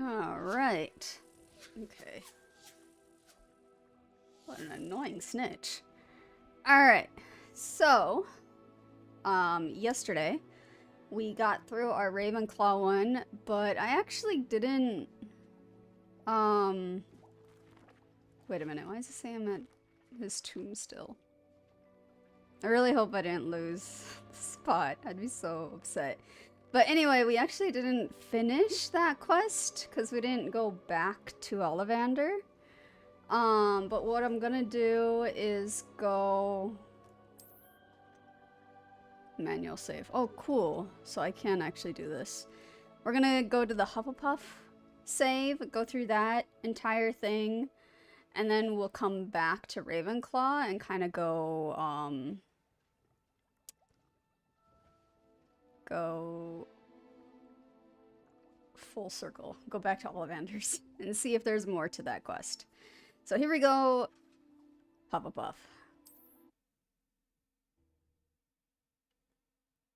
Alright. Okay. What an annoying snitch. Alright. So, yesterday, we got through our Ravenclaw one, but I actually didn't, wait a minute, why does it say I'm at his tomb still? I really hope I didn't lose the spot. I'd be so upset. But anyway, we actually didn't finish that quest because we didn't go back to Ollivander. But what I'm gonna do is go... Manual save. Oh, cool. So I can actually do this. We're gonna go to the Hufflepuff save, go through that entire thing, and then we'll come back to Ravenclaw and kind of go, go full circle. Go back to Ollivander's and see if there's more to that quest. So here we go. Hufflepuff.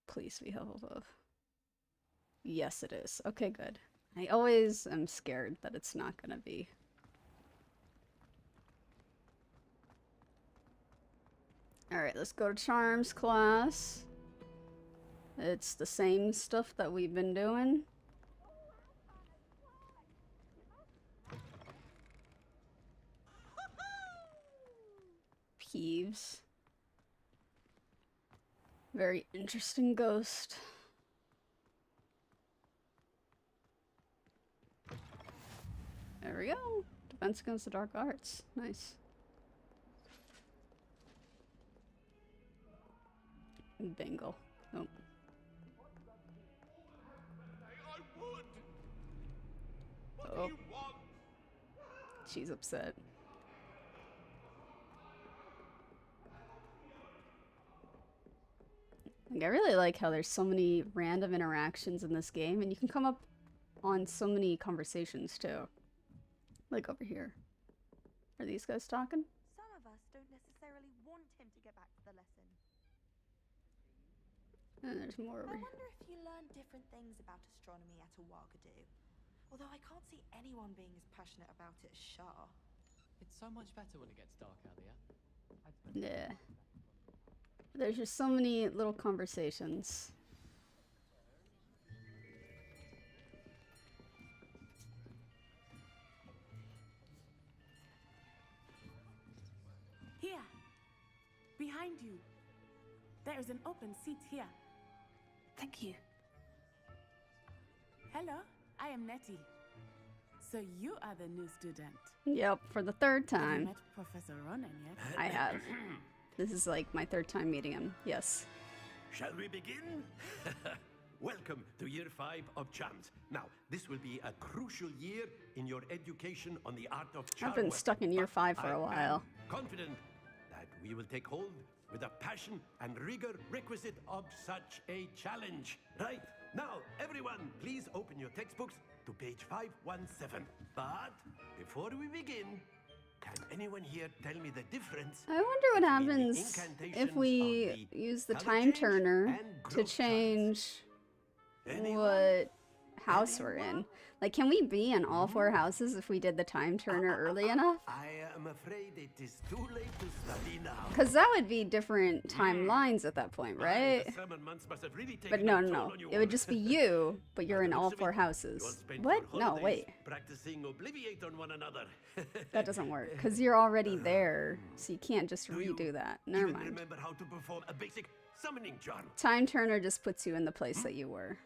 Please be Hufflepuff. Yes, it is. Okay, good. I always am scared that it's not gonna be. Alright, let's go to Charms class. It's the same stuff that we've been doing. Peeves. Very interesting ghost. There we go. Defense against the dark arts. Nice. Bingo. Nope. Oh. She's upset. Like, I really like how there's so many random interactions in this game, and you can come up on so many conversations too. Like over here. Are these guys talking? Some of us don't necessarily want him to get back to the lesson. And there's more over here. I wonder if you learn different things about astronomy at 𝘿𝙊. Although I can't see anyone being as passionate about it as Shah. It's so much better when it gets dark out here. Yeah. There's just so many little conversations. Here, behind you. There is an open seat here. Thank you. Hello, I am Nettie. So you are the new student. Yep, for the third Have you time. met Professor Ronan yet? I have. This is like my third time meeting him. Yes. Shall we begin? Welcome to year 5 of charms. Now, this will be a crucial year in your education on the art of charm. I've been stuck in year 5 for a while. I am confident that we will take hold with the passion and rigor requisite of such a challenge. Right, now, everyone, please open your textbooks to page 517. But before we begin, can anyone here tell me the difference? I wonder what happens if we use the time turner to change what house we're in. Like, can we be in all 4 houses if we did the time turner early enough? I am afraid it is too late to study now. Because that would be different timelines at that point, right? The summer months must have really But taken no, a no, toll no. on you It would just be you, but you're in all 4 You'll houses. spend What? your No, holidays wait. practicing obliviate on one another. That doesn't work. Because you're already there, so you can't just Do you redo that. Never even mind. remember how to perform a basic summoning charm? Time turner just puts you in the place that you were.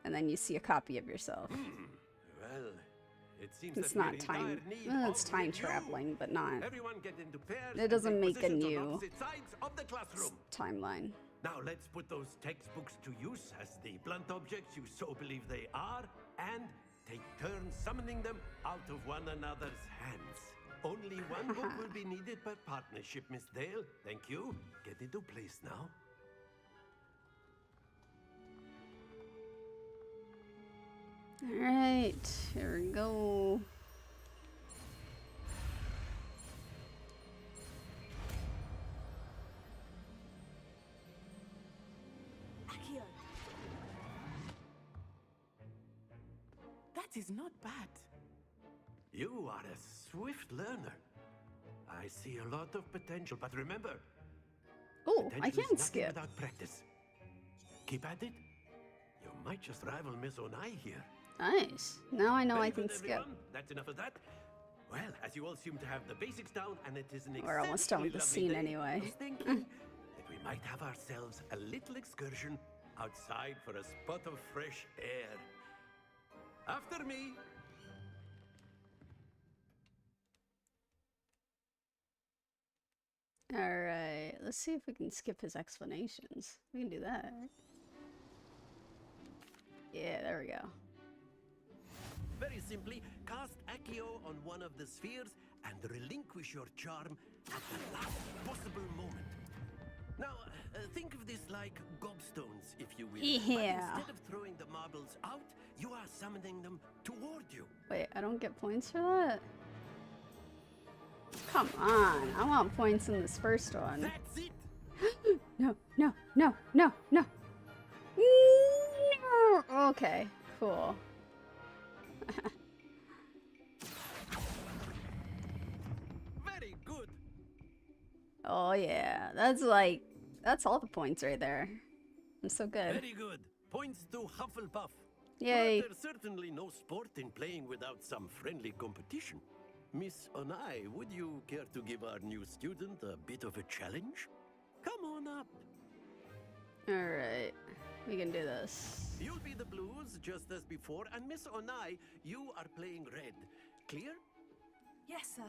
And then you see a copy of yourself. Well, it seems It's that we're not in time. dire need Well, of it's time review. traveling, but not Everyone get into pairs. It doesn't and take make a positions on new opposite sides of the classroom. timeline. Now let's put those textbooks to use as the blunt objects you so believe they are, and take turns summoning them out of one another's hands. Only one book will be needed per partnership, Miss Dale. Thank you. Get into place now. Alright, here we go. Akio. That is not bad. You are a swift learner. I see a lot of potential, but remember, Oh, I potential is can nothing skip. without practice. Keep at it. You might just rival Miss Onai here. Nice. Now I know I Very can good, skip. everyone. That's enough of that. Well, as you all seem to have the basics down, and it is an We're almost done with the exceptionally scene lovely day, anyway. I was thinking that we might have ourselves a little excursion outside for a spot of fresh air. After me. Alright, let's see if we can skip his explanations. We can do that. Yeah, there we go. Very simply, cast Accio on one of the spheres and relinquish your charm at the last possible moment. Now, think of this like gobstones, if you will. Yeah. But instead of throwing the marbles out, you are summoning them toward you. Wait, I don't get points for that? Come on, I want points in this first one. That's it! No, no, no, no, no. No! Okay, cool. Very good! Oh yeah, that's all the points right there. I'm so good. Very good. Points to Hufflepuff. Yay. But there's certainly no sport in playing without some friendly competition. Miss Onai, would you care to give our new student a bit of a challenge? Come on up. Alright, we can do this. You'll be the blues just as before, and Miss Onai, you are playing red. Clear? Yes, sir.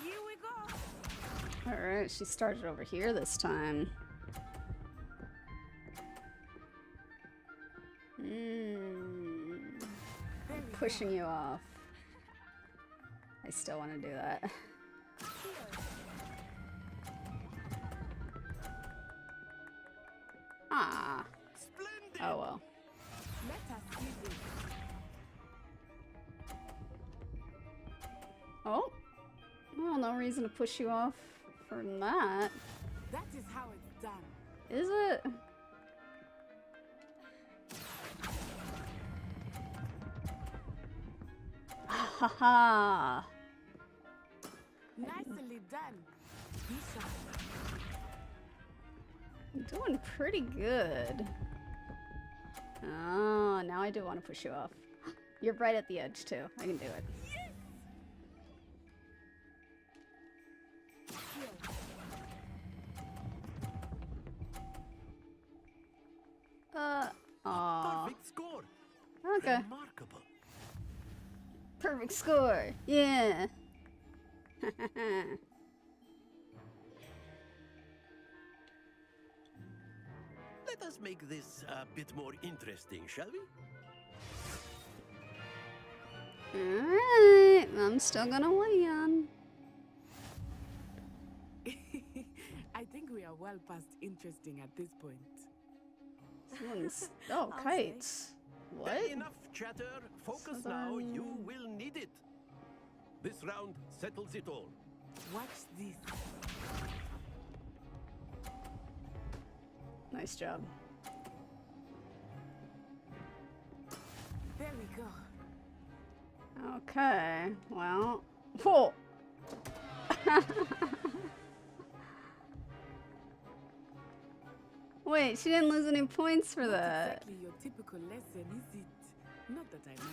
Here we go. Alright, she started over here this time. Pushing you off. I still want to do that. Ah. Splendid! Oh well. Let us see this. Oh. Well, no reason to push you off from that. That is how it's done. Is it? Ha ha! Nicely done. Misha. I'm doing pretty good. Oh, now I do want to push you off. You're right at the edge too. I can do it. Aw. Perfect score. Okay. Remarkable. Perfect score. Yeah. Let us make this a bit more interesting, shall we? Alright. I'm still gonna win. I think we are well past interesting at this point. Someone's... Oh, I'll kites. What? Enough chatter. Focus So now. then- You will need it. This round settles it all. Watch this. Nice job. There we go. Okay. Well. Whoa! Wait, she didn't lose any points for Not that. exactly your typical lesson, is it? Not that I know.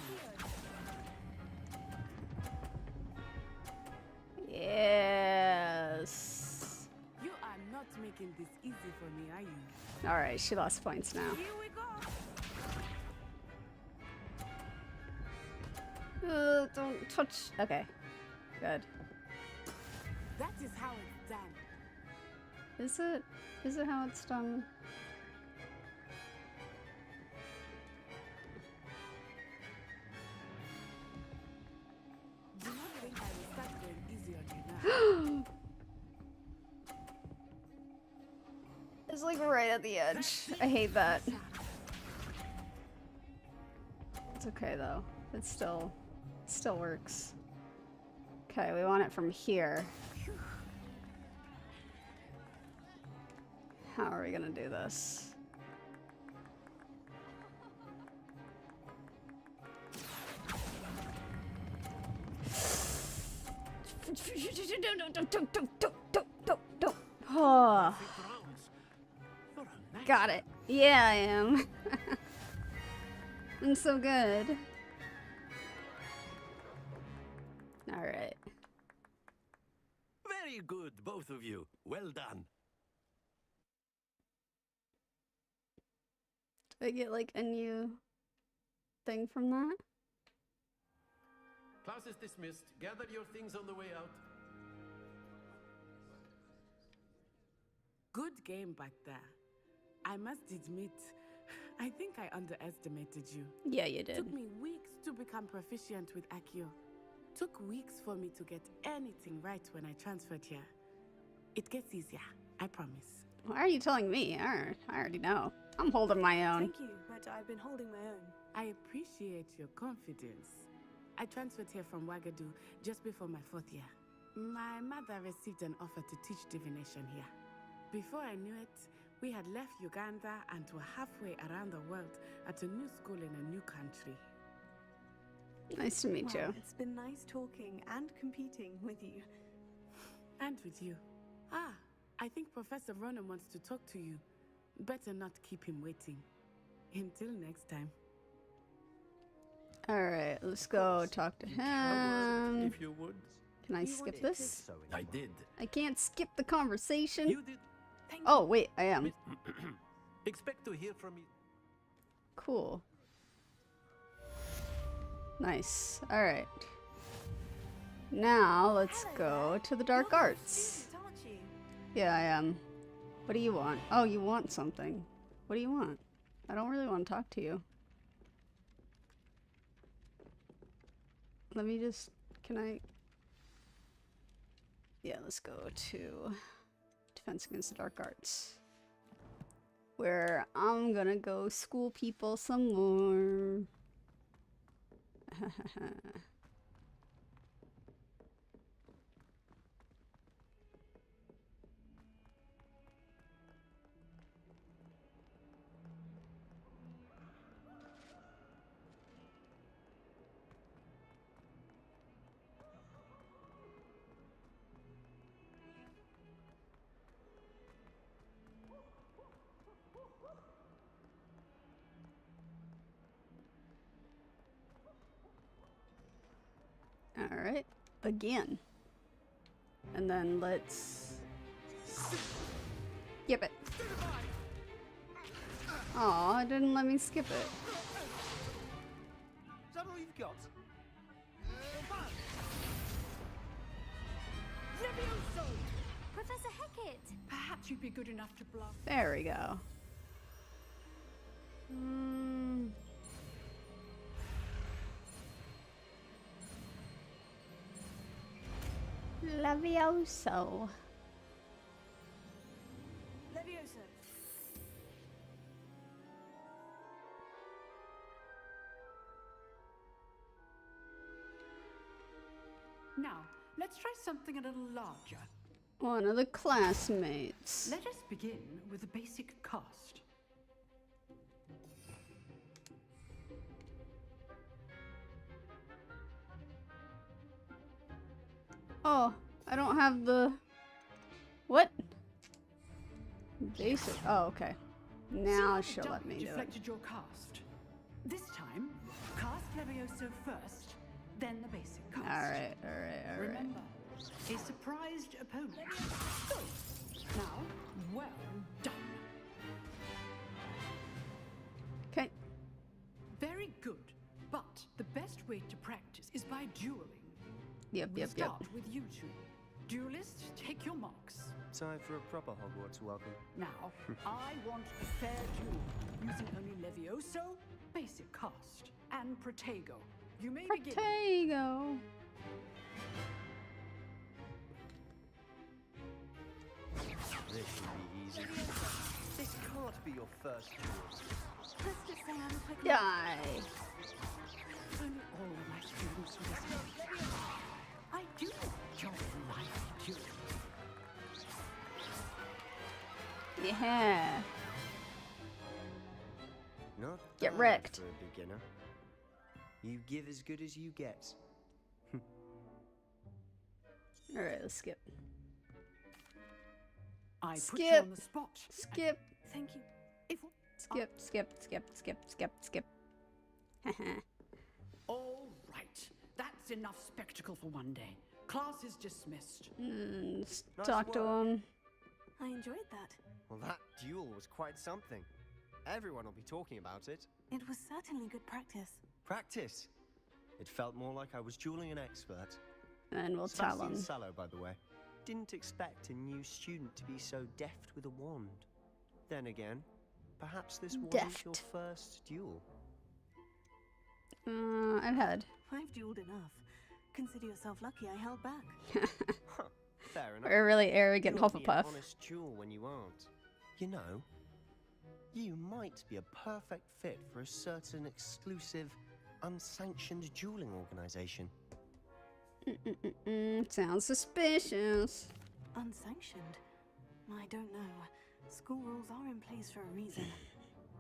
Yes. You are not making this easy for me, are you? Alright, she lost points now. Here we go. Don't touch. Okay. Good. That is how it's done. Is it? Is it how it's done? Do not think I will start going easy on you now. It's like right at the edge. I hate that. It's okay though. It still works. Okay, we want it from here. How are we gonna do this? Don't. Oh. Got it. Yeah, I am. I'm so good. Alright. Very good, both of you. Well done. Do I get like a new thing from that? Class is dismissed. Gather your things on the way out. Good game back there. I must admit, I think I underestimated you. Yeah, you did. Took me weeks to become proficient with Accio. Took weeks for me to get anything right when I transferred here. It gets easier, I promise. Why are you telling me? I already know. I'm holding my own. Thank you, but I've been holding my own. I appreciate your confidence. I transferred here from Ouagadougou just before my 4th year. My mother received an offer to teach divination here. Before I knew it, we had left Uganda and were halfway around the world at a new school in a new country. Nice to meet you. It's been nice talking and competing with you. And with you. Ah, I think Professor Ronan wants to talk to you. Better not keep him waiting. Until next time. Alright, let's go talk to him. If you would. Can I skip this? I did. I can't skip the conversation. You did. Oh, wait, I am. Expect to hear from me. Cool. Nice. Alright. Now, let's go to the dark arts. Aren't you? Yeah, I am. What do you want? Oh, you want something. What do you want? I don't really want to talk to you. Let me just... Can I... Yeah, let's go to Defense Against the Dark Arts, where I'm gonna go school people some more. Alright, again. And then let's skip it. Aw, it didn't let me skip it. Is that all you've got? Professor Hecat! Perhaps you'd be good enough to bluff. There we go. Levioso. Levioso. Now, let's try something a little larger. One of the classmates. Let us begin with a basic cast. Oh, I don't have the... What? Basic. Oh, okay. Now she'll let me do it. Deflected your cast. This time, cast Levioso first, then the basic cast. Alright. Remember, a surprised opponent. Good. Now, well done. Okay. Very good. But the best way to practice is by dueling. Yep. Start with you two. Duelists, take your marks. Time for a proper Hogwarts welcome. Now, I want a fair duel, using only Levioso, basic cast, and Protego. You may begin. Protego. This should be easy. This can't be your first duel. Let's just say I'm a quick Die. If only all of my students were this way. I do enjoy life dueling. Yeah. Not Get bad wrecked. for a beginner. You give as good as you get. Alright, let's skip. I put Skip. you on the spot. Skip. Thank you. If Skip, skip. Haha. all right, that's enough spectacle for one day. Class is dismissed. Let's Nice talk to work. him. I enjoyed that. Well, that duel was quite something. Everyone will be talking about it. It was certainly good practice. Practice. It felt more like I was dueling an expert. And we'll tell Sebastian him. 𝘿𝙊, by the way. Didn't expect a new student to be so deft with a wand. Then again, perhaps this wasn't your Deft. first duel. I've had. I've dueled enough. Consider yourself lucky I held back. Huh, fair enough. We're a really arrogant You ought to be an Hufflepuff. honest duel when you aren't. You know, you might be a perfect fit for a certain exclusive, unsanctioned dueling organization. Sounds suspicious. Unsanctioned? I don't know. School rules are in place for a reason.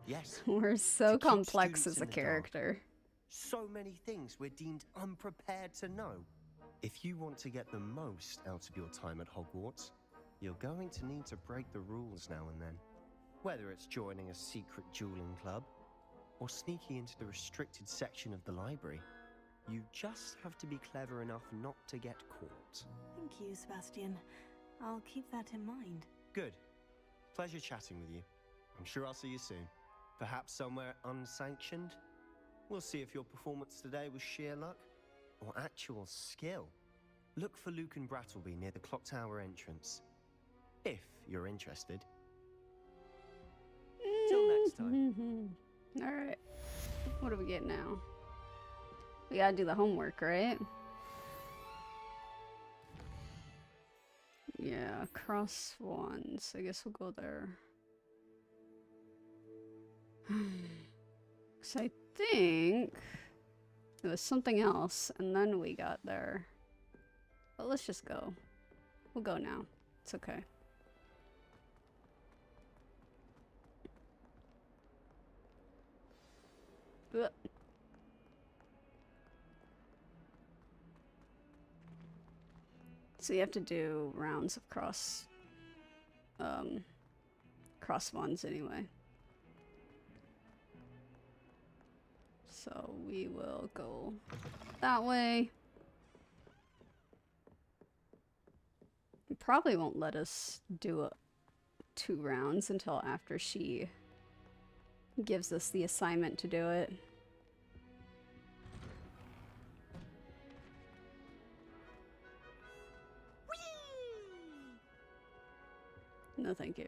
Yes, We're so To keep complex students as a in the dark. character. so many things we're deemed unprepared to know. If you want to get the most out of your time at Hogwarts, you're going to need to break the rules now and then. Whether it's joining a secret dueling club, or sneaking into the restricted section of the library, you just have to be clever enough not to get caught. Thank you, Sebastian. I'll keep that in mind. Good. Pleasure chatting with you. I'm sure I'll see you soon. Perhaps somewhere unsanctioned? We'll see if your performance today was sheer luck or actual skill. Look for Luke and Brattleby near the clock tower entrance. If you're interested. Till next time. Alright. What do we get now? We gotta do the homework, right? Yeah, cross wands. I guess we'll go there. Because I think it was something else, and then we got there. But let's just go. We'll go now. It's okay. Ugh. So you have to do rounds of cross ones anyway. So we will go that way. It probably won't let us do 2 rounds until after she gives us the assignment to do it. No, thank you.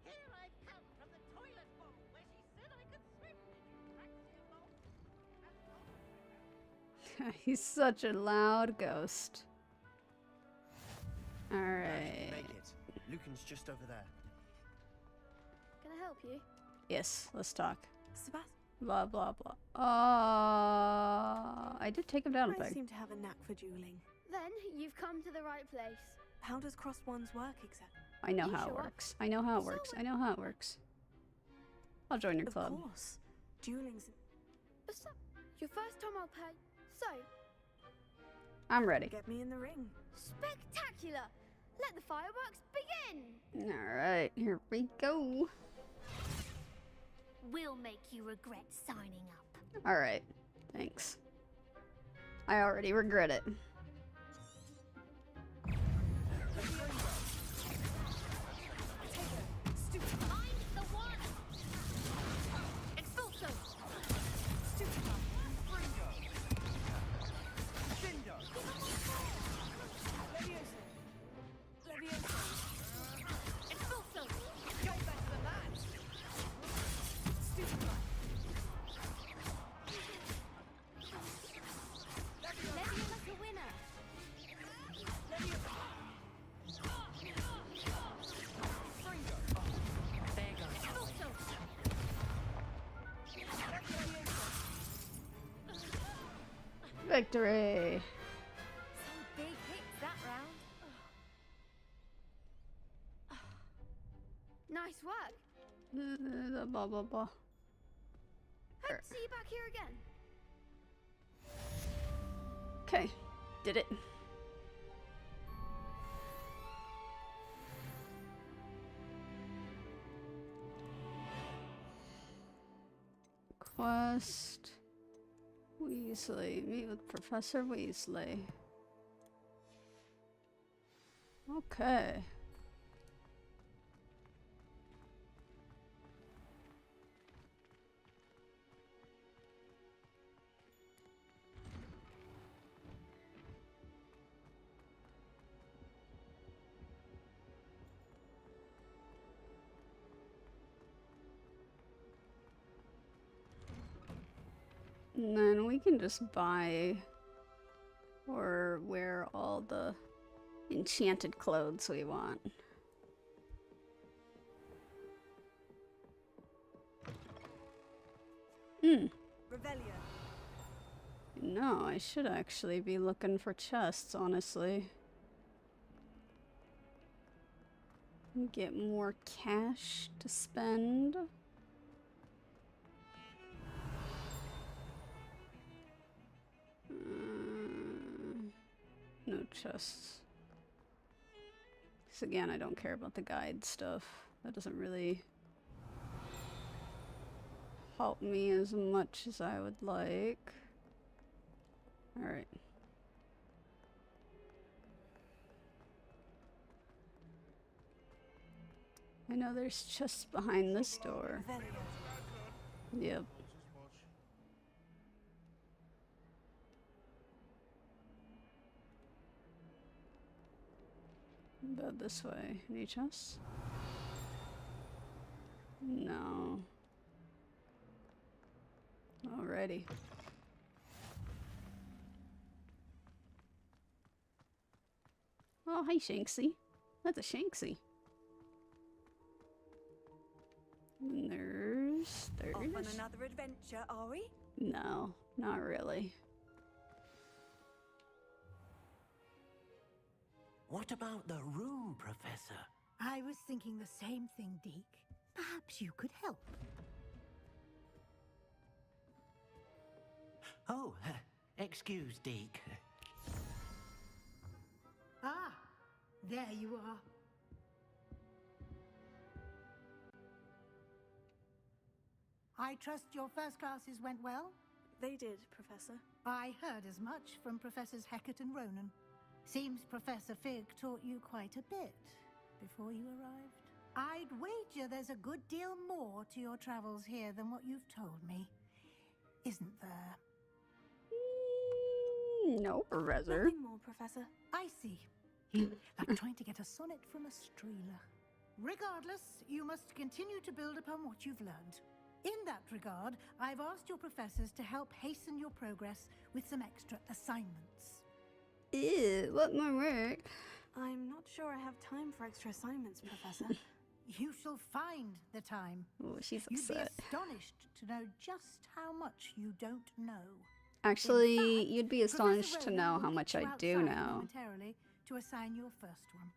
Here I come from the toilet bowl where she said I could swim. He's such a loud ghost. Alright. Make it. Lucan's just over there. Can I help you? Yes, let's talk. Sebastian, Blah, blah, blah. I did take him down a I peg. seem to have a knack for dueling. Then you've come to the right place. How does cross wands work exactly? I know You how it sure? works. I know how it So works. I know how it works. I'll join your club. Of course. Dueling's... So, your first time I'll pay. So, I'm ready. Get me in the ring. spectacular! Let the fireworks begin! Alright, here we go. We'll make you regret signing up. Alright, thanks. I already regret it. I'm the one! Expulso! Expulso! Go better than that! Leviosa's a winner! Expulso! Victory! Some big hits that round. Nice work. Blah blah blah. Hope to see you back here again. Okay, did it. Quest Weasley. Meet with Professor Weasley. Okay. And then we can just buy or wear all the enchanted clothes we want. Revelio. No, I should actually be looking for chests, honestly. Get more cash to spend. No chests. Because again, I don't care about the guide stuff. That doesn't really help me as much as I would like. Alright. I know there's chests behind this door. Yep. About this way. Any chests? No. Alrighty. Oh, hi, Shanksy. That's a Shanksy. And there's... Off on another adventure, are we? No, not really. What about the room, Professor? I was thinking the same thing, Deke. Perhaps you could help. Oh, excuse, Deke. Ah, there you are. I trust your first classes went well? They did, Professor. I heard as much from Professors Hecat and Ronan. Seems Professor Fig taught you quite a bit before you arrived. I'd wager there's a good deal more to your travels here than what you've told me. Isn't there? No, Professor. Nothing more, Professor. I see. Like trying to get a sonnet from a streeler. Regardless, you must continue to build upon what you've learned. In that regard, I've asked your professors to help hasten your progress with some extra assignments. Ew, what more work? I'm not sure I have time for extra assignments, Professor. You shall find the time. Oh, she's You'd be upset. astonished to know just how much you don't know. Actually, In fact, you'd be astonished Professor to Ronan know will how meet much you I do outside know. momentarily to assign your first one.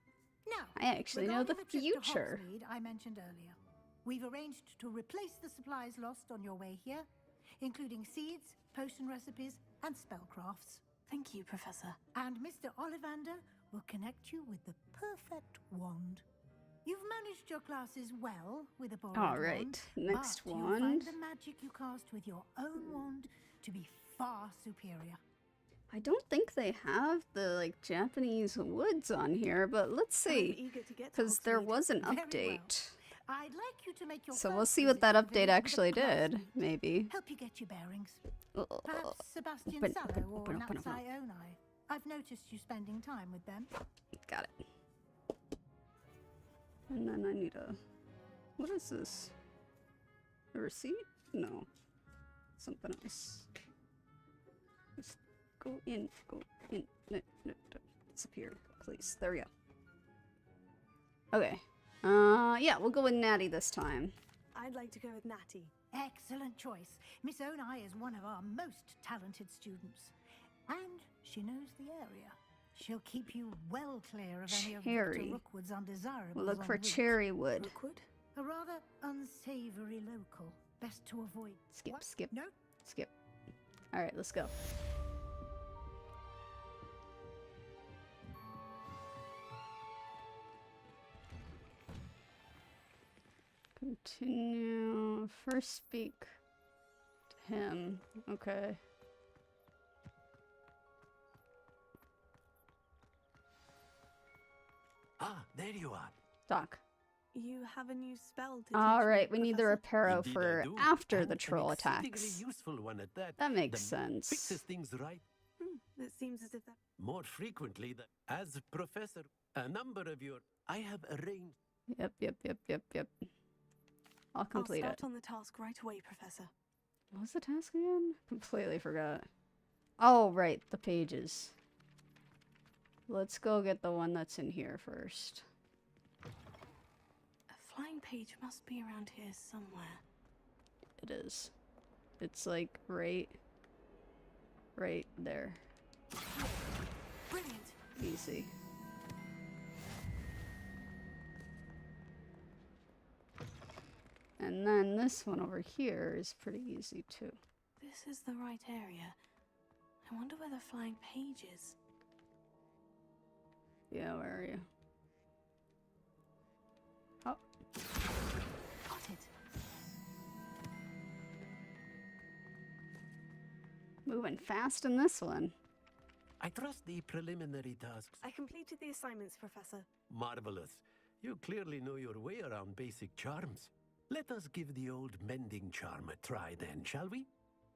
Now, I actually know the regarding trip to future. Hogsmeade I mentioned earlier. We've arranged to replace the supplies lost on your way here, including seeds, potion recipes, and spellcrafts. Thank you, Professor. And Mr. Ollivander will connect you with the perfect wand. You've managed your classes well with a borrowed All right, wand, next but you'll find wand. the magic you cast with your own wand to be far superior. I don't think they have the like Japanese woods on here, but let's I'm see, eager to get to because there Hogsmeade. was an Very well. update. I'd like you to make your So first we'll see what visit that to the update village with a actually did, classmate. maybe. Help you get your bearings. Ugh. Perhaps Sebastian Open, Sallow open, or open, open, open. Natsai Onai. I've noticed you spending time with them. Got it. And then I need a... What is this? A receipt? No. Something else. Just go in, go in. No, no, don't disappear, please. There we go. Okay. Yeah, we'll go with Natty this time. I'd like to go with Natty. Excellent choice. Miss Onai is one of our most talented students. And she knows the area. She'll keep you well clear of any of Victor Cherry. Rookwood's undesirables. We'll look en for route. cherry wood. Rookwood? A rather unsavory local. Best to avoid. Skip, What? skip, No? skip. Alright, let's go. Continue. First speak to him. Okay. Ah, there you are. Doc. You have a new spell to teach Alright, me, we need the Professor? reparo Indeed I for do, after and the an troll exceedingly attacks. useful one at that. That makes The moon sense. Fixes things right It seems as if that... more frequently than as professor. A number of your I have arranged. Yep. I'll complete I'll it. start on the task right away, Professor. What was the task again? Completely forgot. Oh, right, the pages. Let's go get the one that's in here first. A flying page must be around here somewhere. It is. It's like right there. Brilliant. Easy. And then this one over here is pretty easy too. This is the right area. I wonder where the flying page is. Yeah, where are you? Oh. Got it. Moving fast in this one. I trust the preliminary tasks. I completed the assignments, Professor. Marvelous. You clearly know your way around basic charms. Let us give the old mending charm a try then, shall we?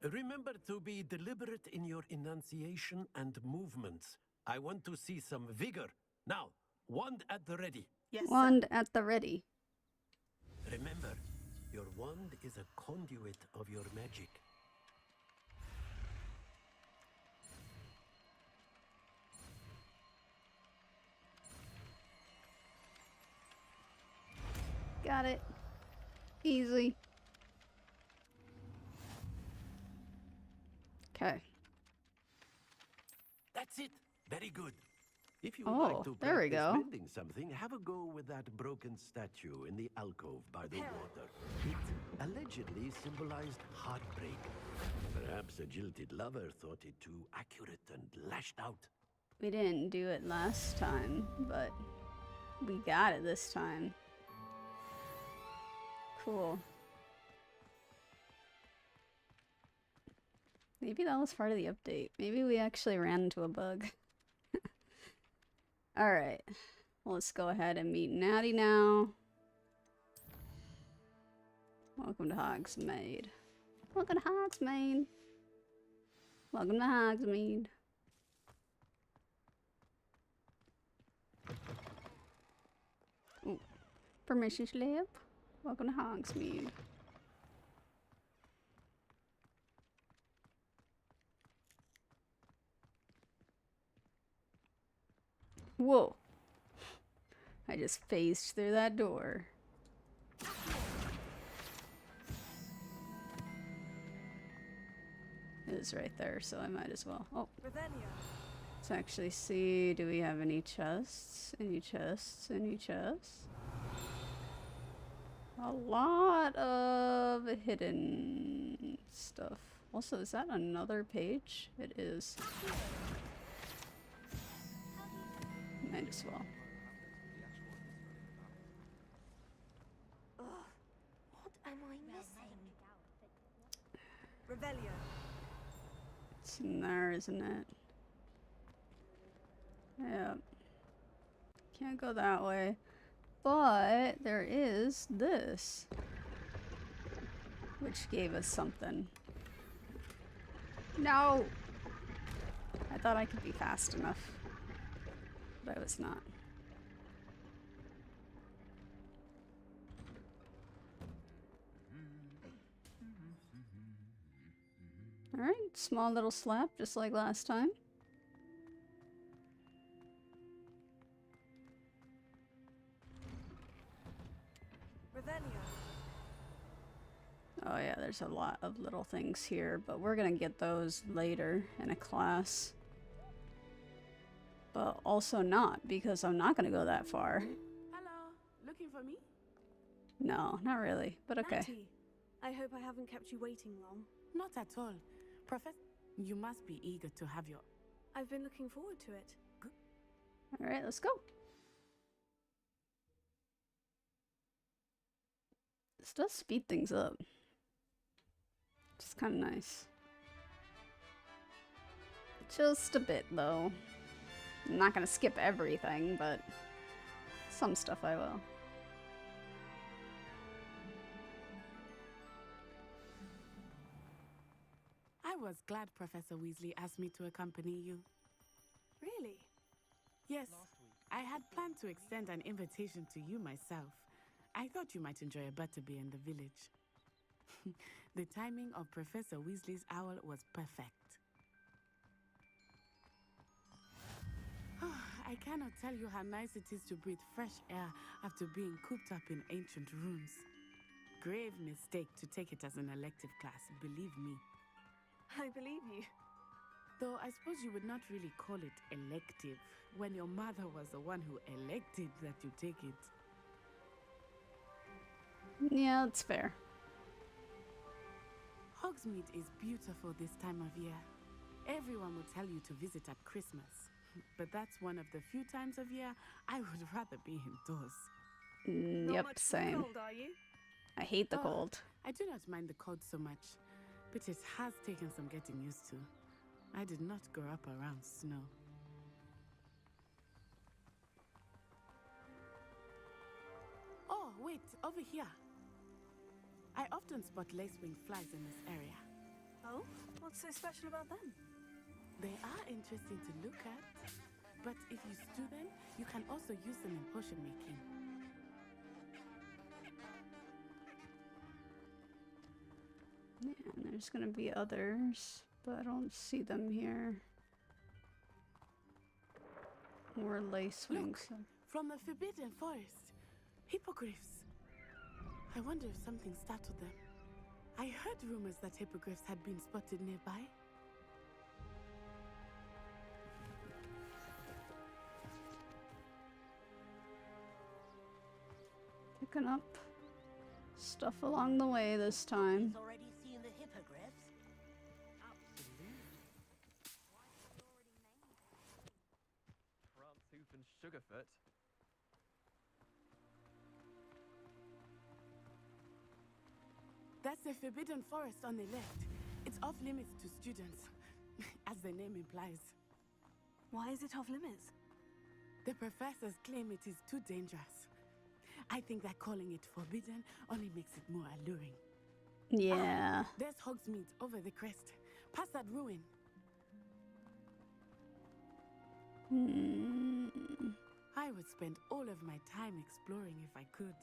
Remember to be deliberate in your enunciation and movements. I want to see some vigor. Now, wand at the ready. Yes, Wand at the ready. Remember, your wand is a conduit of your magic. Got it. Easy. Okay. That's it. Very good. If you would Oh, like to there we practice go. mending something, have a go with that broken statue in the alcove by the water. It allegedly symbolized heartbreak. Perhaps a jilted lover thought it too accurate and lashed out. We didn't do it last time, but we got it this time. Cool. Maybe that was part of the update. Maybe we actually ran into a bug. Alright. Well, let's go ahead and meet Natty now. Welcome to Hogsmeade. Welcome to Hogsmeade. Welcome to Hogsmeade. Ooh. Permission slip. Welcome to Hogsmeade. Whoa. I just phased through that door. It is right there, so I might as well. Oh. Let's actually see, do we have any chests? Any chests? Any chests? A lot of hidden stuff. Also, is that another page? It is. Might as well. Ugh, what am I missing? Revelio. It's in there, isn't it? Yep. Can't go that way. But there is this, which gave us something. No! I thought I could be fast enough, but I was not. Alright, small little slap, just like last time. Oh yeah, there's a lot of little things here, but we're gonna get those later in a class. But also not, because I'm not gonna go that far. Hello, looking for me? No, not really, but okay. Natty, I hope I haven't kept you waiting long. Not at all. Professor, you must be eager to have your... I've been looking forward to it. Alright, let's go. This does speed things up. It's kind of nice. Just a bit, though. I'm not gonna skip everything, but some stuff I will. I was glad Professor Weasley asked me to accompany you. Really? Yes, I had planned to extend an invitation to you myself. I thought you might enjoy a butterbeer in the village. The timing of Professor Weasley's owl was perfect. I cannot tell you how nice it is to breathe fresh air after being cooped up in ancient rooms. Grave mistake to take it as an elective class, believe me. I believe you. Though I suppose you would not really call it elective when your mother was the one who elected that you take it. Yeah, that's fair. Hogsmeade is beautiful this time of year. Everyone will tell you to visit at Christmas. But that's one of the few times of year I would rather be indoors. Yep, same. Cold, are you? I hate the cold. I do not mind the cold so much, but it has taken some getting used to. I did not grow up around snow. Oh, wait, over here. I often spot lacewing flies in this area. Oh? What's so special about them? They are interesting to look at, but if you stew them, you can also use them in potion making. Yeah, and there's gonna be others, but I don't see them here. More lacewings. Look, from the Forbidden Forest. Hippogriffs. I wonder if something startled them. I heard rumors that hippogriffs had been spotted nearby. Picking up stuff along the way this time. He's already seen the hippogriffs. Absolutely. Frantooth and Sugarfoot. That's the Forbidden Forest on the left. It's off limits to students, as the name implies. Why is it off limits? The professors claim it is too dangerous. I think that calling it forbidden only makes it more alluring. Yeah. There's Hogsmeade over the crest. Past that ruin. I would spend all of my time exploring if I could.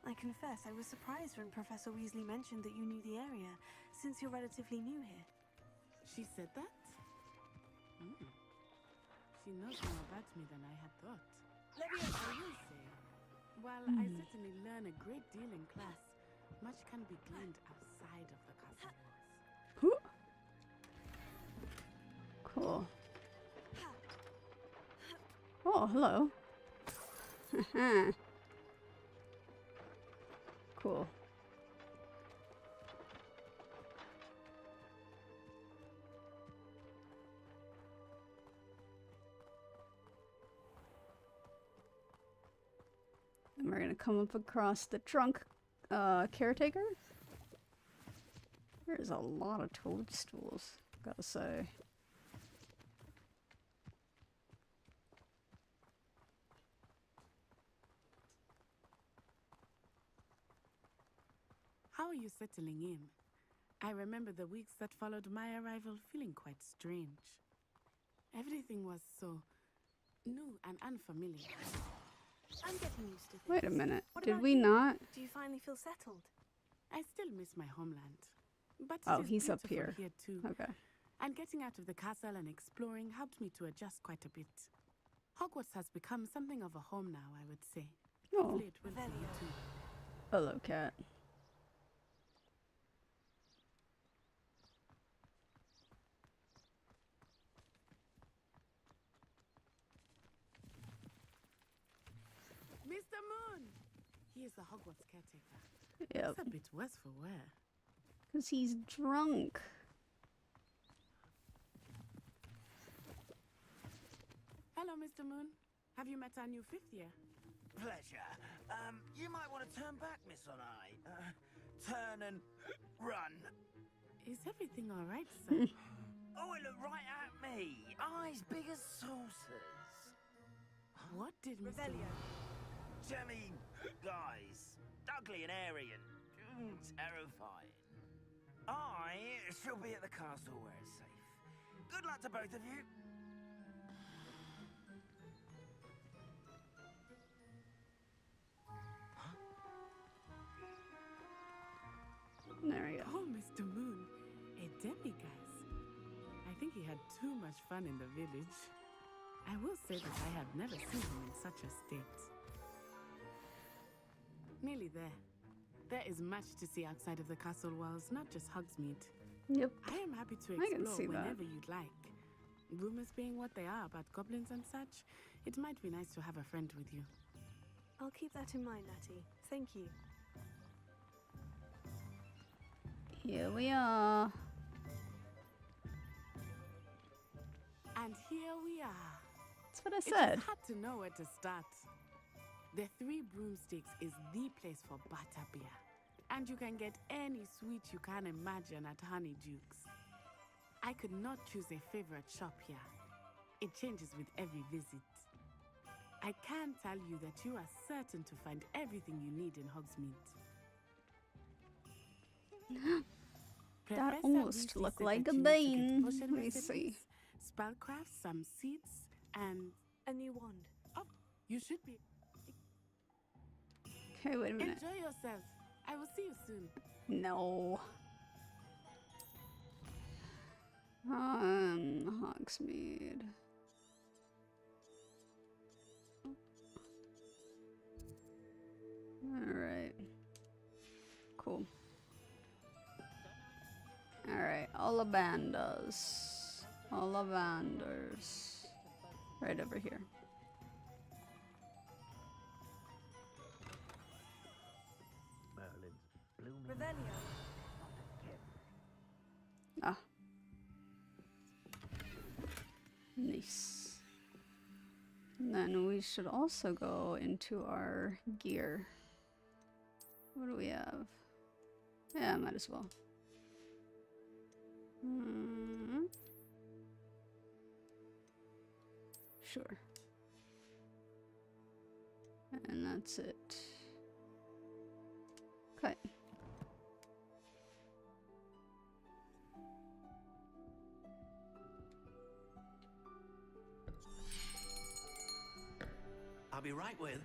I confess, I was surprised when Professor Weasley mentioned that you knew the area, since you're relatively new here. She said that? She knows more about me than I had thought. I will say, while I certainly learn a great deal in class, much can be gleaned outside of the castle walls. Cool. Oh, hello. Cool. And we're gonna come up across the drunk caretaker. There's a lot of toadstools, gotta say. How are you settling in? I remember the weeks that followed my arrival feeling quite strange. Everything was so new and unfamiliar. I'm getting used to this. Wait a minute. What Did about we you? not? Do you finally feel settled? I still miss my homeland. But Oh, it is he's up beautiful here. too. Okay. And getting out of the castle and exploring helped me to adjust quite a bit. Hogwarts has become something of a home now, I would say. Oh. Hopefully it will for you too. Hello, cat. Mr. Moon! He is the Hogwarts caretaker. Yep. That's a bit worse for wear. Because he's drunk. Hello, Mr. Moon. Have you met our new 5th year? Pleasure. You might want to turn back, Miss Onai. Turn and run. Is everything all right, sir? Oh, it looked right at me. Eyes big as saucers. What did Mr. Rebellion. Jemmy, guys. Ugly and airy and terrifying. I shall be at the castle where it's safe. Good luck to both of you. There we go. Oh, Mr. Moon, a demiguise. I think he had too much fun in the village. I will say that I have never seen him in such a state. Nearly there. There is much to see outside of the castle walls, not just Hogsmeade. Yep. I am happy to I can explore see that. whenever you'd like. Rumors being what they are about goblins and such, it might be nice to have a friend with you. I'll keep that in mind, Natty. Thank you. Here we are. And here we are. That's what I said. It's hard to know where to start. The Three Broomsticks is the place for butterbeer. And you can get any sweet you can imagine at Honeydukes. I could not choose a favorite shop here. It changes with every visit. I can tell you that you are certain to find everything you need in Hogsmeade. That Professor almost Weasley looked said like that a you need to get Bane. potion Let me recipes, see. spellcraft, some seeds, and A new wand. oh, you should be. Okay, wait a minute. Enjoy yourself. I will see you soon. No. Hogsmeade. Alright. Cool. Alright, Ollivanders. Ollivanders. Right over here. Merlin's blooming. Revelio. Ah. Nice. And then we should also go into our gear. What do we have? Yeah, might as well. Sure. And that's it. Okay. I'll be right with.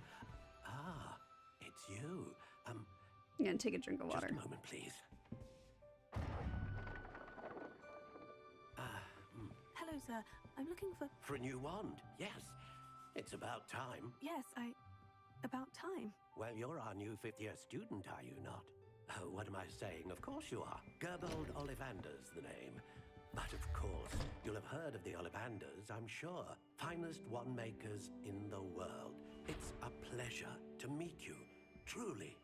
Ah, it's you. I'm gonna take a drink of water. Just a moment, please. Hello, sir. I'm looking for... For a new wand, yes. It's about time. Yes, about time. Well, you're our new 5th year student, are you not? Oh, what am I saying? Of course you are. 𝘿𝙊 𝙉𝙊𝙏's the name. But of course, you'll have heard of the Ollivanders, I'm sure. Finest wand makers in the world. It's a pleasure to meet you, truly.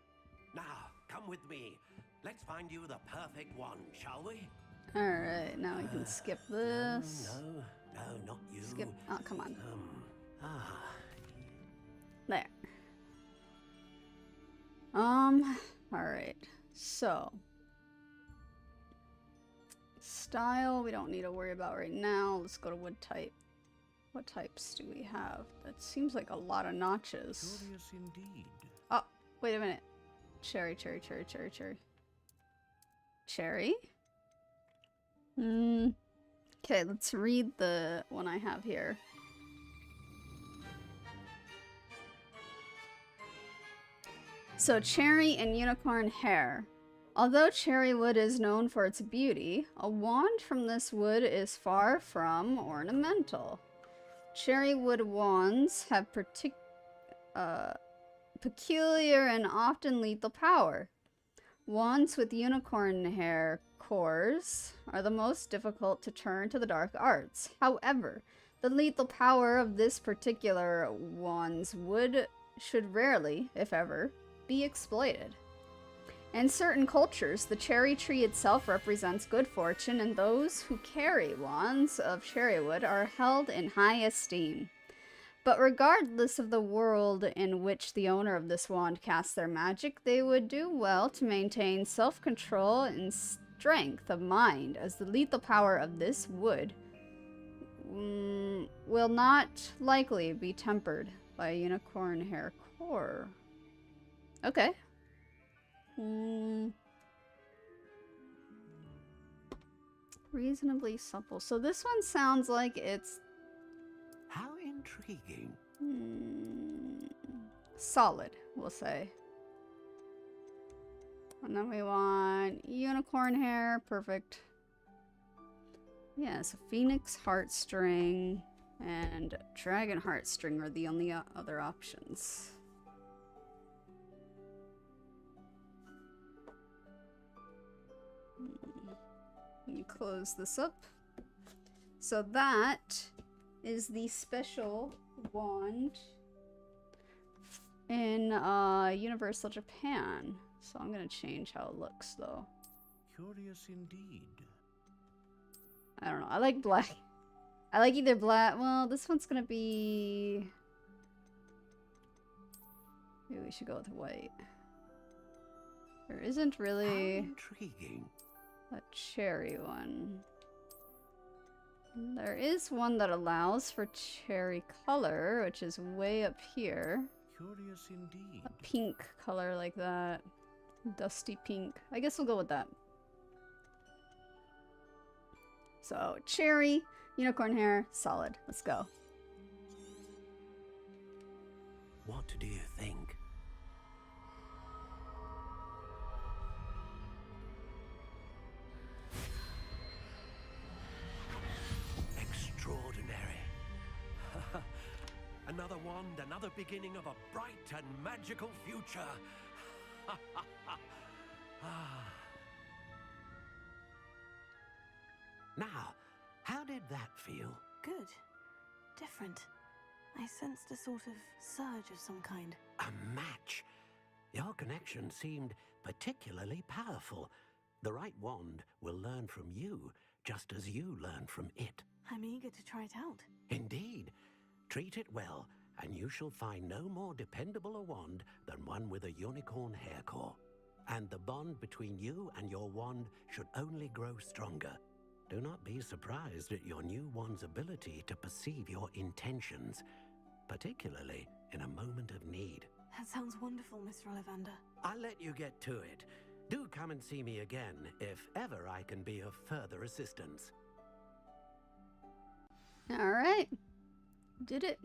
Now, come with me. Let's find you the perfect wand, shall we? Alright, now we can skip this. No, not you. Skip. Oh, come on. Ah. There. Alright. So. Style, we don't need to worry about right now. Let's go to wood type. What types do we have? That seems like a lot of notches. Curious indeed. Oh, wait a minute. Cherry, cherry, cherry, cherry, cherry. Cherry? Okay, let's read the one I have here. So, cherry and unicorn hair. Although cherry wood is known for its beauty, a wand from this wood is far from ornamental. Cherry wood wands have peculiar and often lethal power. Wands with unicorn hair cores are the most difficult to turn to the dark arts. However, the lethal power of this particular wand's wood should rarely, if ever, be exploited. In certain cultures, the cherry tree itself represents good fortune, and those who carry wands of cherrywood are held in high esteem. But regardless of the world in which the owner of this wand casts their magic, they would do well to maintain self-control and strength of mind, as the lethal power of this wood will not likely be tempered by a unicorn hair core. Okay. Reasonably supple. So this one sounds like it's... How intriguing. Solid, we'll say. And then we want unicorn hair. Perfect. Yeah, so phoenix heartstring and dragon heartstring are the only other options. Let me close this up. So that is the special wand in Universal Japan. So I'm gonna change how it looks though. Curious indeed. I don't know. I like black. I like either black. Well, this one's gonna be... Maybe we should go with white. There isn't really... How intriguing. A cherry one. There is one that allows for cherry color, which is way up here. Curious indeed. A pink color like that. Dusty pink. I guess we'll go with that. So, cherry, unicorn hair, solid. Let's go. What do you think? Extraordinary. Another wand, another beginning of a bright and magical future. Now, how did that feel? Good. Different. I sensed a sort of surge of some kind. A match. Your connection seemed particularly powerful. The right wand will learn from you, just as you learn from it. I'm eager to try it out. Indeed. Treat it well, and you shall find no more dependable a wand than one with a unicorn hair core. And the bond between you and your wand should only grow stronger. Do not be surprised at your new wand's ability to perceive your intentions, particularly in a moment of need. That sounds wonderful, Mr. Ollivander. I'll let you get to it. Do come and see me again if ever I can be of further assistance. All right. Did it.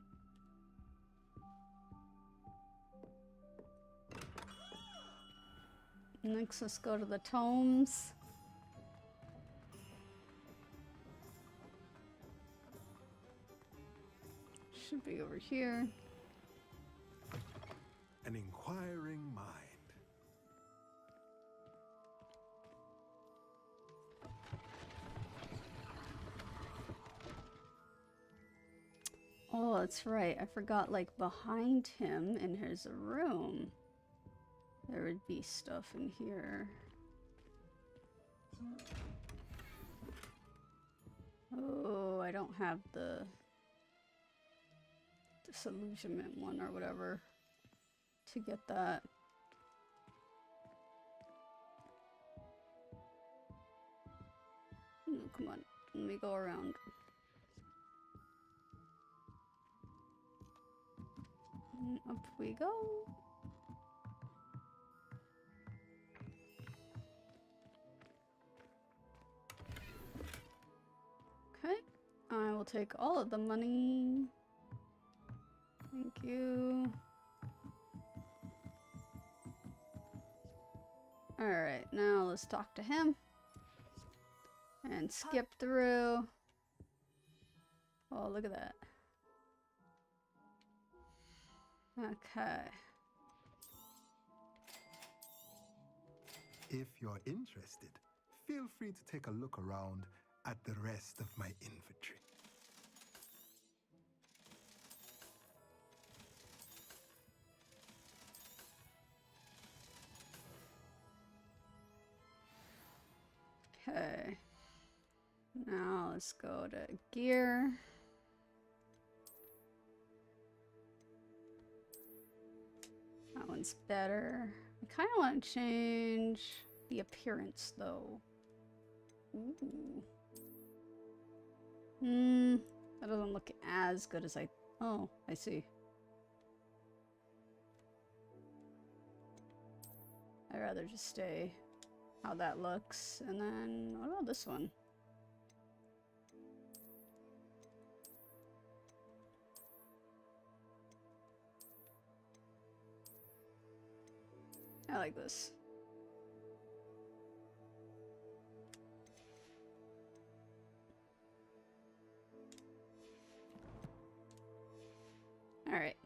Next, let's go to the tomes. Should be over here. An inquiring mind. Oh, that's right. I forgot, like, behind him in his room, there would be stuff in here. Oh, I don't have the disillusionment one or whatever to get that. Oh, come on, let me go around. And up we go. Okay, I will take all of the money. Thank you. Alright, now let's talk to him. And skip through. Oh, look at that. Okay. If you're interested, feel free to take a look around at the rest of my inventory. Okay. Now let's go to gear. That one's better. I kind of want to change the appearance though. Ooh. That doesn't look as good as I... Oh, I see. I'd rather just stay how that looks. And then, what about this one? I like this. All right.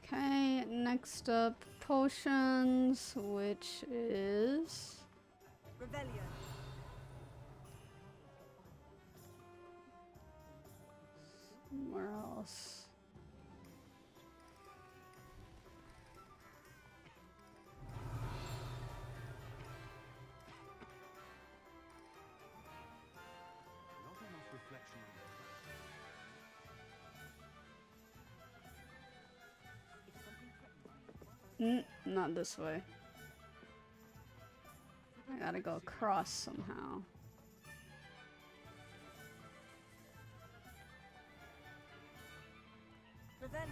Okay, next up, potions, which is... Rebellion. Somewhere else. Not this way. I gotta go across somehow. Rebellion.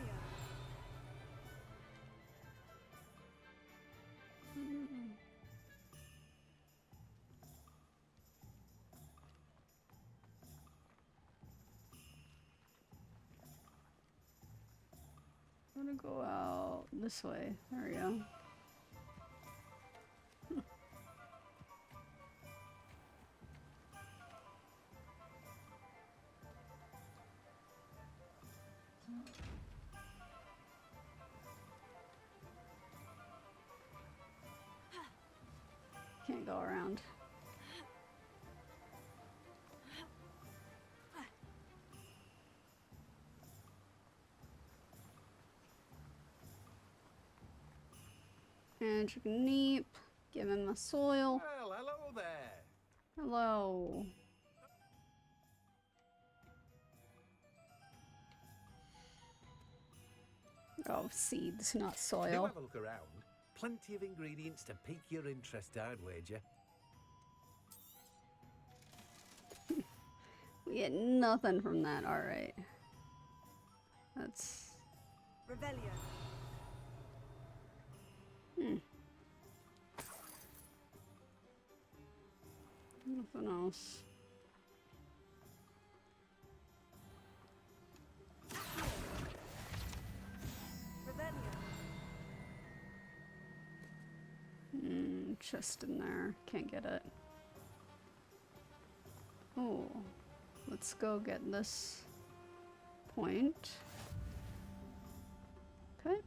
I'm gonna go out this way. There we go. Can't go around. And Neep, give him a soil. Well, hello there. Hello. Oh, seeds, not Do soil. have a look around. Plenty of ingredients to pique your interest, I'd wager. We get nothing from that, alright. That's... Rebellion. Nothing else. Chest in there. Can't get it. Oh. Let's go get this point. Okay.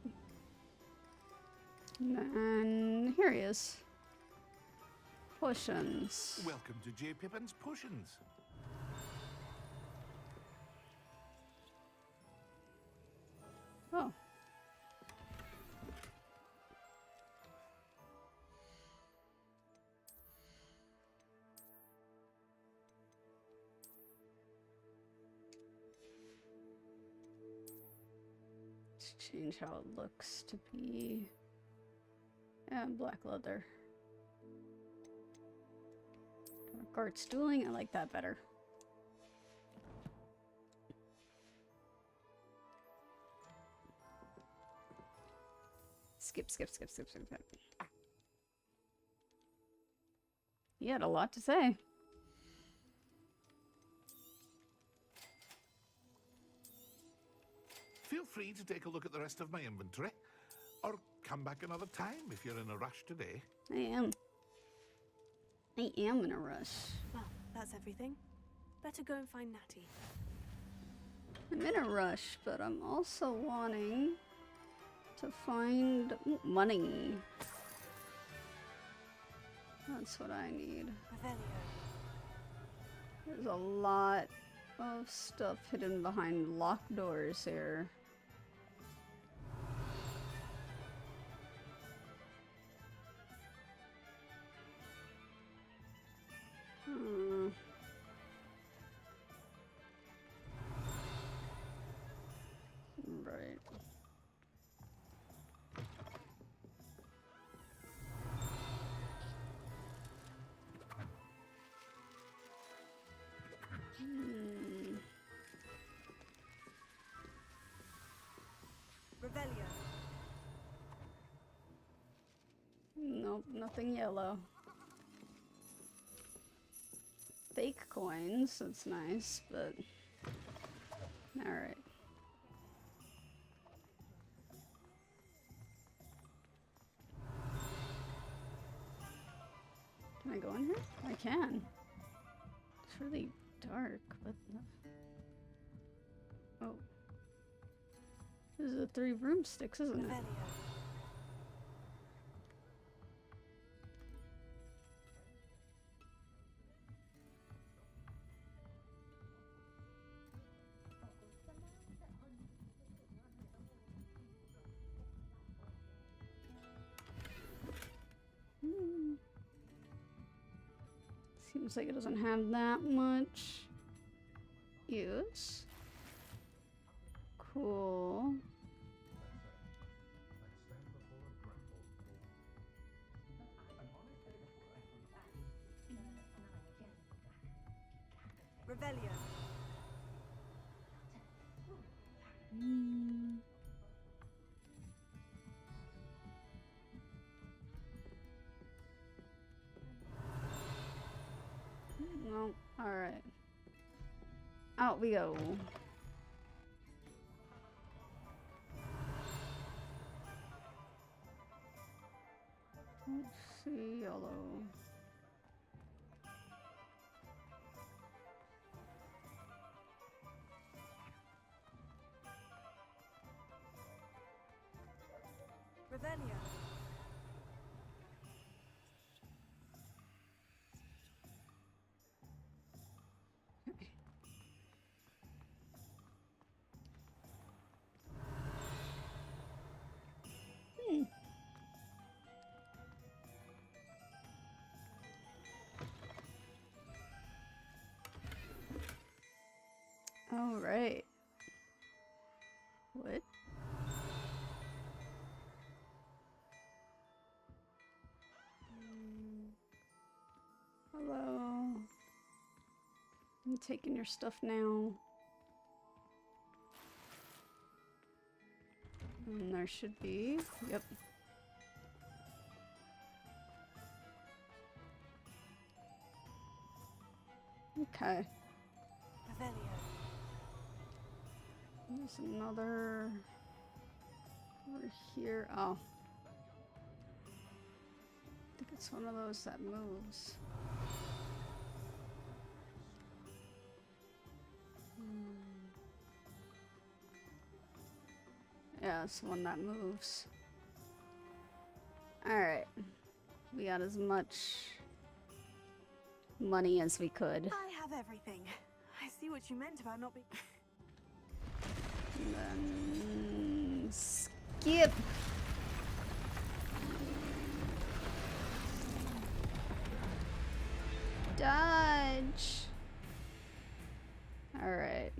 And here he is. Potions. Welcome to J. Pippin's Potions. Oh. Let's change how it looks to be. Yeah, black leather. Dark arts dueling, I like that better. Skip. He had a lot to say. Feel free to take a look at the rest of my inventory, or come back another time if you're in a rush today. I am in a rush. Well, that's everything. Better go and find Natty. I'm in a rush, but I'm also wanting to find money. That's what I need. There's a lot of stuff hidden behind locked doors here. Revelio. Nope, nothing yellow. Fake coins, that's nice, but... Alright. Can I go in here? I can. It's really dark, but... Oh. This is the 3 broomsticks, isn't it? Seems like it doesn't have that much use. Cool. Revelio. Well, alright. Out we go. Let's see, yellow. Revelio. All right. What? Hello. I'm taking your stuff now. And there should be. Yep. Okay. There's another over here. Oh. I think it's one of those that moves. Yeah, it's the one that moves. Alright. We got as much money as we could. I have everything. I see what you meant about not being... And then skip. Dodge. All right.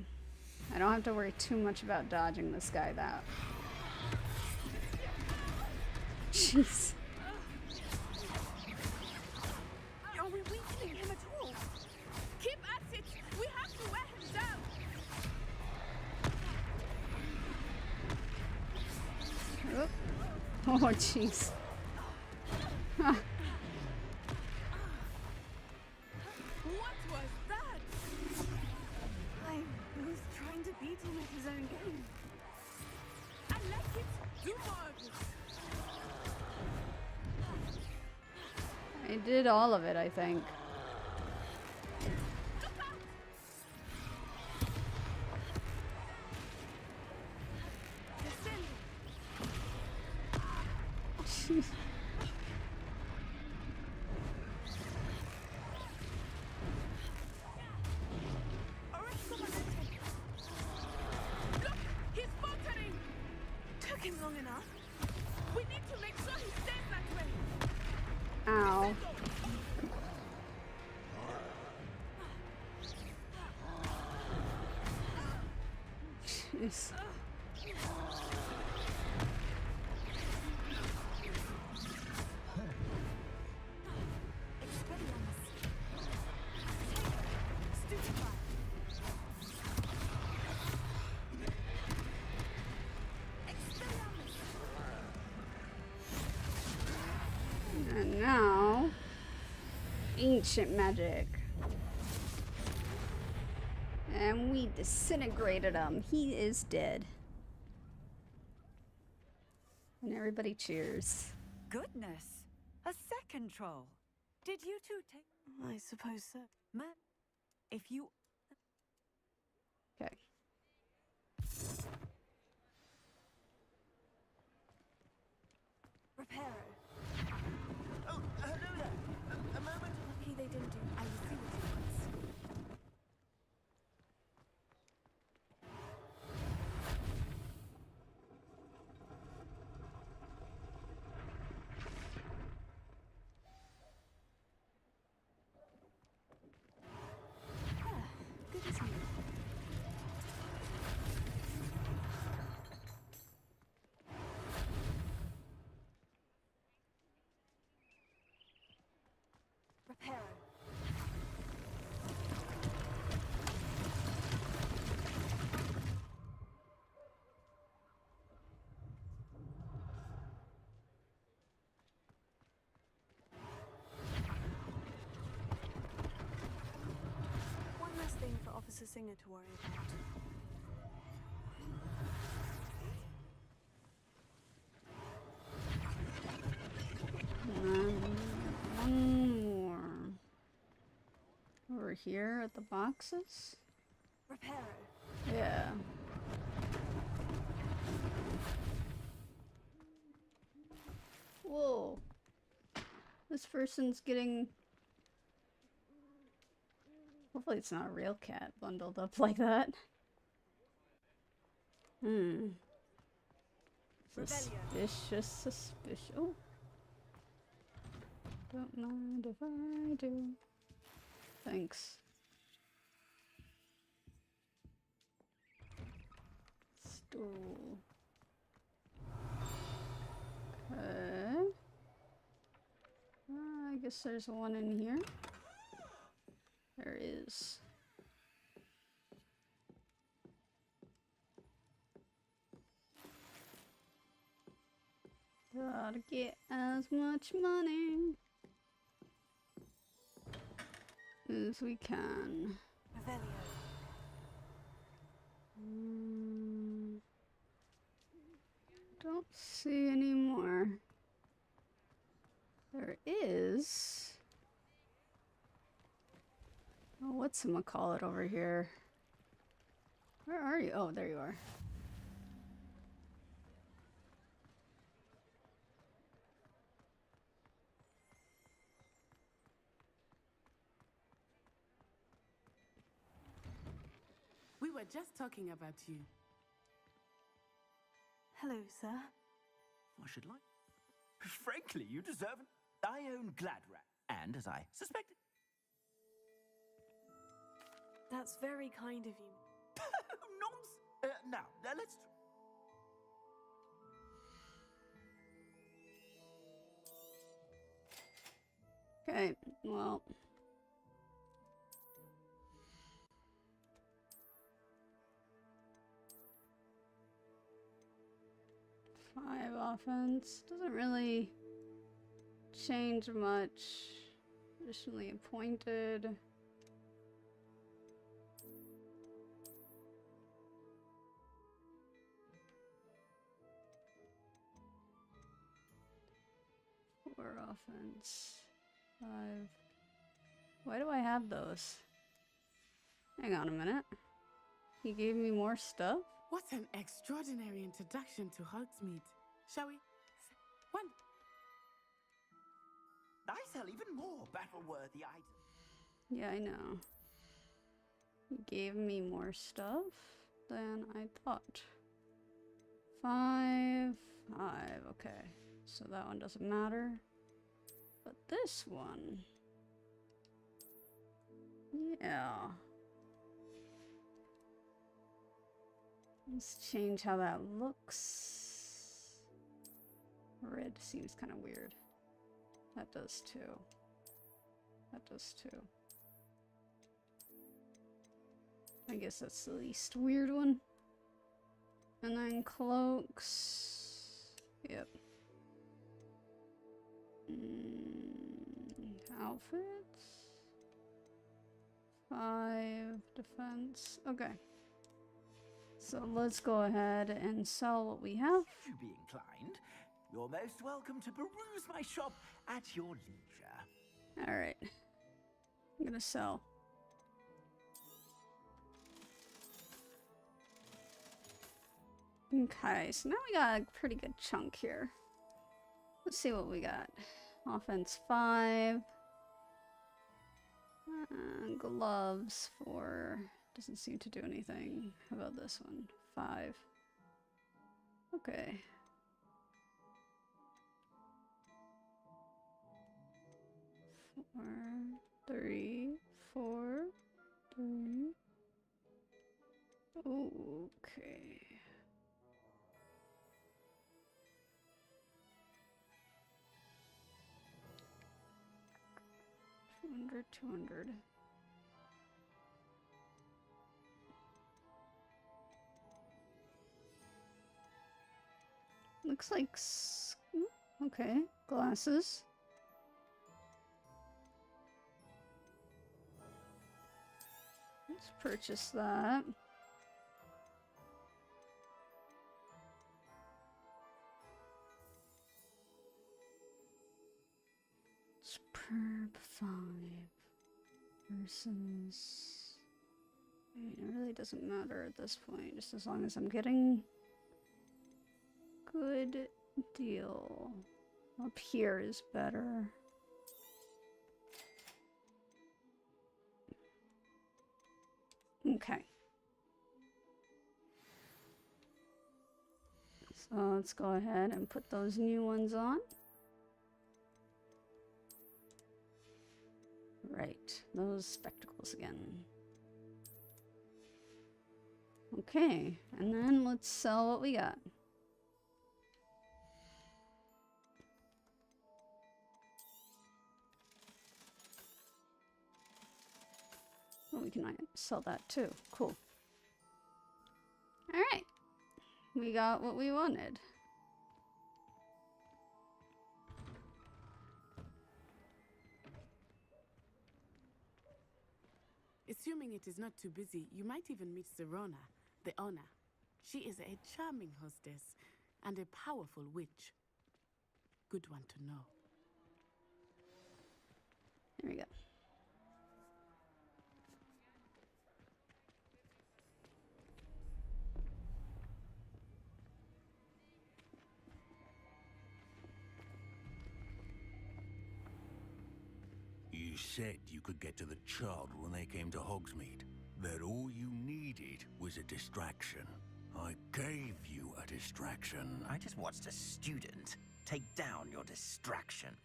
I don't have to worry too much about dodging this guy. That. Jeez. Are we weakening him at all? Keep at it. We have to wear him down. Oh, jeez. Huh. What was that? I was trying to beat him at his own game. I like it. Do more of it. I did all of it, I think. Jeez. Look, he's faltering. Took him long enough. We need to make sure he stays that way. Ow. Jeez. ancient magic. And we disintegrated him. He is dead. And everybody cheers. Goodness! A second troll. Did you two take... I suppose so. Man, if you... Okay. Reparo. Oh, hello there. A moment. Lucky they didn't do... I will see what he wants. Good as new. Reparo. One less thing for Officer Singer to worry about. One more. Over here at the boxes? Reparo. Yeah. Whoa. This person's getting... Hopefully it's not a real cat bundled up like that. Suspicious, suspicious. Oh. Don't mind if I do. Thanks. Stool. Okay. I guess there's one in here. There is. Gotta get as much money as we can. Don't see any more. There is. Oh, whatchamacallit over here? Where are you? Oh, there you are. We were just talking about you. Hello, sir. I should like. Frankly, you deserve it. I own Gladrat, and as I suspected. That's very kind of you. Nonsense. Now, let's. Okay, well. Five offense. Doesn't really change much. Additionally appointed. Four offense. Five. Why do I have those? Hang on a minute. He gave me more stuff? What an extraordinary introduction to Hogsmeade. Shall we? One. I sell even more battle-worthy items. Yeah, I know. He gave me more stuff than I thought. Five. Okay. So that one doesn't matter. But this one... Yeah. Let's change how that looks. Red seems kind of weird. That does too. That does too. I guess that's the least weird one. And then cloaks. Yep. Outfits. 5 defense. Okay. So let's go ahead and sell what we have. If you be inclined, you're most welcome to peruse my shop at your leisure. Alright. I'm gonna sell. Okay, so now we got a pretty good chunk here. Let's see what we got. Offense 5. Gloves 4. Doesn't seem to do anything. How about this one? 5. Okay. Four, 3, 4, 3. Okay. 200. Looks like okay, glasses. Let's purchase that. Superb 5 versus. I mean, it really doesn't matter at this point, just as long as I'm getting good deal. Up here is better. Okay. So let's go ahead and put those new ones on. Right, those spectacles again. Okay, and then let's sell what we got. Oh, we can sell that too. Cool. Alright. We got what we wanted. Assuming it is not too busy, you might even meet Serona, the owner. She is a charming hostess and a powerful witch. Good one to know. There we go. You said you could get to the child when they came to Hogsmeade. That all you needed was a distraction. I gave you a distraction. I just watched a student take down your distraction.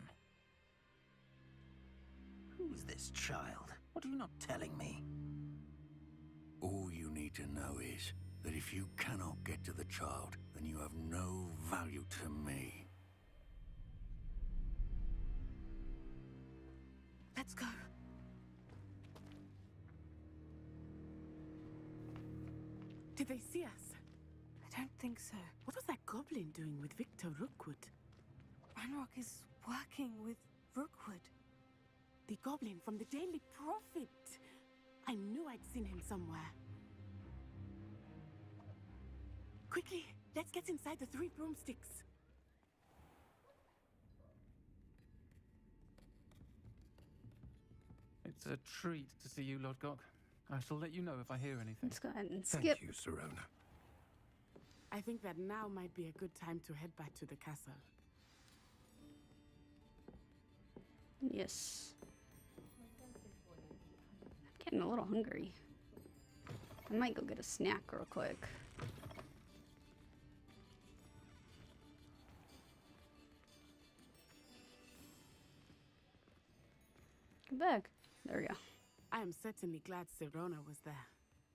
Who's this child? What are you not telling me? All you need to know is that if you cannot get to the child, then you have no value to me. Let's go. Did they see us? I don't think so. What was that goblin doing with Victor Rookwood? Ranrock is working with Rookwood. The goblin from the Daily Prophet. I knew I'd seen him somewhere. Quickly, let's get inside the 3 broomsticks. It's a treat to see you, Lord Gok. I shall let you know if I hear anything. Let's go ahead and skip. Thank you, Serona. I think that now might be a good time to head back to the castle. Yes. I'm getting a little hungry. I might go get a snack real quick. Come back. There we go. I am certainly glad Serona was there.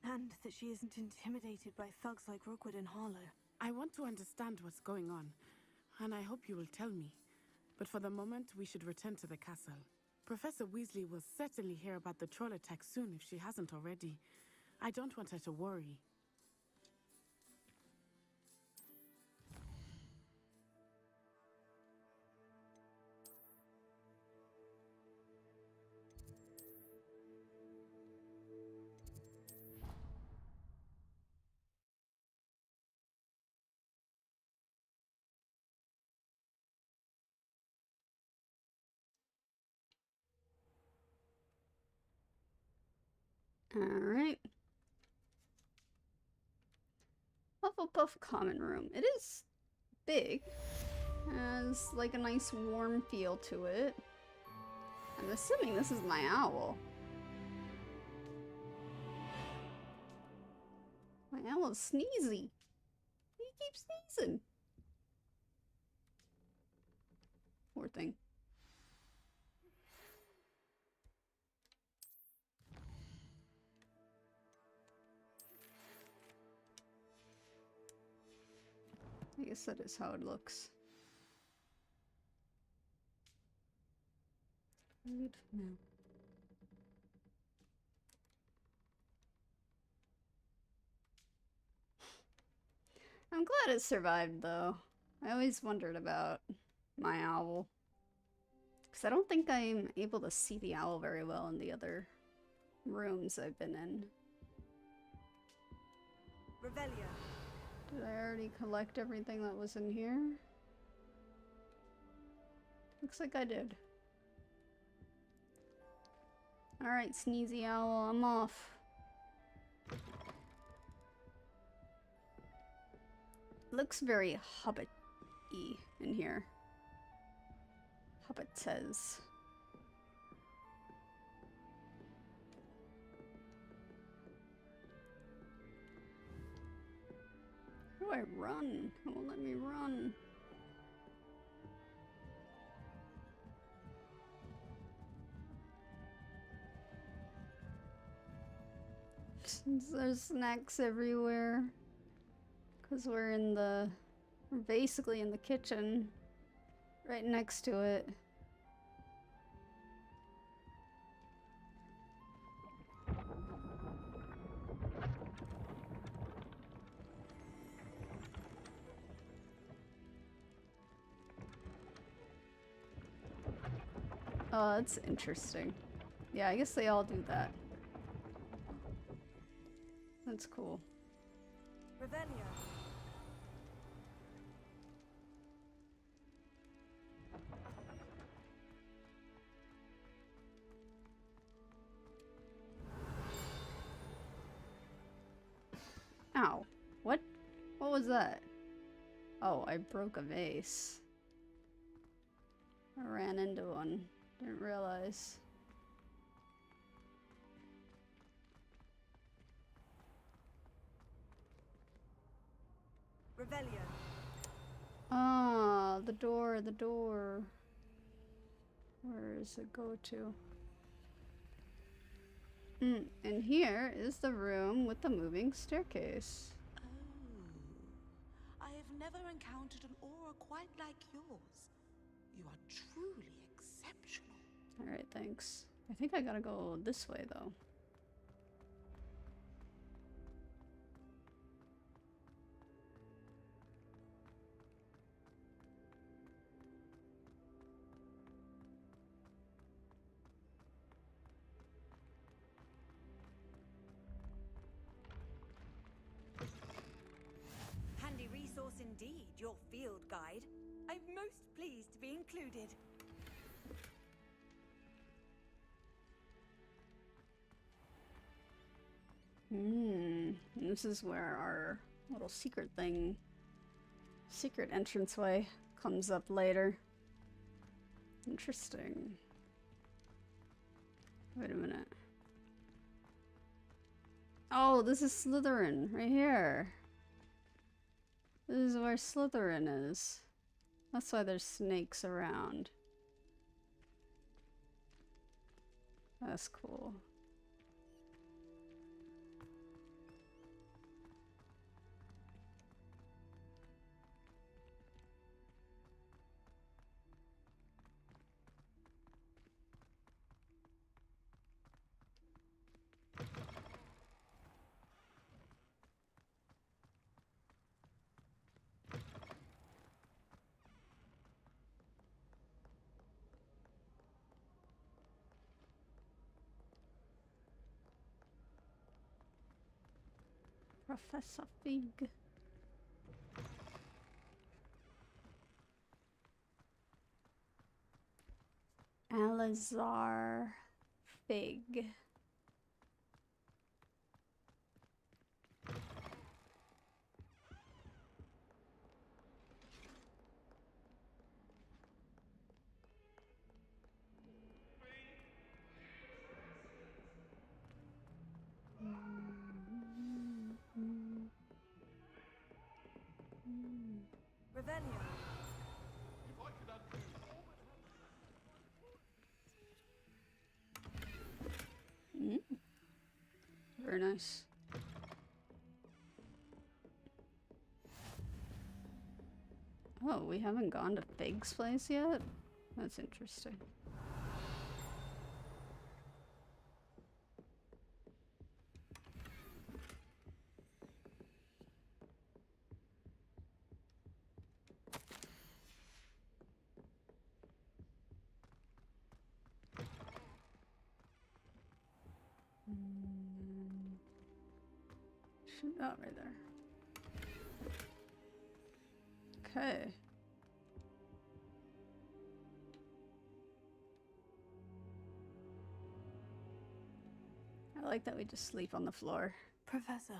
And that she isn't intimidated by thugs like Rookwood and Harlow. I want to understand what's going on, and I hope you will tell me. But for the moment, we should return to the castle. Professor Weasley will certainly hear about the troll attack soon if she hasn't already. I don't want her to worry. Alright. Hufflepuff common room. It is big. Has like a nice warm feel to it. I'm assuming this is my owl. My owl's sneezy. He keeps sneezing. Poor thing. I guess that is how it looks. Good. No. I'm glad it survived, though. I always wondered about my owl. Because I don't think I'm able to see the owl very well in the other rooms I've been in. Revelio. Did I already collect everything that was in here? Looks like I did. Alright, Sneezy Owl, I'm off. Looks very Hobbit-y in here. Hobbit says. How do I run? It won't let me run. There's snacks everywhere. Because we're basically in the kitchen. Right next to it. Oh, that's interesting. Yeah, I guess they all do that. That's cool. Revelio. Ow. What? What was that? Oh, I broke a vase. I ran into one. Didn't realize. Revelio. Ah, the door, the door. Where does it go to? And here is the room with the moving staircase. I have never encountered an aura quite like yours. You are truly exceptional. Alright, thanks. I think I gotta go this way, though. Handy resource indeed, your field guide. I'm most pleased to be included. This is where our little secret entranceway comes up later. Interesting. Wait a minute. Oh, this is Slytherin, right here. This is where Slytherin is. That's why there's snakes around. That's cool. Professor Fig. Alizar Fig. Very nice. Oh, we haven't gone to Fig's place yet? That's interesting. Shoot, oh, right there. Okay. I like that we just sleep on the floor. Professor,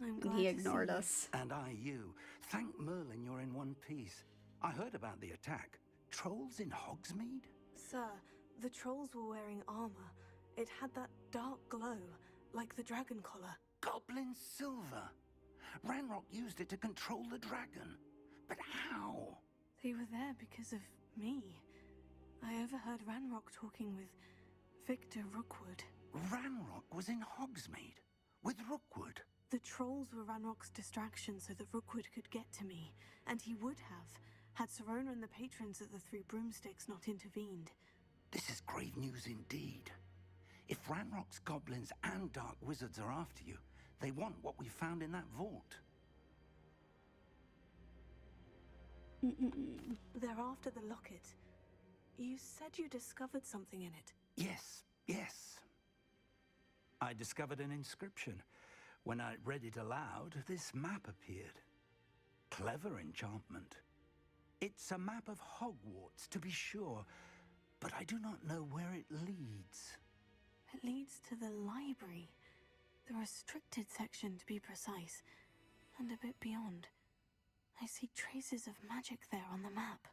I'm And glad he to ignored see you. us. And you. Thank Merlin you're in one piece. I heard about the attack. Trolls in Hogsmeade? Sir, the trolls were wearing armor. It had that dark glow, like the dragon collar. Goblin silver. Ranrock used it to control the dragon. But how? They were there because of me. I overheard Ranrock talking with Victor Rookwood. Ranrock was in Hogsmeade with Rookwood. The trolls were Ranrock's distraction so that Rookwood could get to me, and he would have, had Sirona and the patrons of the Three Broomsticks not intervened. This is grave news indeed. If Ranrock's goblins and dark wizards are after you, they want what we found in that vault. They're after the locket. You said you discovered something in it. Yes, yes. I discovered an inscription. When I read it aloud, this map appeared. Clever enchantment. It's a map of Hogwarts, to be sure, but I do not know where it leads. It leads to the library. The restricted section, to be precise, and a bit beyond. I see traces of magic there on the map.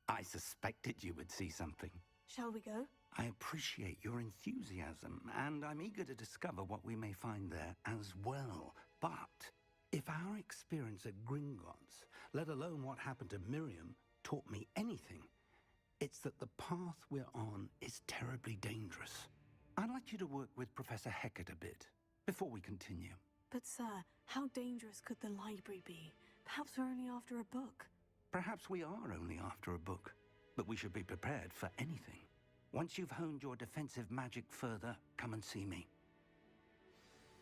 I suspected you would see something. Shall we go? I appreciate your enthusiasm, and I'm eager to discover what we may find there as well. But if our experience at Gringotts, let alone what happened to Miriam, taught me anything, it's that the path we're on is terribly dangerous. I'd like you to work with Professor Hecat a bit, before we continue. But sir, how dangerous could the library be? Perhaps we're only after a book. Perhaps we are only after a book, but we should be prepared for anything. Once you've honed your defensive magic further, come and see me.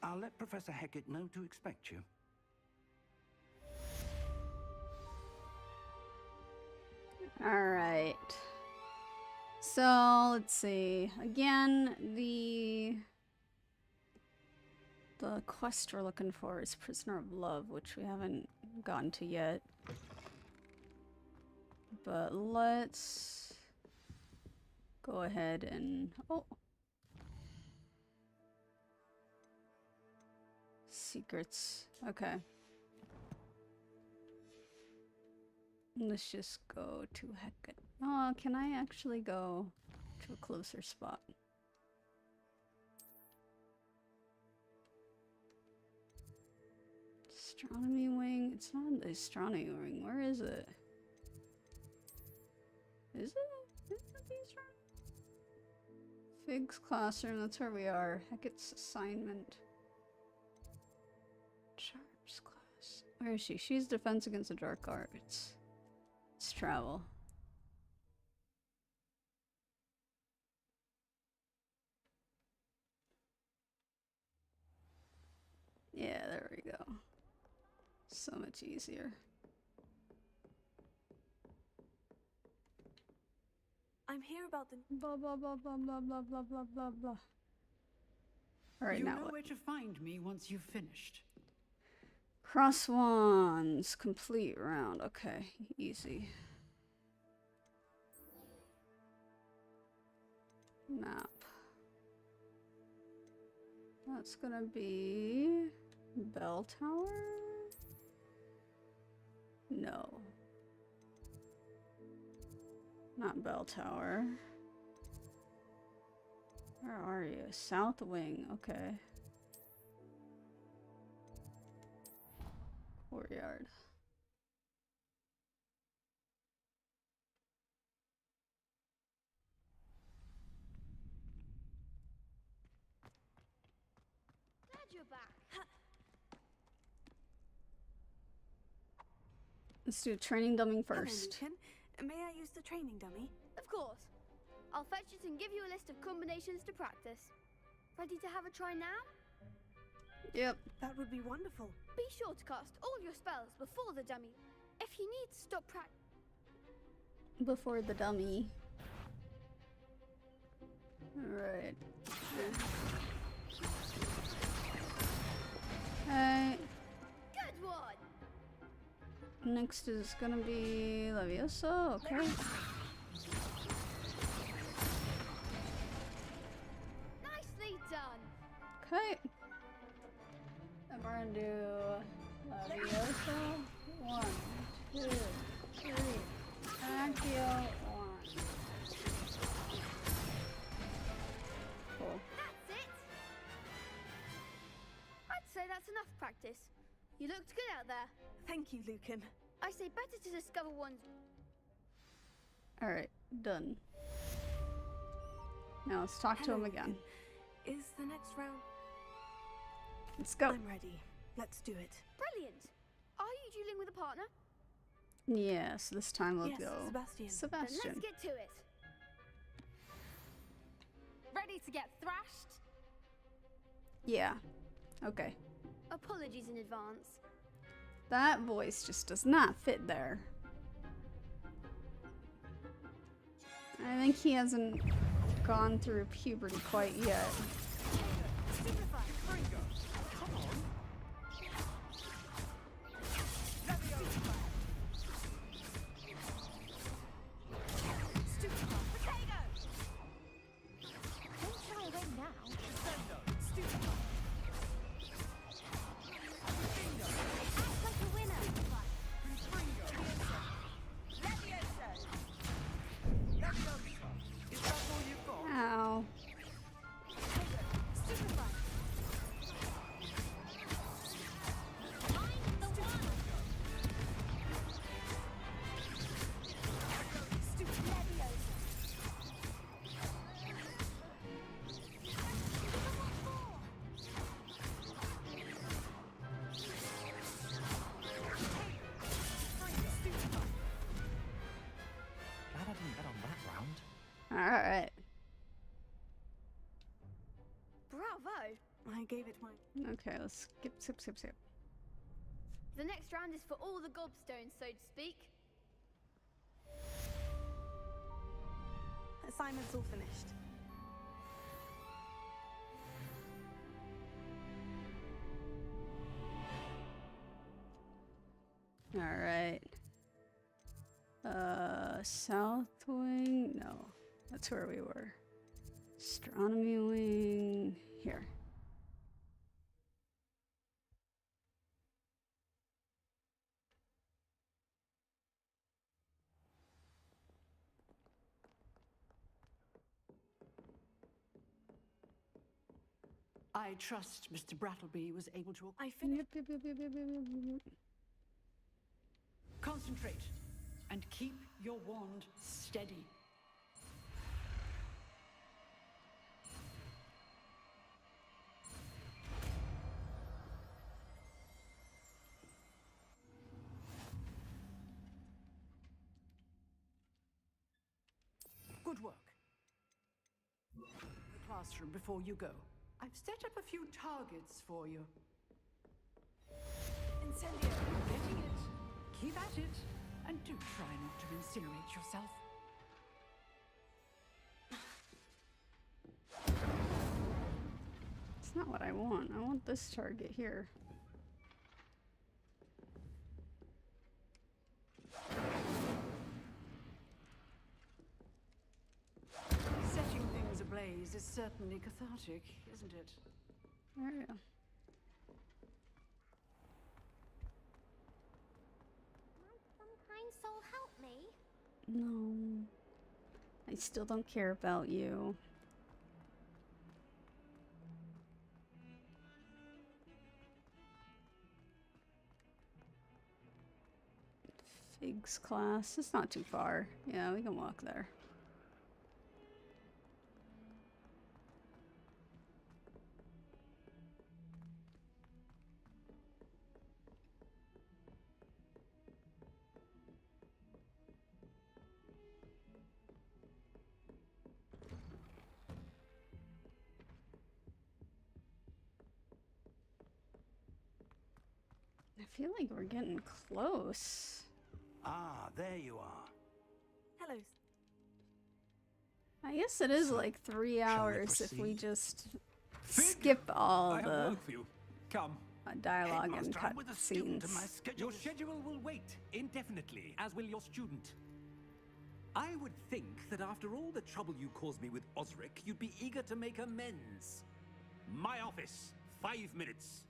I'll let Professor Hecat know to expect you. Alright. So, let's see. Again, the quest we're looking for is Prisoner of Love, which we haven't gotten to yet. But let's go ahead and... Oh! Secrets. Okay. Let's just go to Hecat. Oh, can I actually go to a closer spot? Astronomy wing? It's not the astronomy wing. Where is it? Is it? Is it the astronomy? Fig's classroom. That's where we are. Hecat's assignment. Sharp's class. Where is she? She's defense against the dark arts. Let's travel. Yeah, there we go. So much easier. I'm here about the... Blah, blah, blah, blah, blah, blah, blah, blah, blah, blah. Alright, You now know what? where to find me once you've finished. Cross wands. Complete round. Okay, easy. Map. That's gonna be... Bell Tower? No. Not Bell Tower. Where are you? South Wing, okay. Courtyard. your back. Let's do training dummy first. Hello, Lucan. May I use the training dummy? Of course. I'll fetch it and give you a list of combinations to practice. Ready to have a try now? Yep. That would be wonderful. Be sure to cast all your spells before the dummy. If you need to stop Before the dummy. Alright. Alright. Good one! Next is gonna be Leviosa, okay. Nicely done! Okay. And we're gonna do Leviosa. 1, 2, 3. Accio 1. Cool. That's it! I'd say that's enough practice. You looked good out there. Thank you, Lucan. I say better to discover one's... Alright, done. Now let's talk to him again. Is the next round? Let's go. I'm ready. Let's do it. Brilliant! Are you dueling with a partner? Yes, this time we'll Yes, go. Sebastian. Then let's get to it. Ready to get thrashed? Yeah. Okay. Apologies in advance. That voice just does not fit there. I think he hasn't gone through puberty quite yet. Ow. Glad I didn't bet on that round. Alright. Bravo! I gave it my... Okay, let's skip. The next round is for all the gobstones, so to speak. Assignment's all finished. Alright. South Wing? No. That's where we were. Astronomy Wing. Here. I trust Mr. Brattleby was able to... I finished... Concentrate and keep your wand steady. Good work. The classroom before you go. I've set up a few targets for you. Incendio. Getting it. Keep at it. And do try not to incinerate yourself. It's not what I want. I want this target here. Setting things ablaze is certainly cathartic, isn't it? There we go. Some kind soul help me? No. I still don't care about you. Figs class. It's not too far. Yeah, we can walk there. feel like we're getting close. Ah, there you are. Hello. I guess it is like 3 hours if we just skip all I have the work for you. Come. dialogue and cut scenes. Your schedule will wait indefinitely, as will your student. I would think that after all the trouble you caused me with Osric, you'd be eager to make amends. My office, 5 minutes.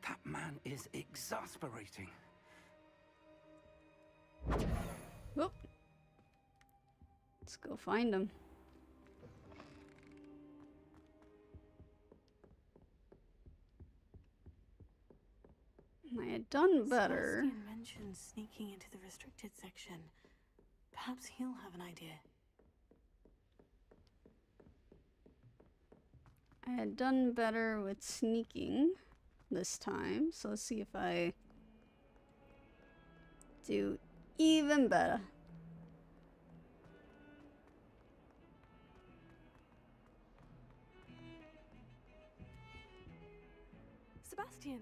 That man is exasperating. Whoop. Let's go find him. I had done better. Sebastian mentioned sneaking into the restricted section. Perhaps he'll have an idea. I had done better with sneaking this time, so let's see if I do even better. Sebastian!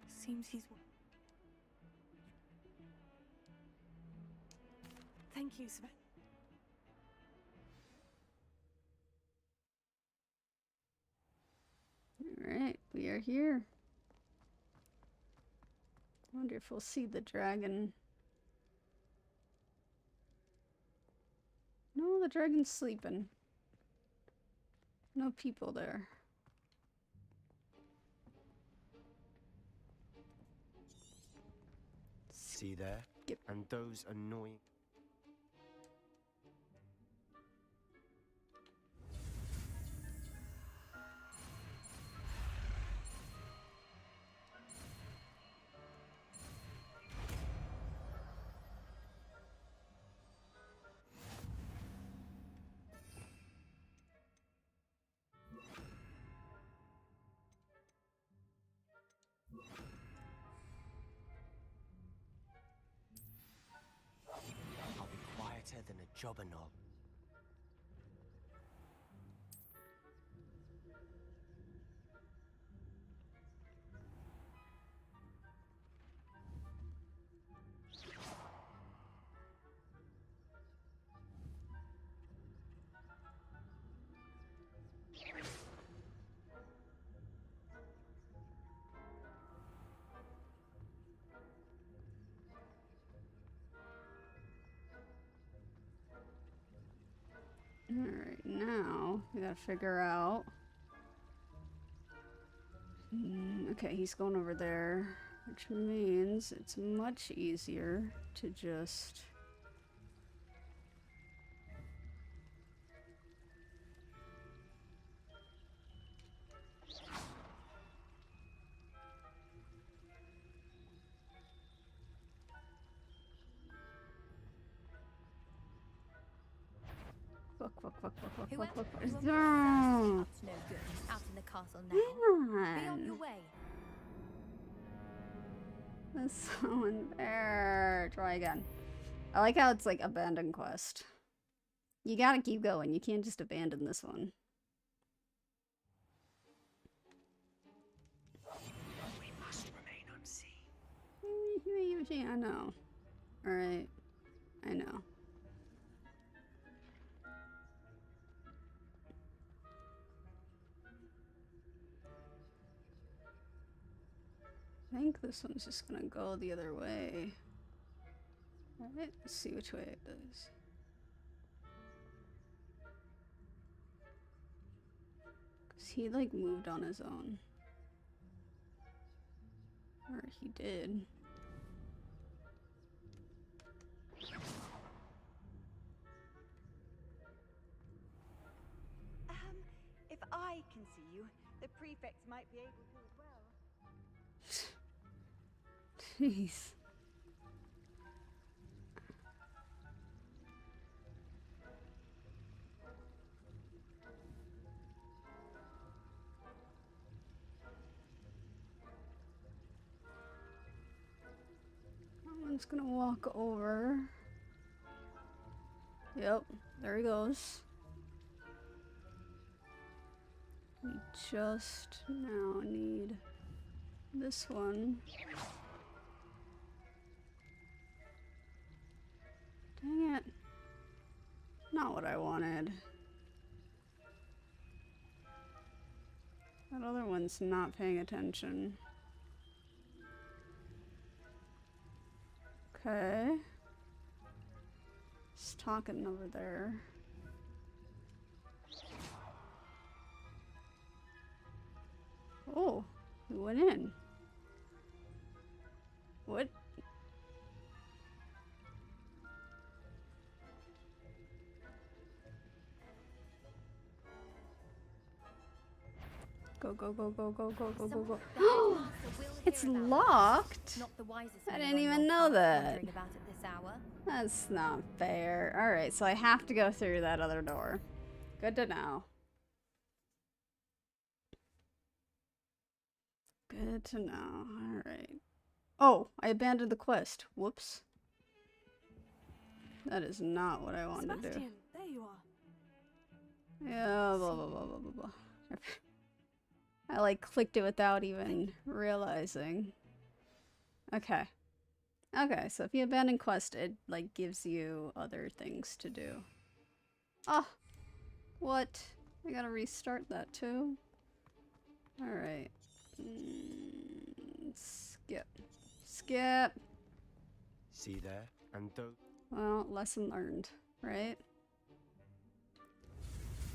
Seems he's... Thank you, Sebastian. Alright, we are here. Wonder if we'll see the dragon. No, the dragon's sleeping. No people there. See there? Yep. And those annoying... I'll be quieter than a jobberknoll. Alright, now we gotta figure out. Okay, he's going over there, which means it's much easier to just. Whoever no good out in the castle now. Be on your way. That's so unfair. Try again. I like how it's like abandoned quest. You gotta keep going. You can't just abandon this one. We must remain unseen. I know. Alright. I know. I think this one's just gonna go the other way. Alright, let's see which way it does. Cause he like moved on his own. Or he did. If I can see you, the prefects might be able to as well. Jeez. Someone's gonna walk over. Yep, there he goes. We just now need this one. Dang it. Not what I wanted. That other one's not paying attention. Okay. He's talking over there. Oh, he went in. What? Go, go, go, go, go, go, go, go, go. It's locked? I didn't even know that. That's not fair. Alright, so I have to go through that other door. Good to know. Good to know. Alright. Oh, I abandoned the quest. Whoops. That is not what I wanted to do. Sebastian, there you are. Yeah, blah, blah, blah, blah, blah, blah. I like clicked it without even realizing. Okay. Okay, so if you abandon quest, it like gives you other things to do. Oh! What? I gotta restart that too? Alright. Skip. Skip! See there? And don't... Well, lesson learned, right?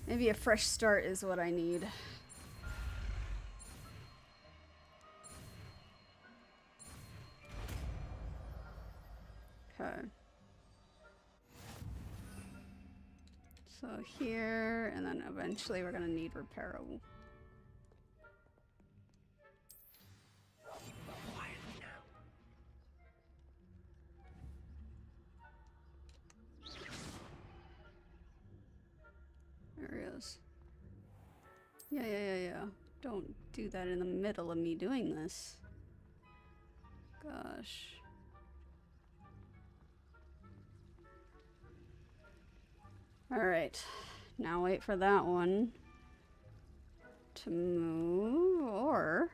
Maybe a fresh start is what I need. Okay. So here, and then eventually we're gonna need repairable. There he is. Yeah. Don't do that in the middle of me doing this. Gosh. Alright. Now wait for that one to move, or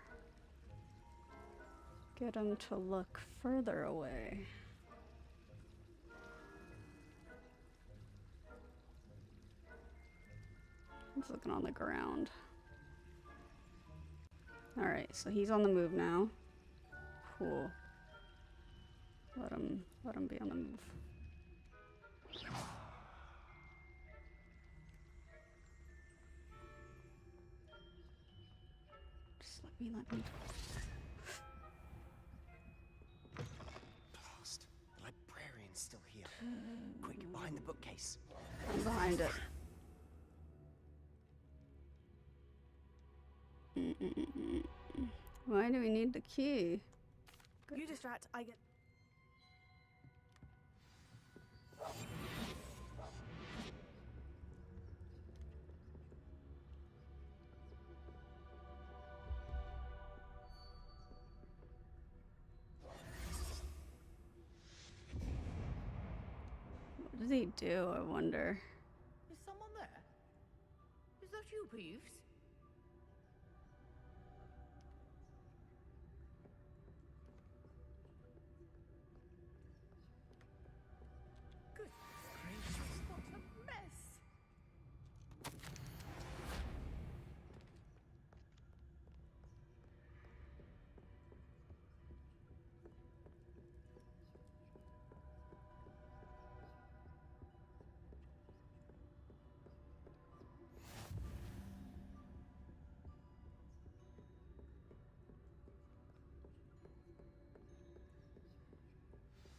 get him to look further away. He's looking on the ground. Alright, so he's on the move now. Cool. Let him be on the move. Just let me. Blast. The librarian's still here. Quick, behind the bookcase. I'm behind it. Why do we need the key? Good. You distract, I get... What does he do, I wonder? Is someone there? Is that you, Peeves?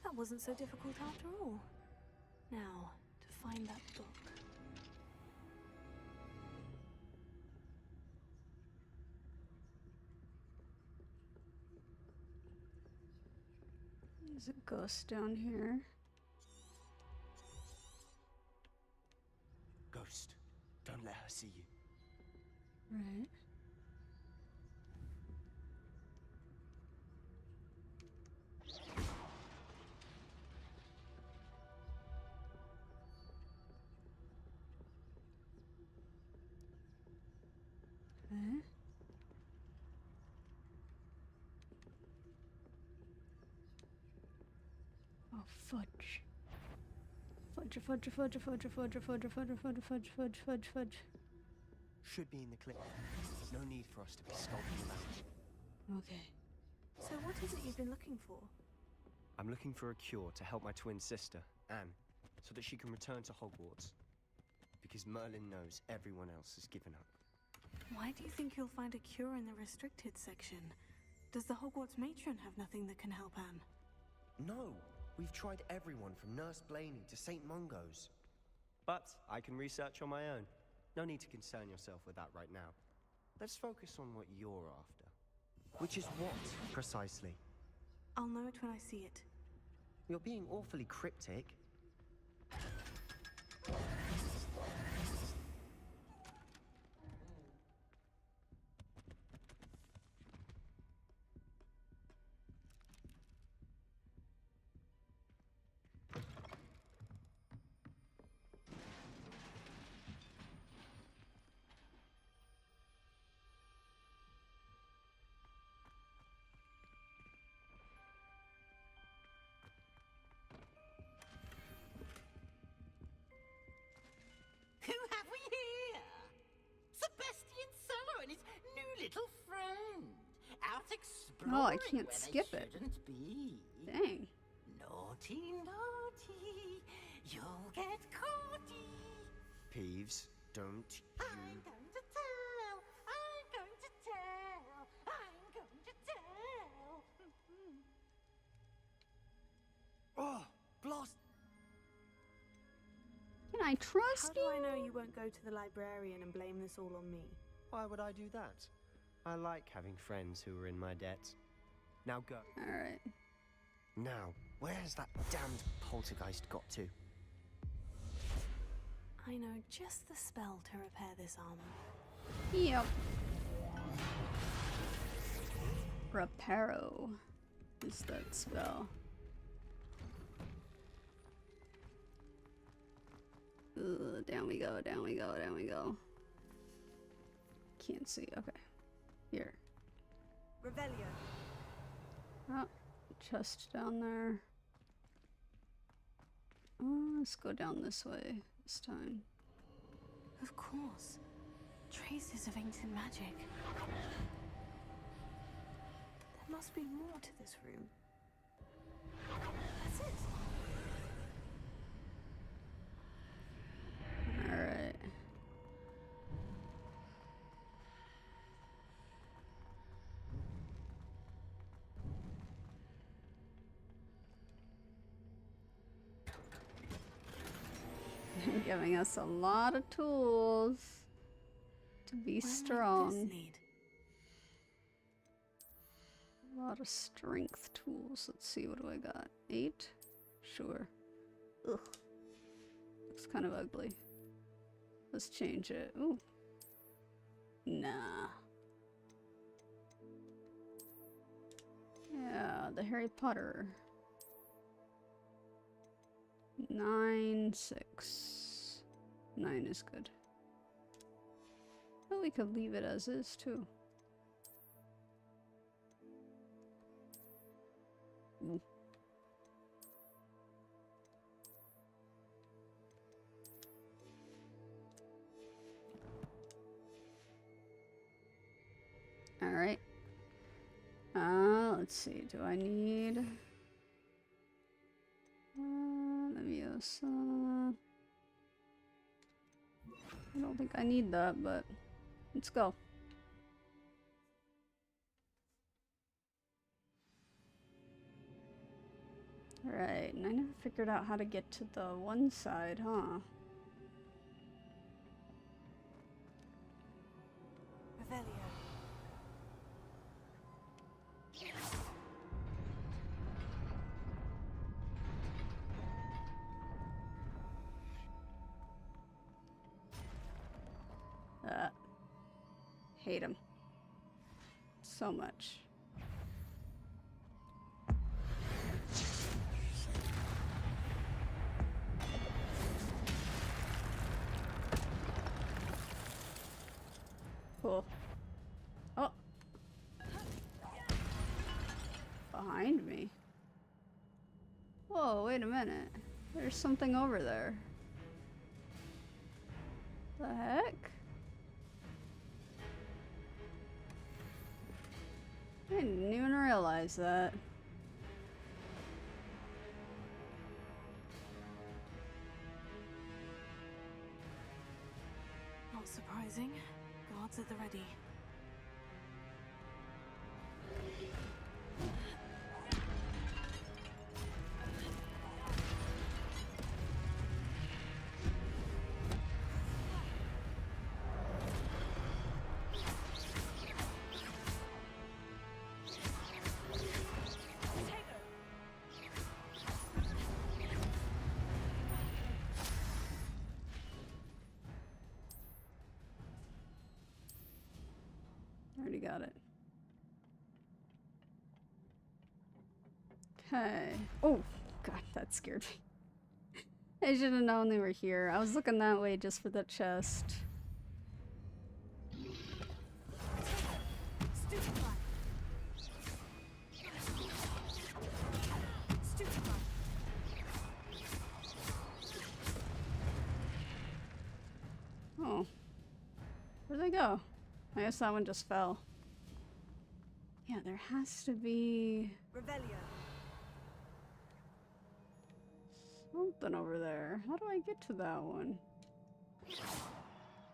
That wasn't so difficult after all. Now, to find that book. There's a ghost down here. Ghost, don't let her see you. Right. Fudge. Fudge, fudge, fudge, fudge, fudge, fudge, fudge, fudge, fudge, fudge, fudge, fudge. Should be in the clip. No need for us to be skulking about. Okay. So what is it you've been looking for? I'm looking for a cure to help my twin sister, Anne, so that she can return to Hogwarts. Because Merlin knows everyone else has given up. Why do you think you'll find a cure in the restricted section? Does the Hogwarts matron have nothing that can help Anne? No! We've tried everyone from Nurse Blaney to St. Mungo's. But I can research on my own. No need to concern yourself with that right now. Let's focus on what you're after. Which is what, precisely? I'll know it when I see it. You're being awfully cryptic. Who have we here? Sebastian Sallow and his new little friend. Out exploring Oh, I can't where skip they it. shouldn't be. Dang. Naughty, naughty. You'll get caughty. Peeves, don't you... I'm going to tell. I'm going to tell. I'm going to tell. Oh, blast! Can I trust How do I know you won't go to the librarian and blame this all on me? Why would I do that? I like having friends who are in my debt. Now go. Alright. Now, where's that damned poltergeist got to? I know just the spell to repair this armor. Yep. Reparo is that spell. Ugh, down we go, down we go, down we go. Can't see, okay. Here. Revelio. Oh, chest down there. Oh, let's go down this way this time. Of course. Traces of ancient magic. There must be more to this room. That's it. Alright. Giving us a lot of tools to be strong. A lot of strength tools. Let's see, what do I got? 8? Sure. Ugh. Looks kind of ugly. Let's change it. Ooh. Nah. Yeah, the Harry Potter. 9, 6. 9 is good. Oh, we could leave it as is too. Ooh. All right. Let's see. Do I need Leviosa? I don't think I need that, but let's go. Alright, and I never figured out how to get to the one side, huh? Revelio. Hate him so much. Cool. Oh. Behind me. Whoa, wait a a minute. There's something over there. The heck? I didn't even realize that. Not surprising. Guards at the ready. Already got it. Okay. Oh, God, that scared me. I should have known they were here. I was looking that way just for the chest. Oh. Where'd they go? I guess that one just fell. Yeah, there has to be something over there. How do I get to that one?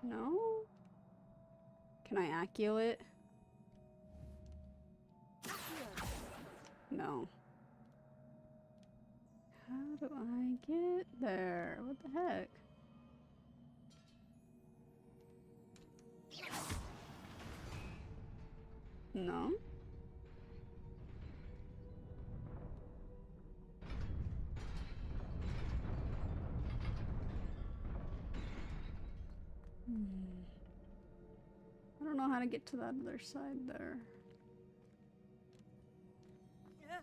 No? Can I accio it? No. How do I get there? What the heck? No? I don't know how to get to that other side there.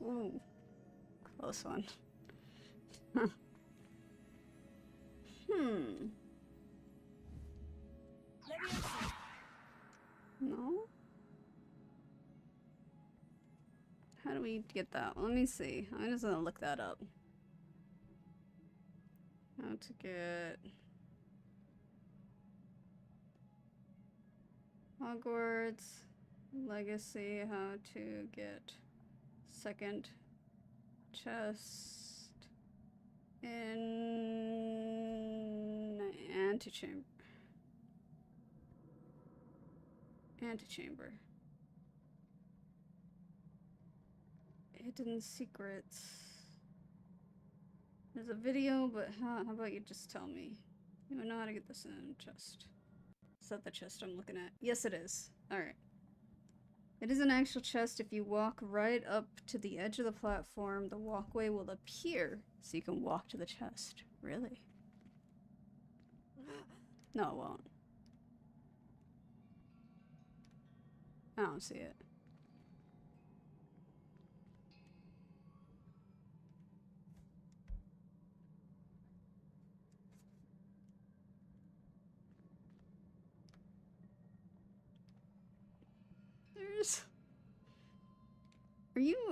Ooh. Close one. No? How do we get that? Let me see. I'm just gonna look that up. How to get Hogwarts Legacy, how to get second chest in antechamber. Antechamber. Hidden secrets. There's a video, but how about you just tell me? You know how to get this in a chest. Is that the chest I'm looking at? Yes, it is. Alright. It is an actual chest. If you walk right up to the edge of the platform, the walkway will appear so you can walk to the chest. Really? No, it won't. I don't see it.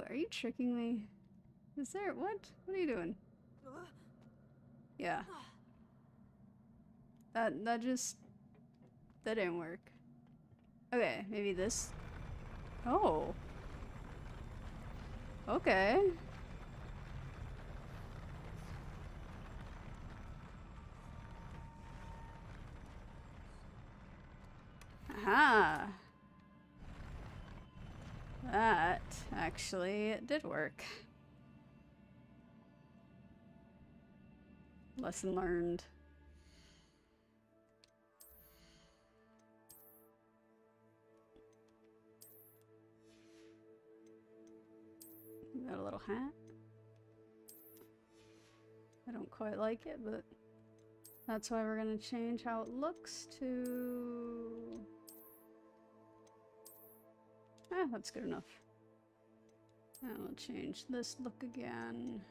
Are you tricking me? Is there what? What are you doing? Yeah. That didn't work. Okay, maybe this. Oh. Okay. Aha. That actually did work. Lesson learned. Got a little hat. I don't quite like it, but that's why we're gonna change how it looks to... Ah, that's good enough. And we'll change this look again.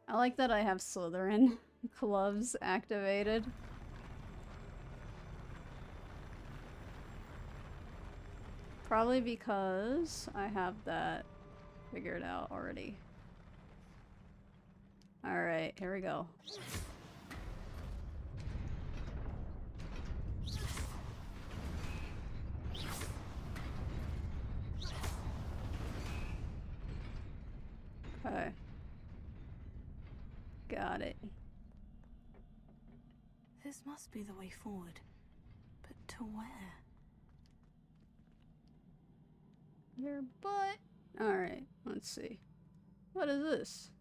I like that I have Slytherin gloves activated. Probably because I have that figured out already. Alright, here we go. Okay. Got it. This must be the way forward. But to where? Your butt. Alright, let's see. What is this?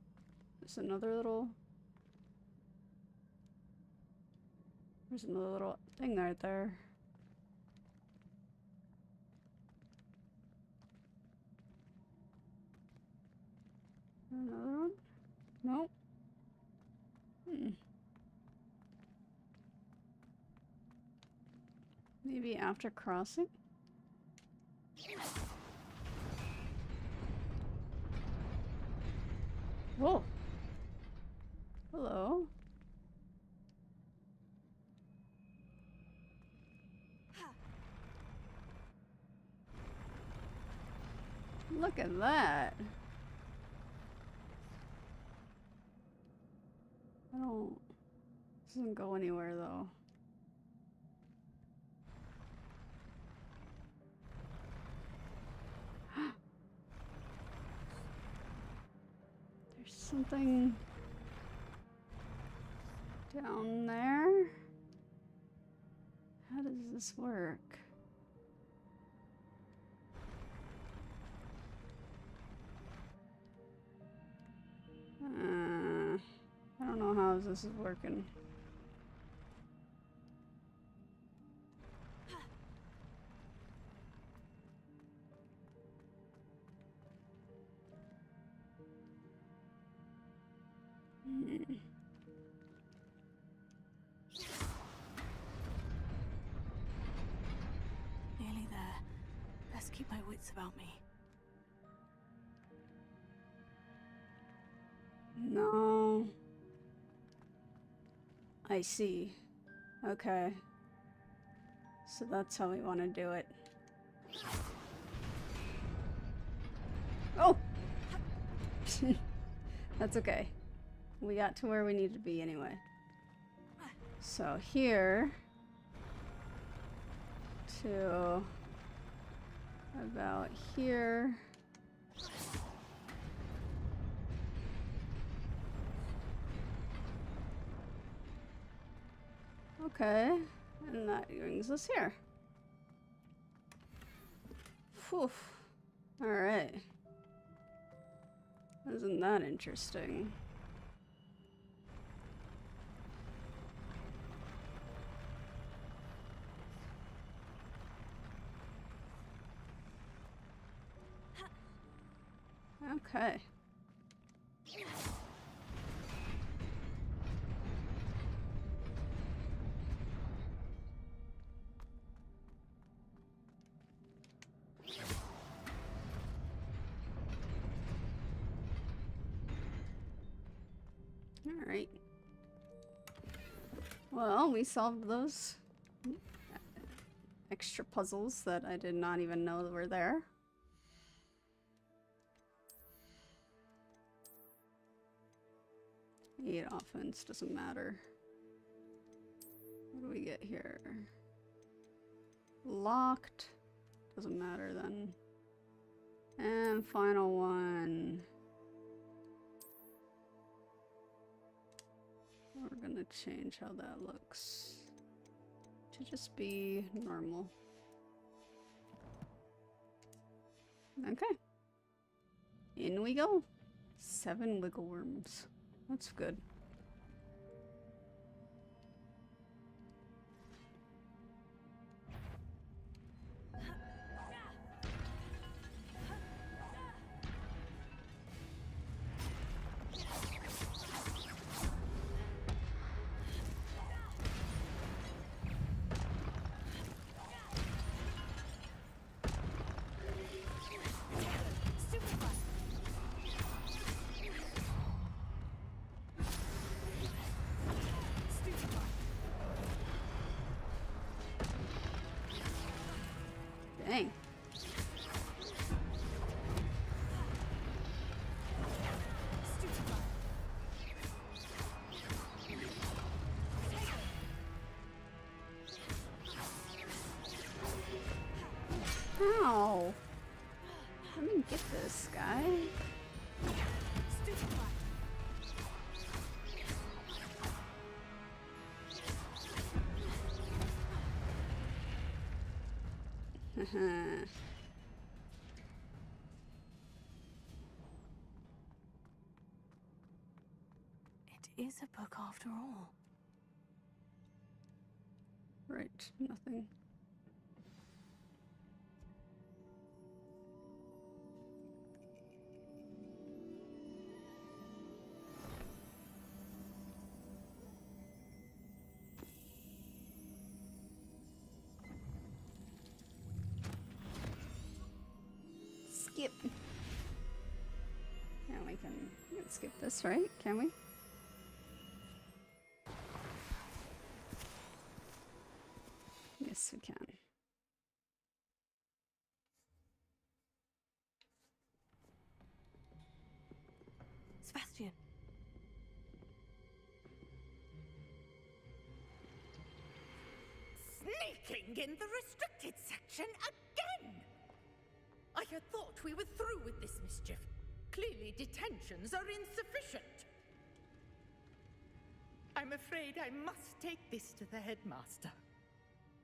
There's another little... There's another little thing right there. Another one? Nope. Maybe after crossing? Whoa. Hello. Look at that. I don't... This doesn't go anywhere though. There's something down there. How does this work? I don't know how this is working. Nearly there. Best keep my wits about me. No. I see. Okay. So that's how we want to do it. Oh! That's okay. We got to where we need to be anyway. So here to about here. Okay, and that brings us here. Phew. Alright. Isn't that interesting? Okay. Alright. Well, we solved those extra puzzles that I did not even know were there. Eight offense, doesn't matter. What do we get here? Locked. Doesn't matter then. And final one. We're gonna change how that looks to just be normal. Okay. In we go. 7 wiggle worms. That's good. How? Let me get this guy. It is a book after all. Right, nothing. Skip. Now we can skip this, right? Can we? Yes, we can. Sebastian. Sneaking in the restricted section again! I had thought we were through with this mischief. Clearly detentions are insufficient. I'm afraid I must take this to the headmaster.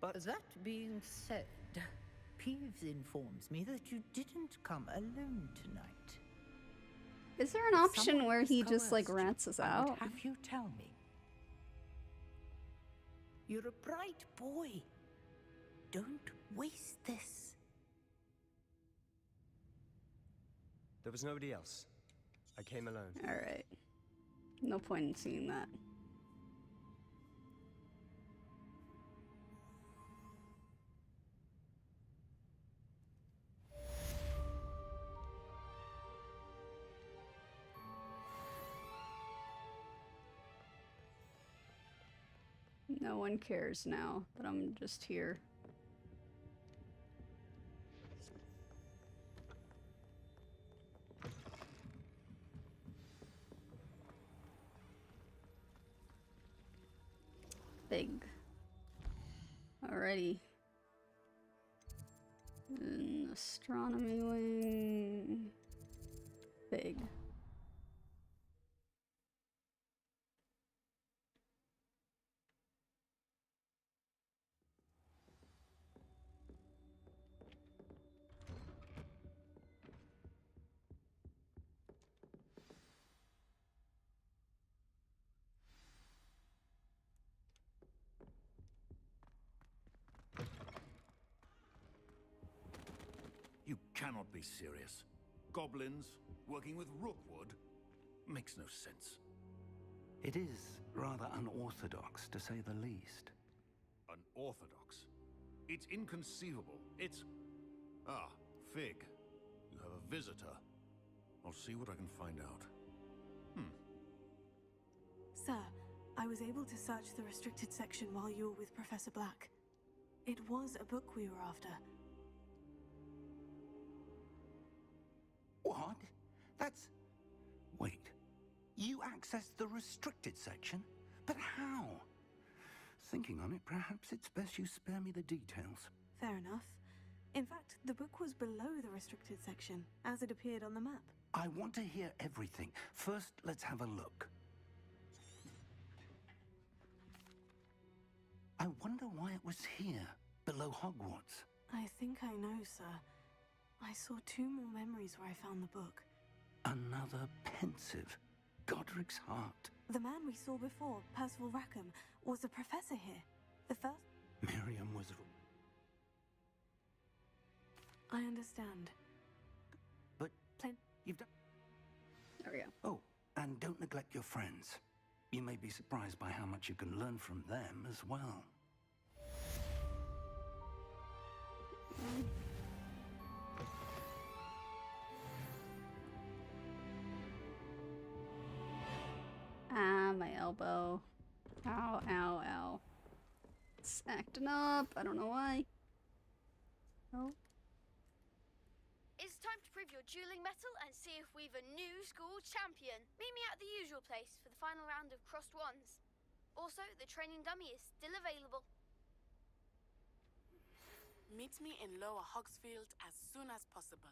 But that being said, Peeves informs me that you didn't come alone tonight. Is there an option where he just like rats us I would out? have you tell me. You're a bright boy. Don't waste this. There was nobody else. I came alone. Alright. No point in seeing that. No one cares now that I'm just here. Big. Alrighty. Astronomy wing. Big. You cannot be serious. Goblins working with Rookwood? Makes no sense. It is rather unorthodox, to say the least. Unorthodox? It's inconceivable. It's... Ah, Fig. You have a visitor. I'll see what I can find out. Sir, I was able to search the restricted section while you were with Professor Black. It was a book we were after. What? That's... Wait. You accessed the restricted section? But how? Thinking on it, perhaps it's best you spare me the details. Fair enough. In fact, the book was below the restricted section, as it appeared on the map. I want to hear everything. First, let's have a look. I wonder why it was here, below Hogwarts. I think I know, sir. I saw 2 more memories where I found the book. Another pensive. Godric's heart. The man we saw before, Percival Rackham, was a professor here. The first... Miriam was... I understand. But... You've done... There we go. Oh, and don't neglect your friends. You may be surprised by how much you can learn from them as well. Ah, my elbow. Ow, ow, ow. It's acting up. I don't know why. Oh. It's time to prove your dueling mettle and see if we've a new school champion. Meet me at the usual place for the final round of crossed wands. Also, the training dummy is still available. Meet me in Lower Hogsfield as soon as possible.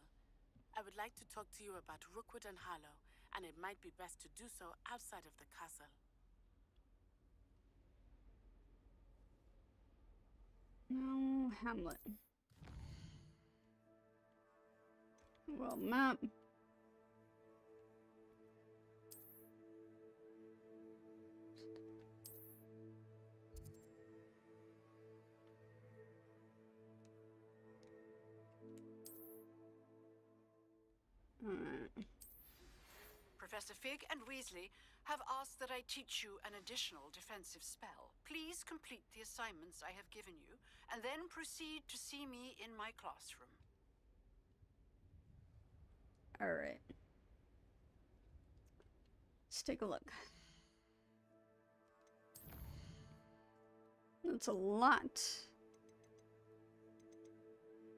I would like to talk to you about Rhoads 𝙉𝙊, and it might be best to do so outside of the castle. No, Hamlet. Well, map. Professor Fig and Weasley have asked that I teach you an additional defensive spell. Please complete the assignments I have given you, and then proceed to see me in my classroom. Alright. Let's take a look. That's a lot.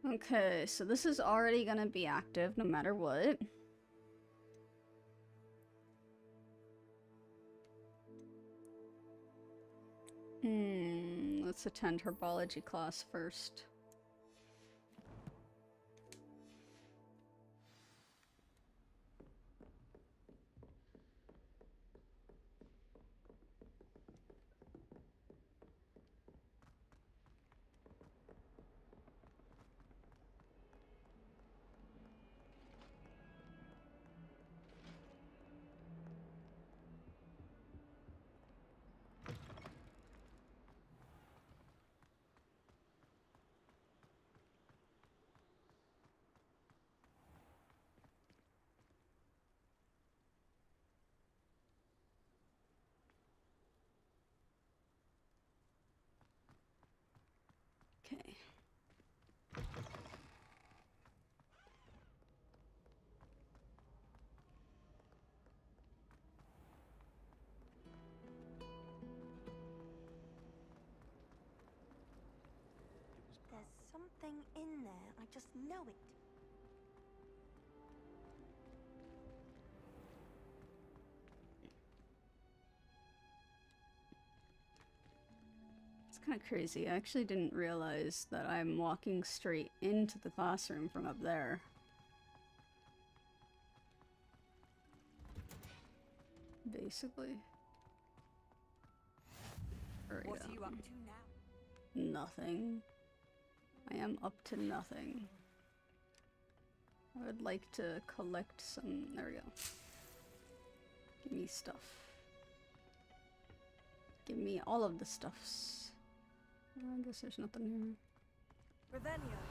Okay, so this is already gonna be active no matter what. Let's attend herbology class first. Okay. There's something in there. I just know it. It's kind of crazy. I actually didn't realize that I'm walking straight into the classroom from up there. Basically. What are you up to now? Nothing. I am up to nothing. I would like to collect some... There we go. Give me stuff. Give me all of the stuffs. I guess there's nothing here. Ravenclaw.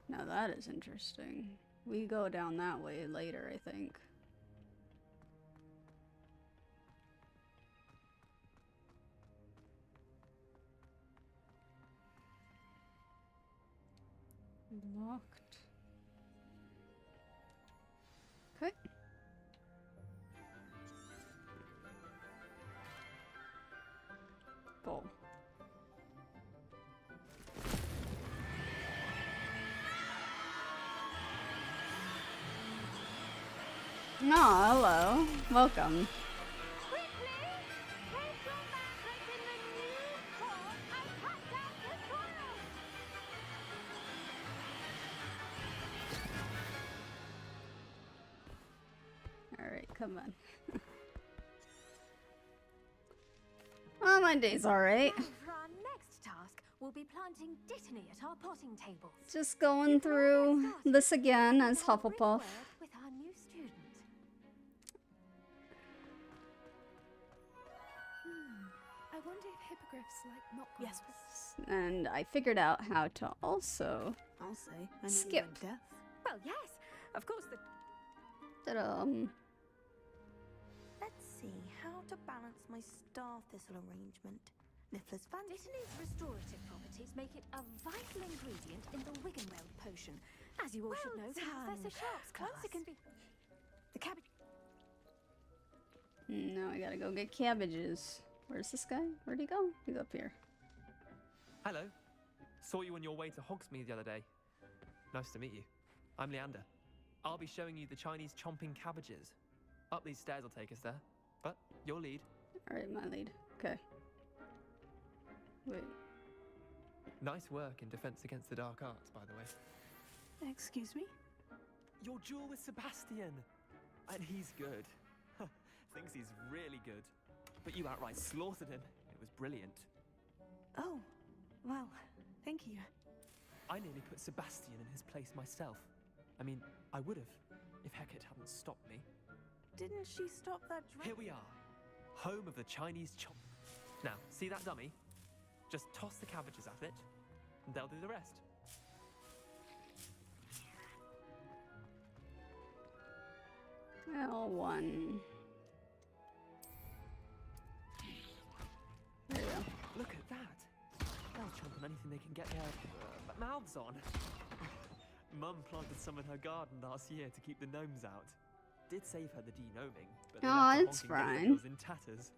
Now that is interesting. We go down that way later, I think. Locked. Okay. Bowl. Oh, hello. Welcome. Alright, come on. Oh, my day's alright. For our next task, we'll be planting Dittany at our potting tables. Just going through this again as Hufflepuff. With our new student. I wonder if hippogriffs like mock Yes. And I figured out how to also I'll say. I knew skip. you went deaf. Well, yes, of course. Let's see how to balance my star thistle arrangement. Niffler's fancy. Dittany's restorative properties make it a vital ingredient in the 𝘿𝙊 potion. As you all should know, Professor Sharp's class. Once it can be... The cabbage... Now I gotta go get cabbages. Where's this guy? Where'd he go? He's up here. Hello. Saw you on your way to Hogsmeade the other day. Nice to meet you. I'm Leander. I'll be showing you the Chinese chomping cabbages. Up these stairs will take us there. But your lead. Alright, my lead. Okay. Wait. Nice work in Defense Against the Dark Arts, by the way. Excuse me? Your duel with Sebastian! And he's good. Thinks he's really good. But you outright slaughtered him. It was brilliant. Oh, well, thank you. I nearly put Sebastian in his place myself. I mean, I would have, if Hecate hadn't stopped me. Didn't she stop that Here we are, home of the Chinese chomp. Now, see that dummy? Just toss the cabbages at it, and they'll do the rest. L1. There you go. Look at that. They'll chomp on anything they can get their mouths on. Mum planted some in her garden last year to keep the gnomes out. Did save her the de-gnoming, but they left the it's honking fine. villagers in tatters.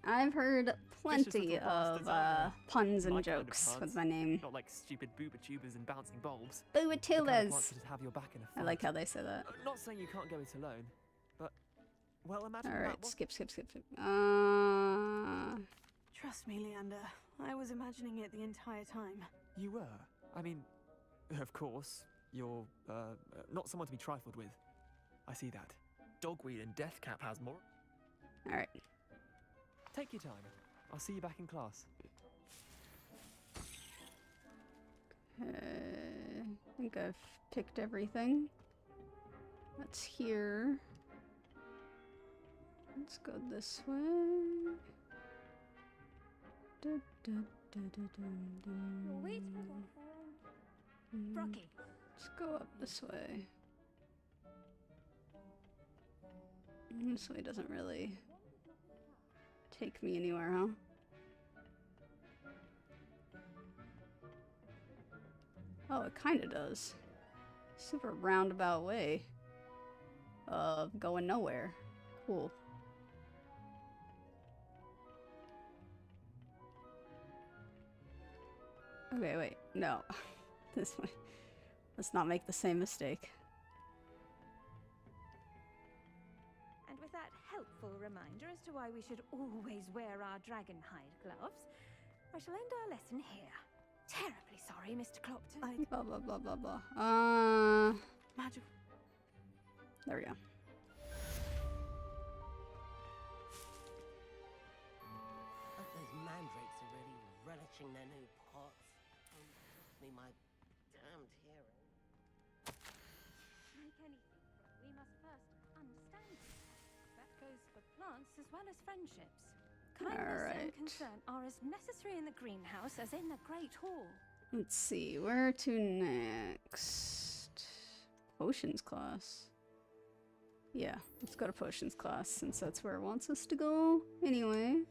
I've heard plenty of puns and My kind of jokes puns. with my name. Not like stupid booba tubers and bouncing bulbs. Booba The kind of tubers. ones that have your back in a I fight. like how they say that. Not saying you can't go it alone, but well, imagine All right, that was skip. Trust me, Leander. I was imagining it the entire time. You were. I mean, of course, you're not someone to be trifled with. I see that. Dogweed and Deathcap has more. All right. Take your time. I'll see you back in class. I think I've picked everything. That's here. Let's go this way. You're waiting for Rocky. Let's go up this way. This way doesn't really take me anywhere, huh? Oh, it kind of does. Super roundabout way of going nowhere. Cool. Okay, wait. No. This way. Let's not make the same mistake. And with that helpful reminder as to why we should always wear our dragon hide gloves, I shall end our lesson here. Terribly sorry, Mr. Clopton. Blah, blah, blah, blah, blah. Magic. There we go. Those mandrakes are really relishing their new pots. Me my damned hearing. Make anything grow, we must first understand it. That goes for plants as well as friendships. Kindness and concern are as necessary in the greenhouse as in the Great Hall. Let's see, where to next? Potions class. Yeah, let's go to potions class since that's where it wants us to go anyway.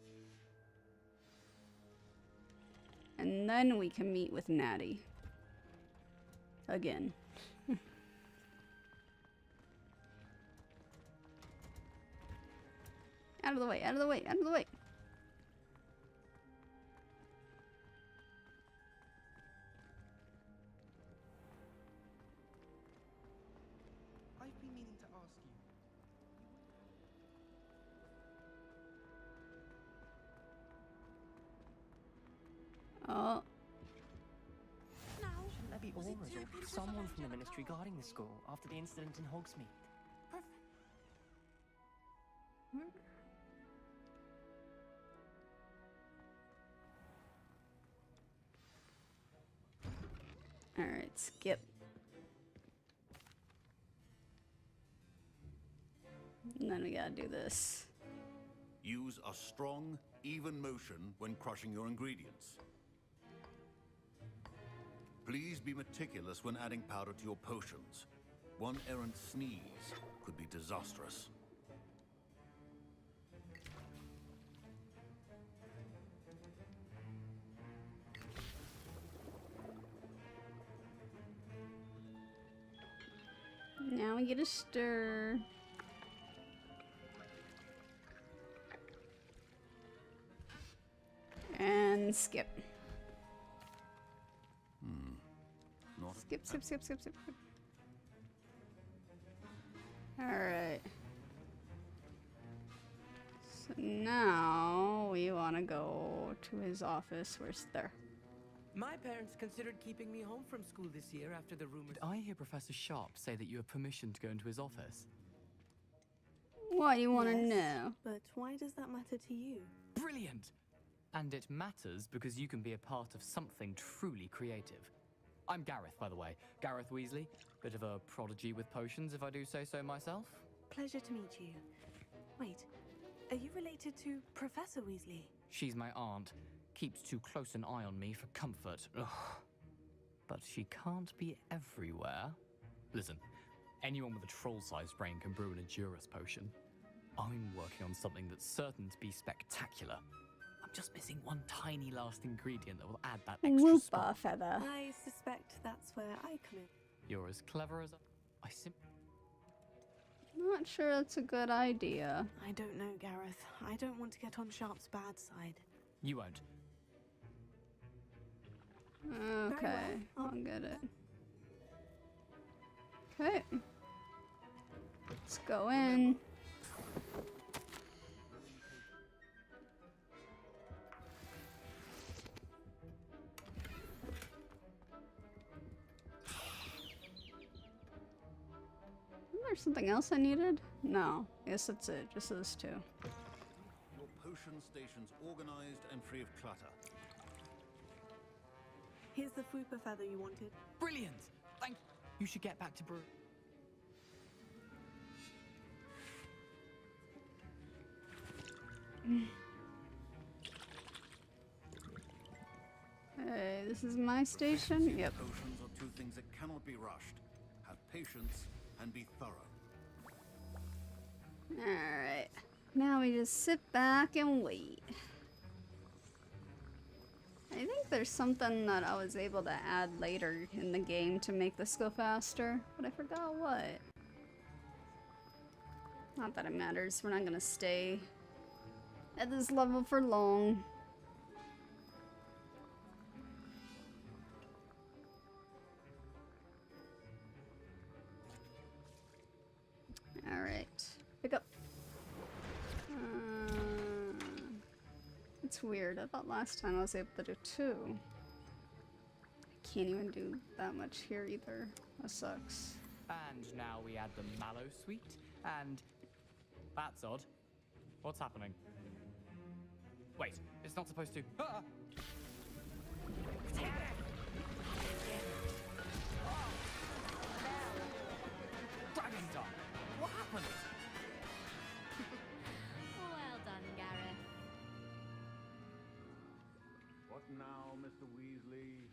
And then we can meet with Natty. Again. Out of the way, out of the way, out of the way. I've been meaning to ask you. Oh. Shouldn't there be auras or someone from the ministry guarding the school after the incident in Hogsmeade? Alright, skip. And then we gotta do this. Use a strong, even motion when crushing your ingredients. Please be meticulous when adding powder to your potions. One errant sneeze could be disastrous. Now we get a stir. And skip. Not Skip, skip, skip, skip, skip. Alright. So now we want to go to his office. Where's there? My parents considered keeping me home from school this year after the rumors. Did I hear Professor Sharp say that you have permission to go into his office? What do you want to Yes, know? But why does that matter to you? Brilliant! And it matters because you can be a part of something truly creative. I'm Gareth, by the way. Gareth Weasley. Bit of a prodigy with potions, if I do say so myself. Pleasure to meet you. Wait, are you related to Professor Weasley? She's my aunt. Keeps too close an eye on me for comfort. Ugh. But she can't be everywhere. Listen, anyone with a troll-sized brain can brew an Endurus potion. I'm working on something that's certain to be spectacular. I'm just missing one tiny last ingredient that will add that extra Whoopa spark. feather. I suspect that's where I come in. You're as clever as I Not sure that's a good idea. I don't know, Gareth. I don't want to get on Sharp's bad side. You won't. Okay, I'll get it. Okay. Let's go in. Isn't there something else I needed? No. Yes, that's it. Just those two. Your potion station's organized and free of clutter. Here's the Fupa feather you wanted. Brilliant! Thank you. You should get back to brew. Hey, this is my station? Yep. Potions are two things that cannot be rushed. Have patience and be thorough. Alright. Now we just sit back and wait. I think there's something that I was able to add later in the game to make this go faster, but I forgot what. Not that it matters, we're not gonna stay at this level for long. Alright, pick up. It's weird. I thought last time I was able to do 2. I can't even do that much here either. That sucks. And now we add the mallow sweet, and that's odd. What's happening? Wait, it's not supposed to. Ah! Dragon Star! What happened? Well done, Gareth. What now, Mr. Weasley?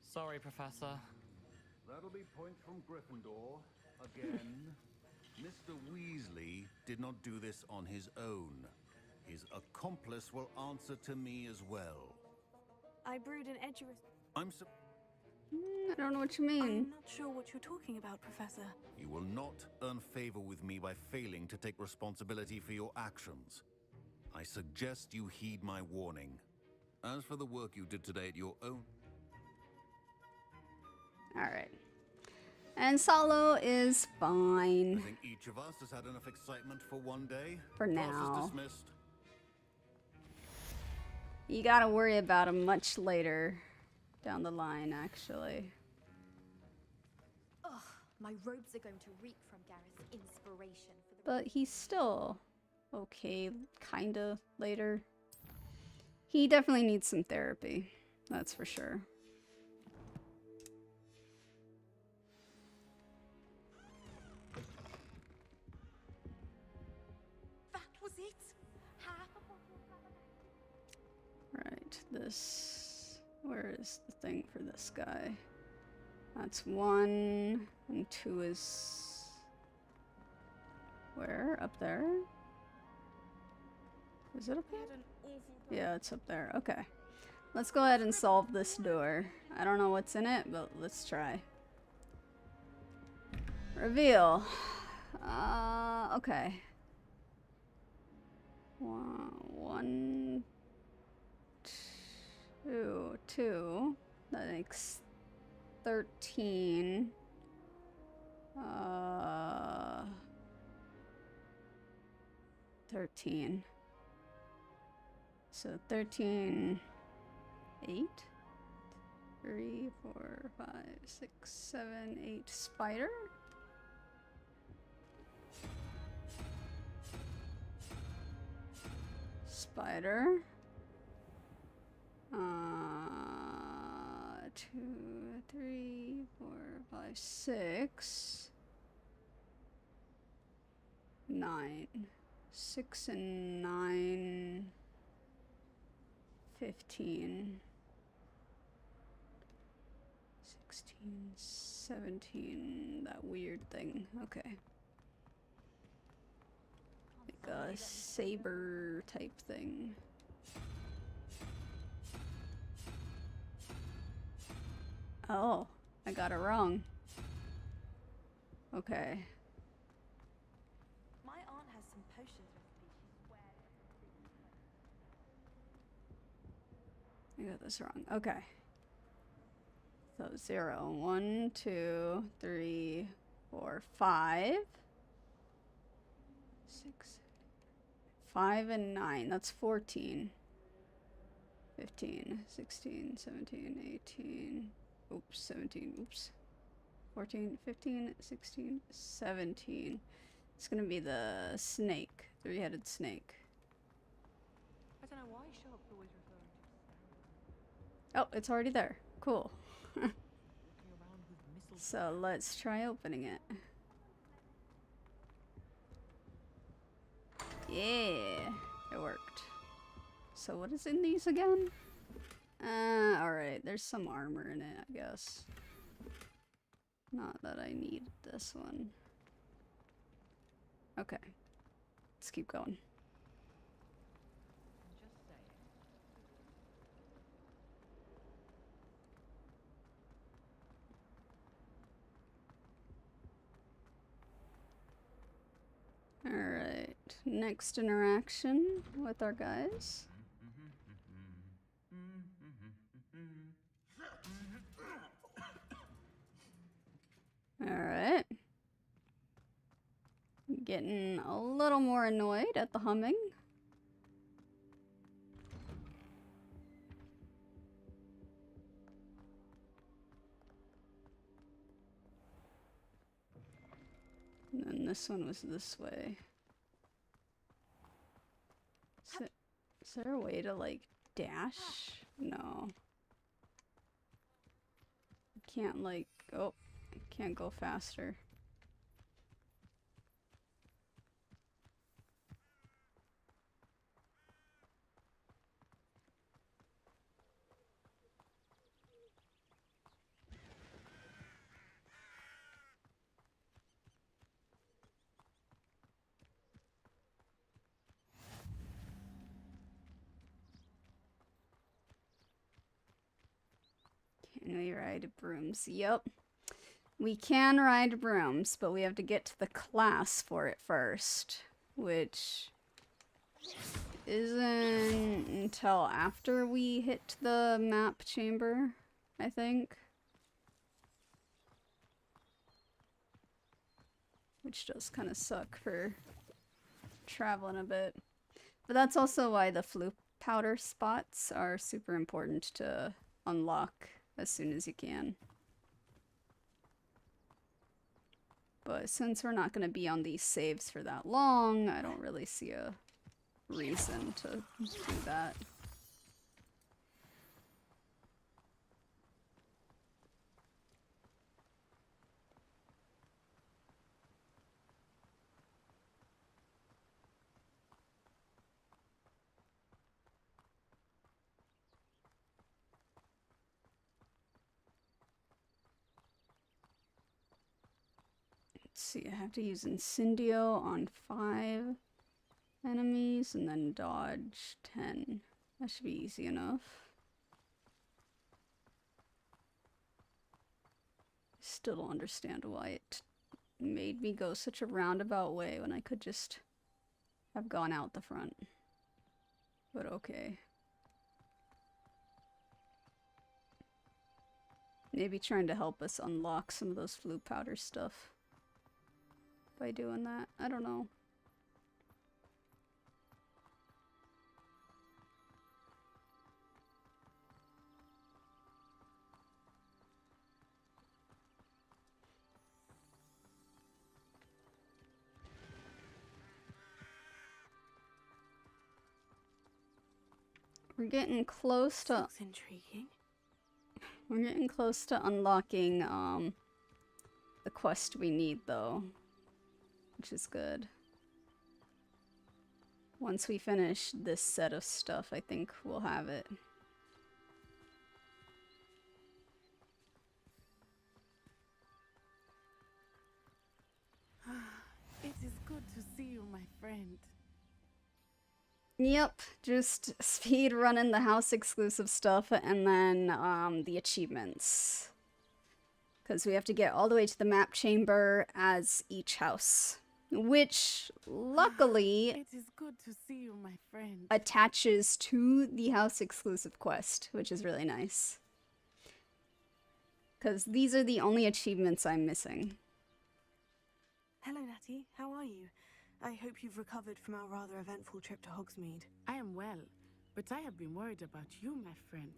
Sorry, Professor. That'll be points from Gryffindor. Again. Mr. Weasley did not do this on his own. His accomplice will answer to me as well. I brewed an Edurus. I don't know what you mean. I'm not sure what you're talking about, Professor. You will not earn favor with me by failing to take responsibility for your actions. I suggest you heed my warning. As for the work you did today at your own... Alright. And Solo is fine. I think each of us has had enough excitement for one day. For Class is now. dismissed. You gotta worry about him much later down the line, actually. Ugh, my robes are going to reek from Gareth's inspiration for the. But he's still okay, kinda, later. He definitely needs some therapy. That's for sure. That was it. Half a bottle of Right, this... Where is the thing for this guy? That's 1, and 2 is... Where? Up there? Is it up there? Yeah, it's up there. Okay. Let's go ahead and solve this door. I don't know what's in it, but let's try. Reveal. Okay. 1, 2. That makes 13. 13. So 13, 8? 3, 4, 5, 6, 7, 8. Spider? Spider. 2, 3, 4, 5, 6. 9. 6 and 9. 15. 16, 17. That weird thing. Okay. Like a saber type thing. Oh, I got it wrong. Okay. My aunt has some potions recipe she swears. I got this wrong. Okay. So 0, 1, 2, 3, 4, 5. 6, 5 and 9. That's 14. 15, 16, 17, 18. Oops, 17. Oops. 14, 15, 16, 17. It's gonna be the snake. Three-headed snake. I don't know why Sharp always referring to. Oh, it's already there. Cool. So let's try opening it. Yeah, it worked. So what is in these again? Alright, there's some armor in it, I guess. Not that I need this one. Okay. Let's keep going. Alright, next interaction with our guys. Alright. Getting a little more annoyed at the humming. And then this one was this way. Is there a way to, like, dash? No. Can't, like, oh, I can't go faster. Can we ride brooms? Yep. We can ride brooms, but we have to get to the class for it first, which isn't until after we hit the map chamber, I think. Which does kind of suck for traveling a bit. But that's also why the flute powder spots are super important to unlock as soon as you can. But since we're not going to be on these saves for that long, I don't really see a reason to do that. Let's see, I have to use Incendio on 5 enemies and then dodge 10. That should be easy enough. Still don't understand why it made me go such a roundabout way when I could just have gone out the front. But okay. Maybe trying to help us unlock some of those flute powder stuff by doing that. I don't know. We're getting close to... Looks intriguing. We're getting close to unlocking, the quest we need, though. Which is good. Once we finish this set of stuff, I think we'll have it. It is good to see you, my friend. Yep, just speed running the house exclusive stuff and then the achievements. Because we have to get all the way to the map chamber as each house. Which, luckily, it is good to see you, my friend. Attaches to the house exclusive quest, which is really nice. Because these are the only achievements I'm missing. Hello, Natty. How are you? I hope you've recovered from our rather eventful trip to Hogsmeade. I am well, but I have been worried about you, my friend.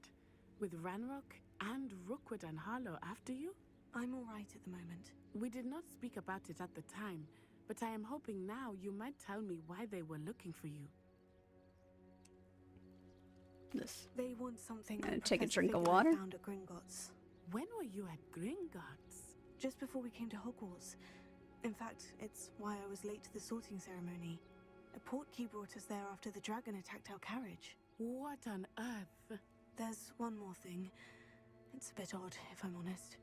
With Ranrock and Rookwood and Harlow after you? I'm all right at the moment. We did not speak about it at the time, but I am hoping now you might tell me why they were looking for you. This. They want something Gonna that take a Professor drink of Fig water? found at Gringotts. When were you at Gringotts? Just before we came to Hogwarts. In fact, it's why I was late to the sorting ceremony. A portkey brought us there after the dragon attacked our carriage. What on earth? There's one more thing. It's a bit odd, if I'm honest.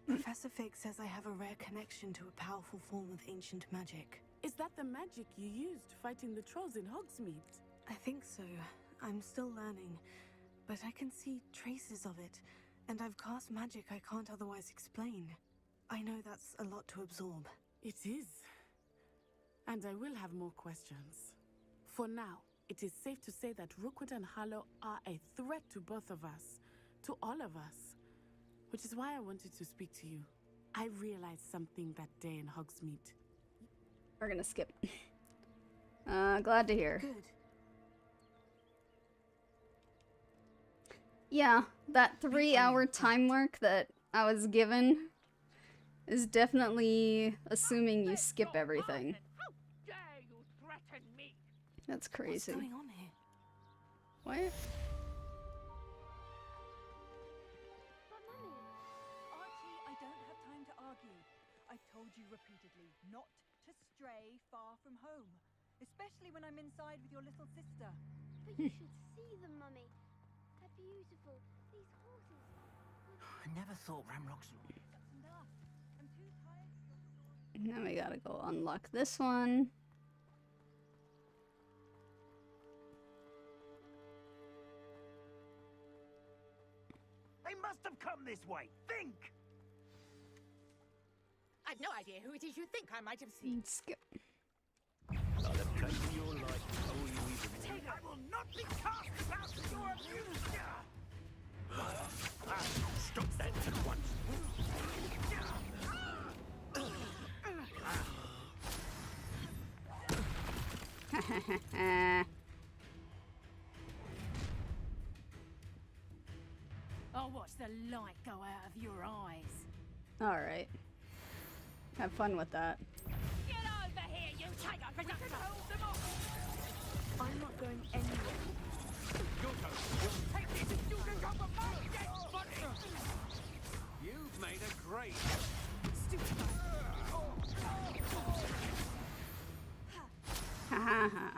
Professor Fig says I have a rare connection to a powerful form of ancient magic. Is that the magic you used fighting the trolls in Hogsmeade? I think so. I'm still learning, but I can see traces of it, and I've cast magic I can't otherwise explain. I know that's a lot to absorb. It is. And I will have more questions. For now, it is safe to say that Rookwood and Harlow are a threat to both of us. To all of us. Which is why I wanted to speak to you. I realized something that day in Hogsmeade. We're gonna skip. Glad to hear. Good. Yeah, that 3-hour time mark that I was given is definitely assuming you skip everything. How dare you threaten me? That's crazy. What's going on here? What? But Mummy, Archie, I don't have time to argue. I've told you repeatedly not to stray far from home, especially when I'm inside with your little sister. but you should see them, Mummy. They're beautiful. These horses. I never thought Ramrocks... That's enough. I'm too tired for your story. Now we gotta go unlock this one. They must have come this way. Think! I've no idea who it is you think I might have seen. Skip. I'll have taken your life before you even... I will not be cast about your abuse! Stop that at once! I'll watch the light go out of your eyes. Alright. Have fun with that. Get over here, you tiger producer! Hold them off! I'm not going anywhere. Take this and you can come with my dead body! You've made a great... Stupid Hahaha.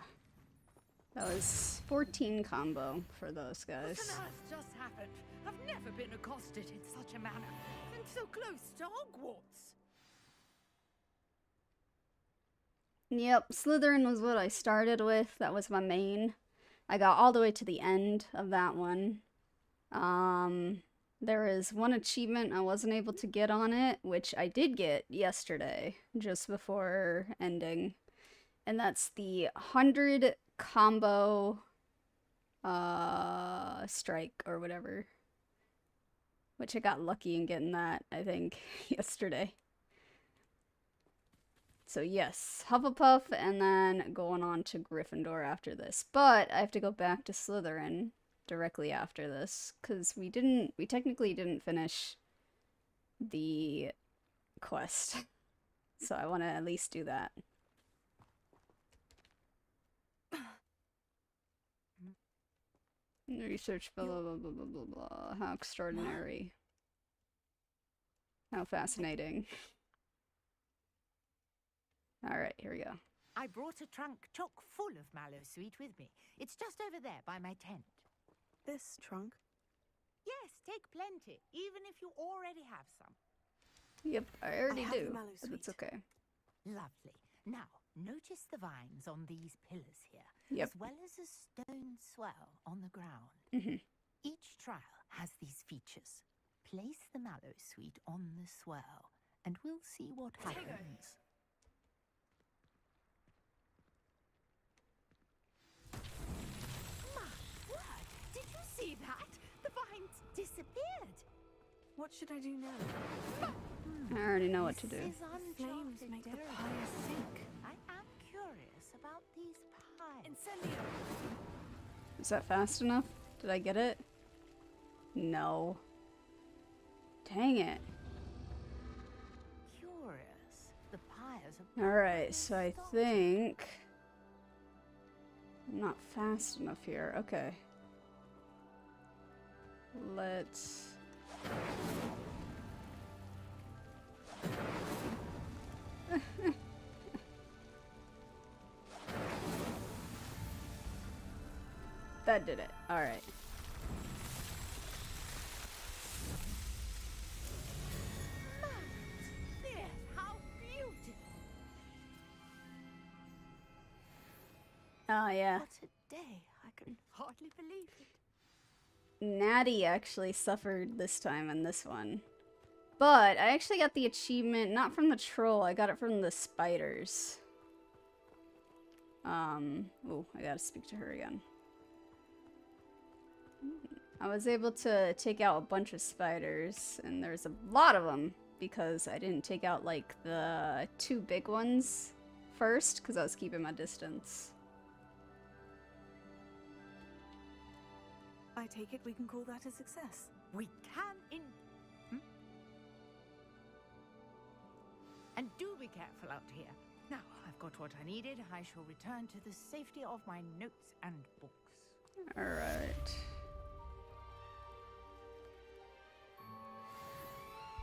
That was 14 combo for those guys. What on earth just happened? I've never been accosted in such a manner. And so close to Hogwarts. Yep, Slytherin was what I started with. That was my main. I got all the way to the end of that one. There is one achievement I wasn't able to get on it, which I did get yesterday, just before ending. And that's the 100 combo strike or whatever. Which I got lucky in getting that, I think, yesterday. So yes, Hufflepuff and then going on to Gryffindor after this. But I have to go back to Slytherin directly after this because we technically didn't finish the quest. So I want to at least do that. Research, blah, blah, blah, blah, blah, blah, blah. How extraordinary. How fascinating. Alright, here we go. I brought a trunk chock full of 𝘿𝙊 with me. It's just over there by my tent. This trunk? Yes, take plenty, even if you already have some. Yep, I already have do, the but it's okay. Lovely. Now, notice the vines on these pillars here, Yep. as well as a stone swell on the ground. Mhm. Each trial has these features. Place the 𝘿𝙊 on the swell, and we'll see what happens. My word! Did you see that? The vines disappeared. What should I do now? I already know what to do. This is Flames make the pyre sink. I am curious about these pies. Incendio! Is that fast enough? Did I get it? No. Dang it. Curious. The pyres are... Alright, so I think... I'm not fast enough here. Okay. Let's... That did it. Alright. Yes, how beautiful. Oh, yeah. What a day. I can hardly believe it. Natty actually suffered this time in this one. But I actually got the achievement, not from the troll, I got it from the spiders. Oh, I gotta speak to her again. I was able to take out a bunch of spiders, and there's a lot of them, because I didn't take out, like, the 2 big ones first, because I was keeping my distance. I take it we can call that a success. We can in... And do be careful out here. Now, I've got what I needed. I shall return to the safety of my notes and books. Alright.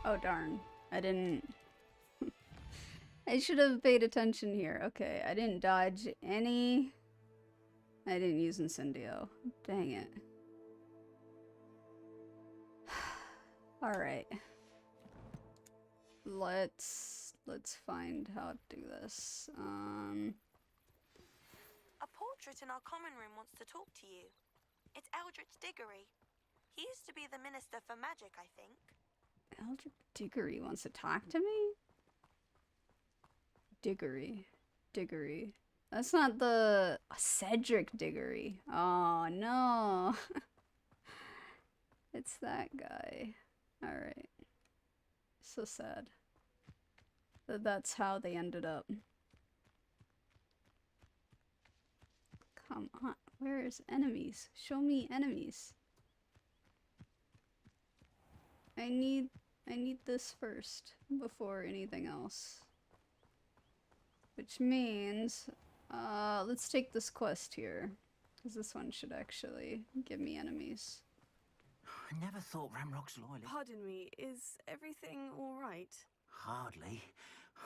Oh, darn. I didn't... I should have paid attention here. Okay, I didn't dodge any... I didn't use Incendio. Dang it. Alright. Let's find how to do this. A portrait in our common room wants to talk to you. It's 𝘿𝙊 He used to be the Minister for Magic, I think. 𝘿𝙊 wants to talk to me? Diggory. That's not the... Cedric Diggory. Oh, no. It's that guy. Alright. So sad. That's how they ended up. Come on. Where's enemies? Show me enemies. I need this first before anything else. Which means, let's take this quest here. Because this one should actually give me enemies. I never thought Ramrock's loyalist. Pardon me, is everything all right? Hardly.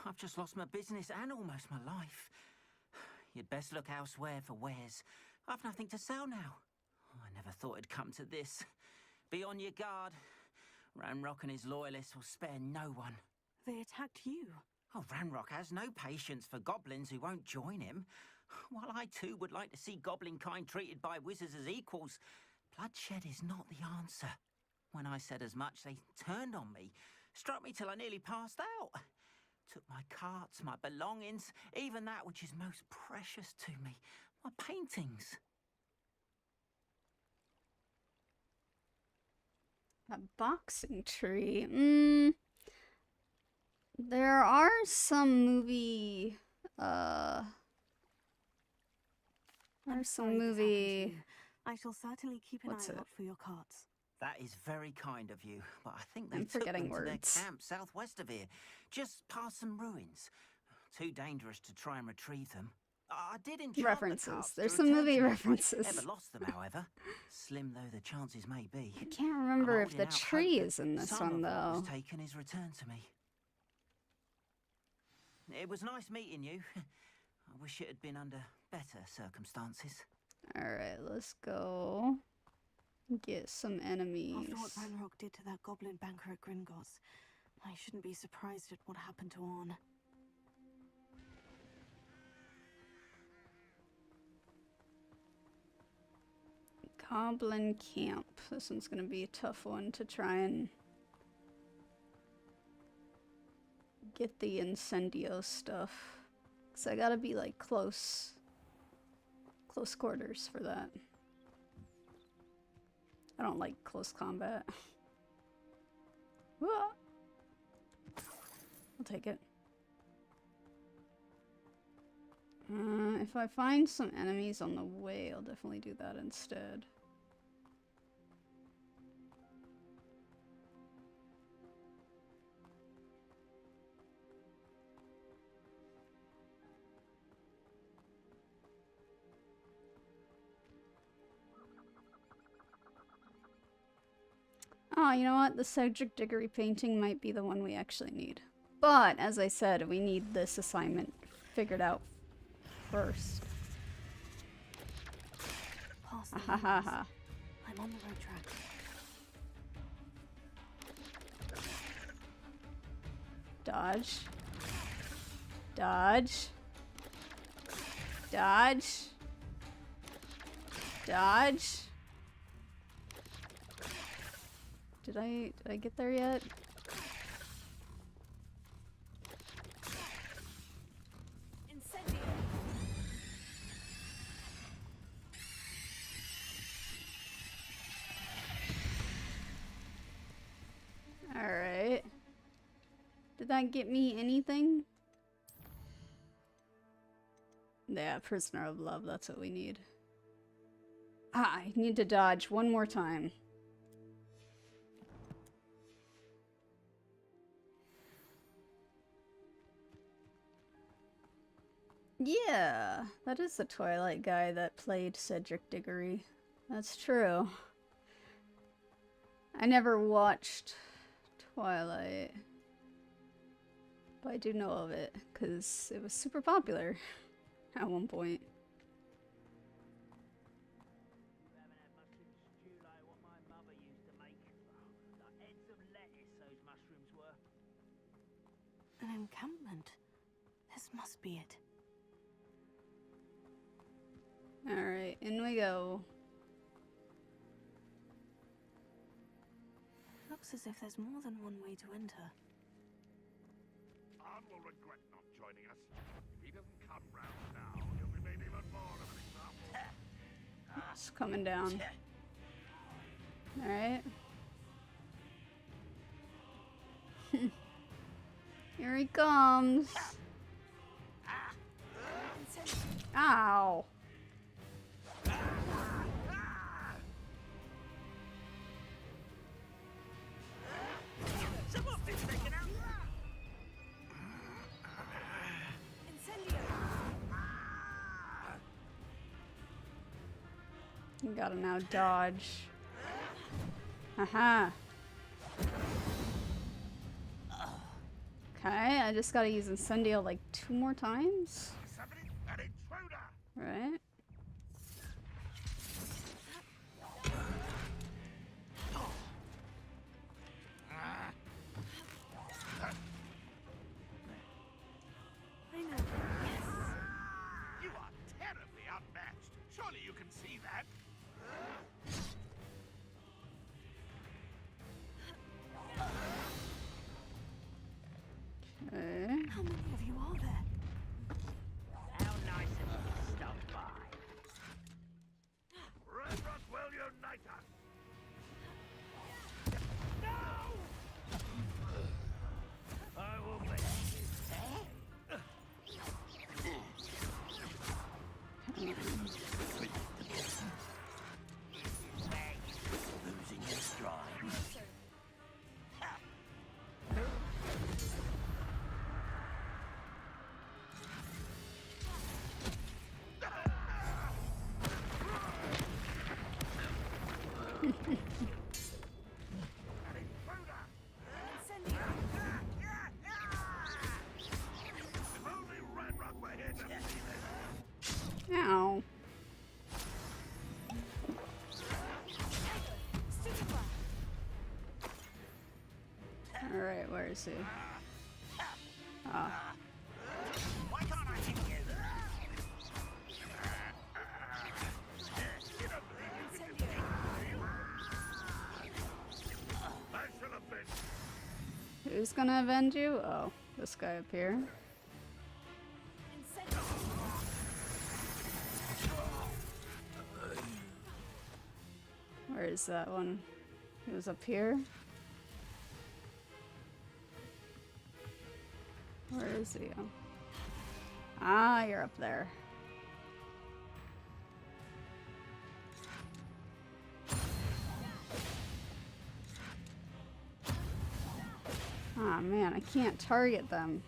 I've just lost my business and almost my life. You'd best look elsewhere for wares. I've nothing to sell now. I never thought it'd come to this. Be on your guard. Ranrock and his loyalists will spare no one. They attacked you. Oh, Ranrock has no patience for goblins who won't join him. While I too would like to see goblin kind treated by wizards as equals, bloodshed is not the answer. When I said as much, they turned on me, struck me till I nearly passed out. Took my carts, my belongings, even that which is most precious to me, my paintings. A boxing tree. There are some movie, I shall certainly keep an eye out for your carts. That is very kind of you, but I think I'm they took forgetting them to their words. camp southwest of here, just past some ruins. Too dangerous to try and retrieve them. I did enchant references. the calves There's to some return movie to me if I references. Ever lost them, however. Slim though the chances may be. I can't remember if the tree is in this one Some of what though. was taken is returned to me. It was nice meeting you. I wish it had been under better circumstances. Alright, let's go get some enemies. After what Ranrock did to that goblin banker at Gringotts, I shouldn't be surprised at what happened to Orn. Goblin Camp. This one's gonna be a tough one to try and get the Incendio stuff. Cause I gotta be like close quarters for that. I don't like close combat. Whoa. I'll take it. If I find some enemies on the way, I'll definitely do that instead. Oh, you know what? The Cedric Diggory painting might be the one we actually need. But, as I said, we need this assignment figured out first. Past the Ha ha ha. I'm on the right track. Dodge. Dodge. Dodge. Dodge. Did I get there yet? Alright. Did that get me anything? Yeah, Prisoner of Love, that's what we need. Ah, I need to dodge one more time. Yeah, that is the Twilight guy that played Cedric Diggory. That's true. I never watched Twilight, but I do know of it because it was super popular at one point. An encampment. This must be it. Alright, in we go. Looks as if there's more than one way to enter. Arn will regret not joining us. If he doesn't come round now, he'll be made even more of an example. It's coming down. Alright. Here he comes. Ow. You gotta now dodge. Haha. Okay, I just gotta use Incendio like 2 more times. Right. You are terribly unmatched. Surely you can see that. Okay. How many of you are there? How nice of you to stop by. Rhoads YT. No! I will make Ow. Alright, where is he? Ah. Why can't I hit you? Who's gonna avenge you? Oh, this guy up here. Where is that one? He was up here. Where is he? Oh. Ah, you're up there. Ah, man, I can't target them.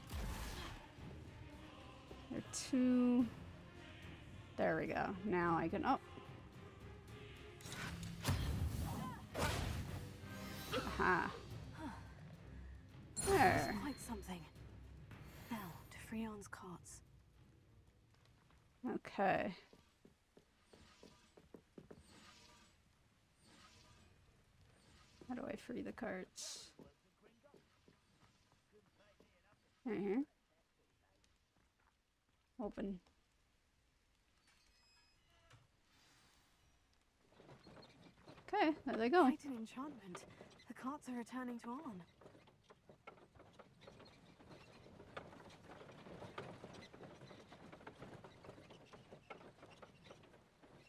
They're too... There we go. Now I can... Oh! Aha. There. Quite something. Now, to Freon's carts. Okay. How do I free the carts? Right here. Open. Okay, there they go. Quite an enchantment. The carts are returning to on.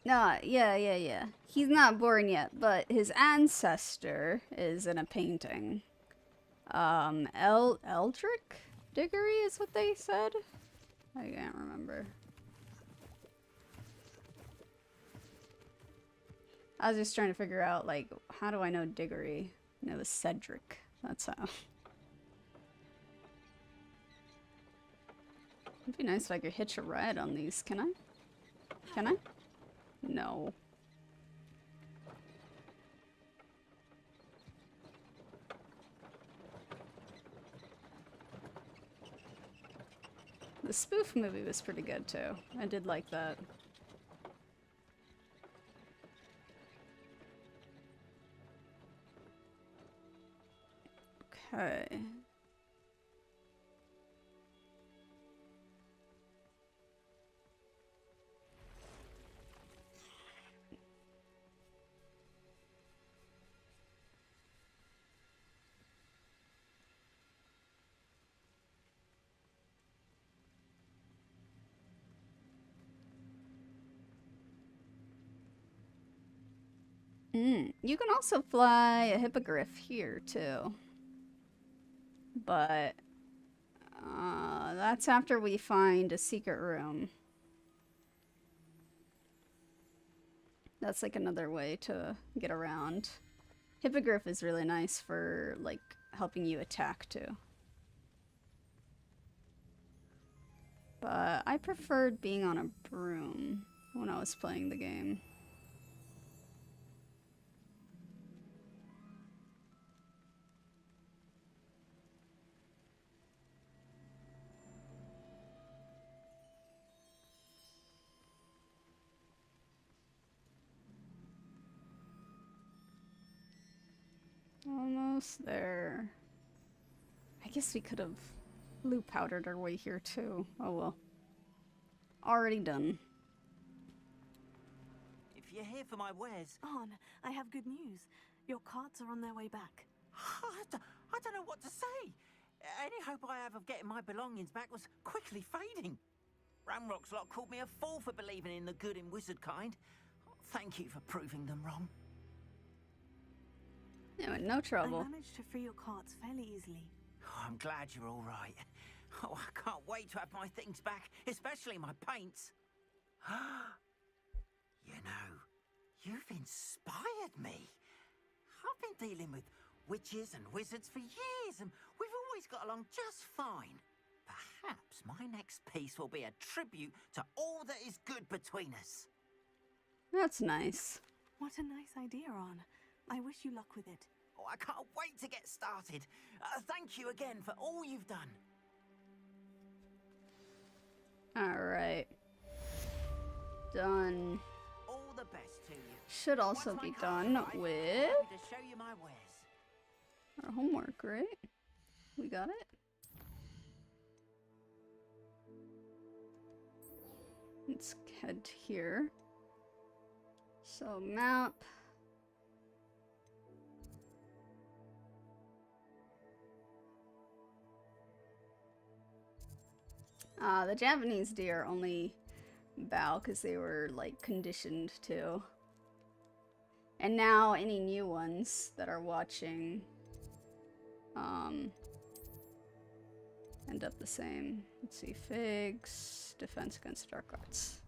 Yeah. He's not born yet, but his ancestor is in a painting. 𝘿𝙊 𝙉𝙊 is what they said? I can't remember. I was just trying to figure out, like, how do I know Diggory? I know the Cedric. That's how. It'd be nice if I could hitch a ride on these. Can I? Can I? No. The spoof movie was pretty good too. I did like that. Okay. You can also fly a hippogriff here too. But that's after we find a secret room. That's like another way to get around. Hippogriff is really nice for like helping you attack too. But I preferred being on a broom when I was playing the game. Almost there. I guess we could have blue powdered our way here too. Oh well. Already done. If you're here for my wares... On, I have good news. Your carts are on their way back. I don't know what to say. Any hope I have of getting my belongings back was quickly fading. Ramrock's lot called me a fool for believing in the good in wizard kind. Thank you for proving them wrong. Yeah, no trouble. I managed to free your carts fairly easily. Oh, I'm glad you're all right. Oh, I can't wait to have my things back, especially my paints. You know, you've inspired me. I've been dealing with witches and wizards for years, and we've always got along just fine. Perhaps my next piece will be a tribute to all that is good between us. That's nice. What a nice idea, Ron. I wish you luck with it. Oh, I can't wait to get started. Thank you again for all you've done. Alright. Done. All the best to you. Should also be done with Happy to show you my wares. our homework, right? We got it? Let's head here. So, map. The Japanese deer only bow because they were, like, conditioned to. And now any new ones that are watching end up the same. Let's see, figs, defense against dark arts.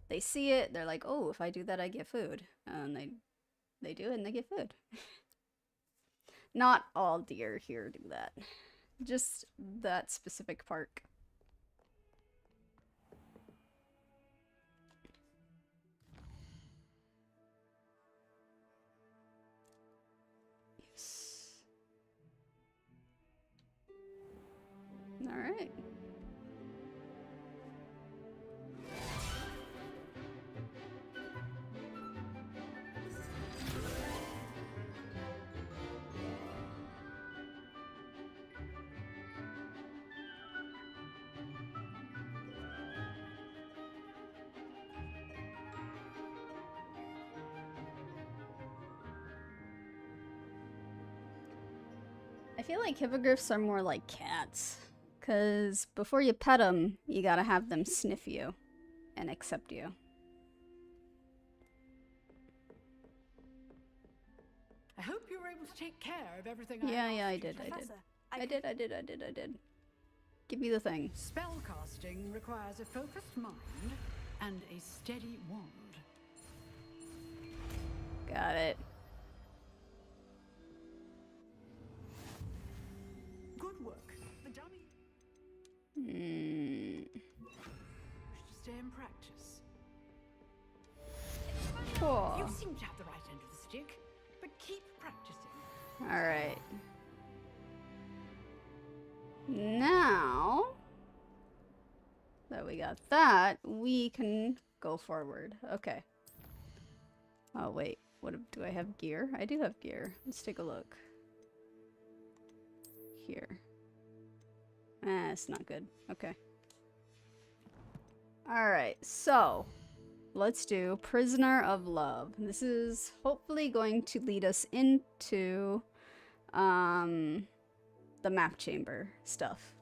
They see it, they're like, oh, if I do that I get food. And they do it and they get food. Not all deer here do that. Just that specific park. All right. I feel like hippogriffs are more like cats. Because before you pet them, you gotta have them sniff you and accept you. I hope you were able to take care of everything Yeah, I did. Professor, I did. Give me the thing. Spellcasting requires a focused mind and a steady wand. Got it. Good work. The dummy Hmm. should stay in practice. Cool. You seem to have the right end of the stick, but keep practicing. Alright. Now that we got that, we can go forward. Okay. Oh, wait. Do I have gear? I do have gear. Let's take a look. Here. It's not good. Okay. Alright, so let's do Prisoner of Love. This is hopefully going to lead us into the map chamber stuff.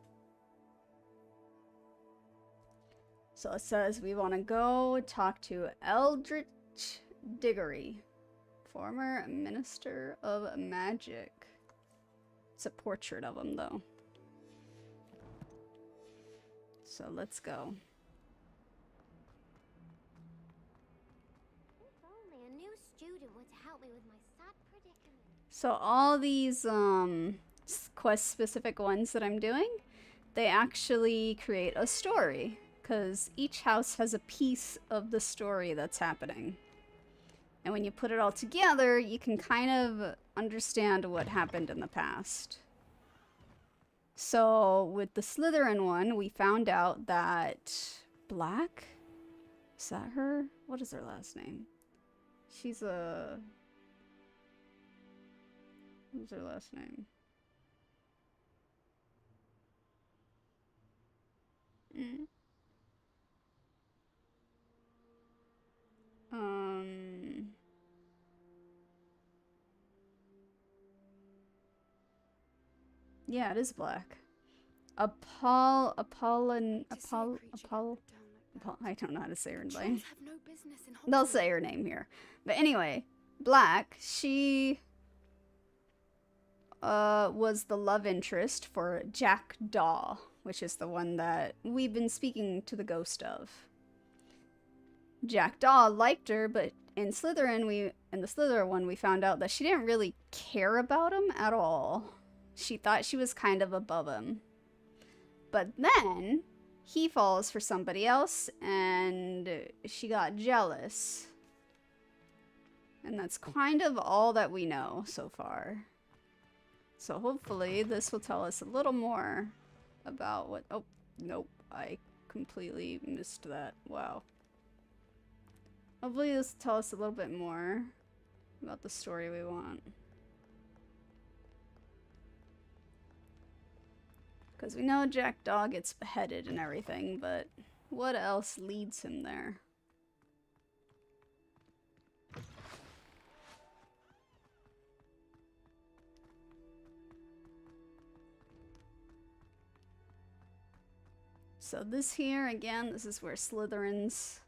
So it says we want to go talk to 𝘿𝙊 𝙉𝙊, former Minister of Magic. It's a portrait of him, though. So let's go. If only a new student were to help me with my sad predicament. So all these quest-specific ones that I'm doing, they actually create a story, because each house has a piece of the story that's happening. And when you put it all together, you can kind of understand what happened in the past. So with the Slytherin one, we found out that Black, is that her? What is her last name? She's a... What's her last name? Yeah, it is Black. I don't know how to say her name. They'll say her name here. But anyway, Black, she was the love interest for 𝘿𝙊, which is the one that we've been speaking to the ghost of. 𝘿𝙊 liked her, but in the Slytherin one, we found out that she didn't really care about him at all. She thought she was kind of above him. But then he falls for somebody else and she got jealous. And that's kind of all that we know so far. So hopefully this will tell us a little more about what... Oh, nope. I completely missed that. Wow. Hopefully this will tell us a little bit more about the story we want. Because we know Jackdaw gets beheaded and everything, but what else leads him there? So this here, again, this is where Slytherin's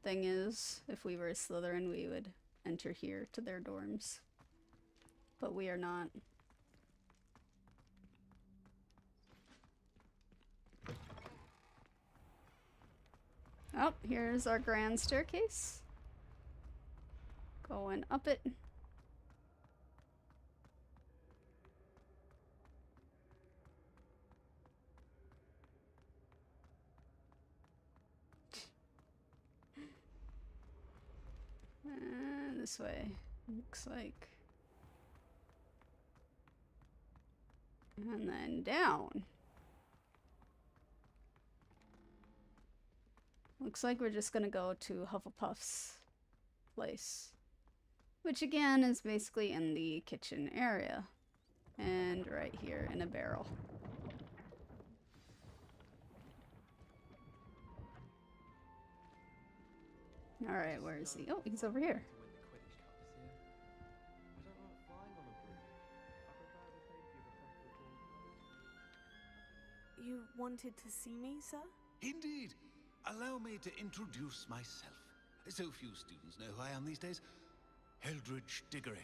thing is. If we were a Slytherin, we would enter here to their dorms. But we are not. Oh, here's our grand staircase. Going up it. This way. Looks like. And then down. Looks like we're just gonna go to Hufflepuff's place. Which again is basically in the kitchen area. And right here in a barrel. Alright, where is he? Oh, he's over here. You wanted to see me, sir? Indeed. Allow me to introduce myself. So few students know who I am these days. 𝘿𝙊 𝙉𝙊,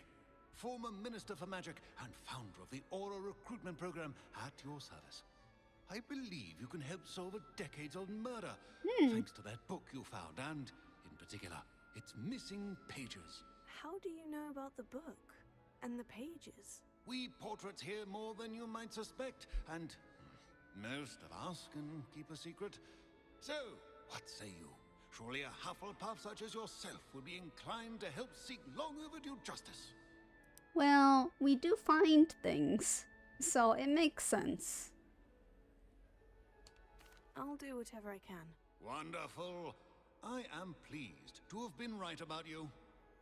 former Minister for Magic and founder of the Aura Recruitment Program at your service. I believe you can help solve a decades-old murder, thanks to that book you found, and, in particular, its missing pages. How do you know about the book and the pages? We portraits hear more than you might suspect, and most of us can keep a secret. So, what say you? Surely a Hufflepuff such as yourself would be inclined to help seek long overdue justice. Well, we do find things, so it makes sense. I'll do whatever I can. Wonderful. I am pleased to have been right about you.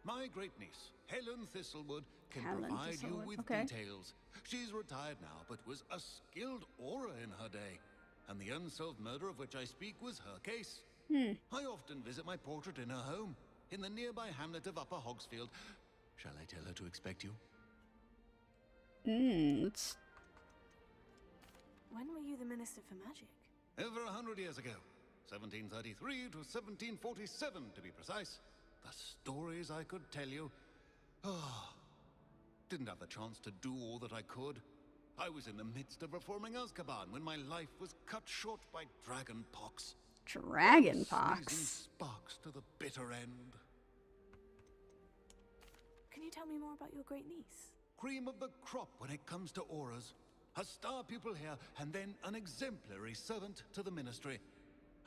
My great niece, Helen Thistlewood, can provide you with details. She's retired now, but was a skilled aura in her day. And the unsolved murder of which I speak was her case. I often visit my portrait in her home, in the nearby hamlet of Upper Hogsfield. Shall I tell her to expect you? It's... When were you the Minister for Magic? Over 100 years ago. 1733 to 1747, to be precise. The stories I could tell you. Didn't have the chance to do all that I could. I was in the midst of reforming Azkaban when my life was cut short by dragon pox. Dragon pox? Sparks to the bitter end. Can you tell me more about your great niece? Cream of the crop when it comes to auras. A star pupil here, and then an exemplary servant to the ministry.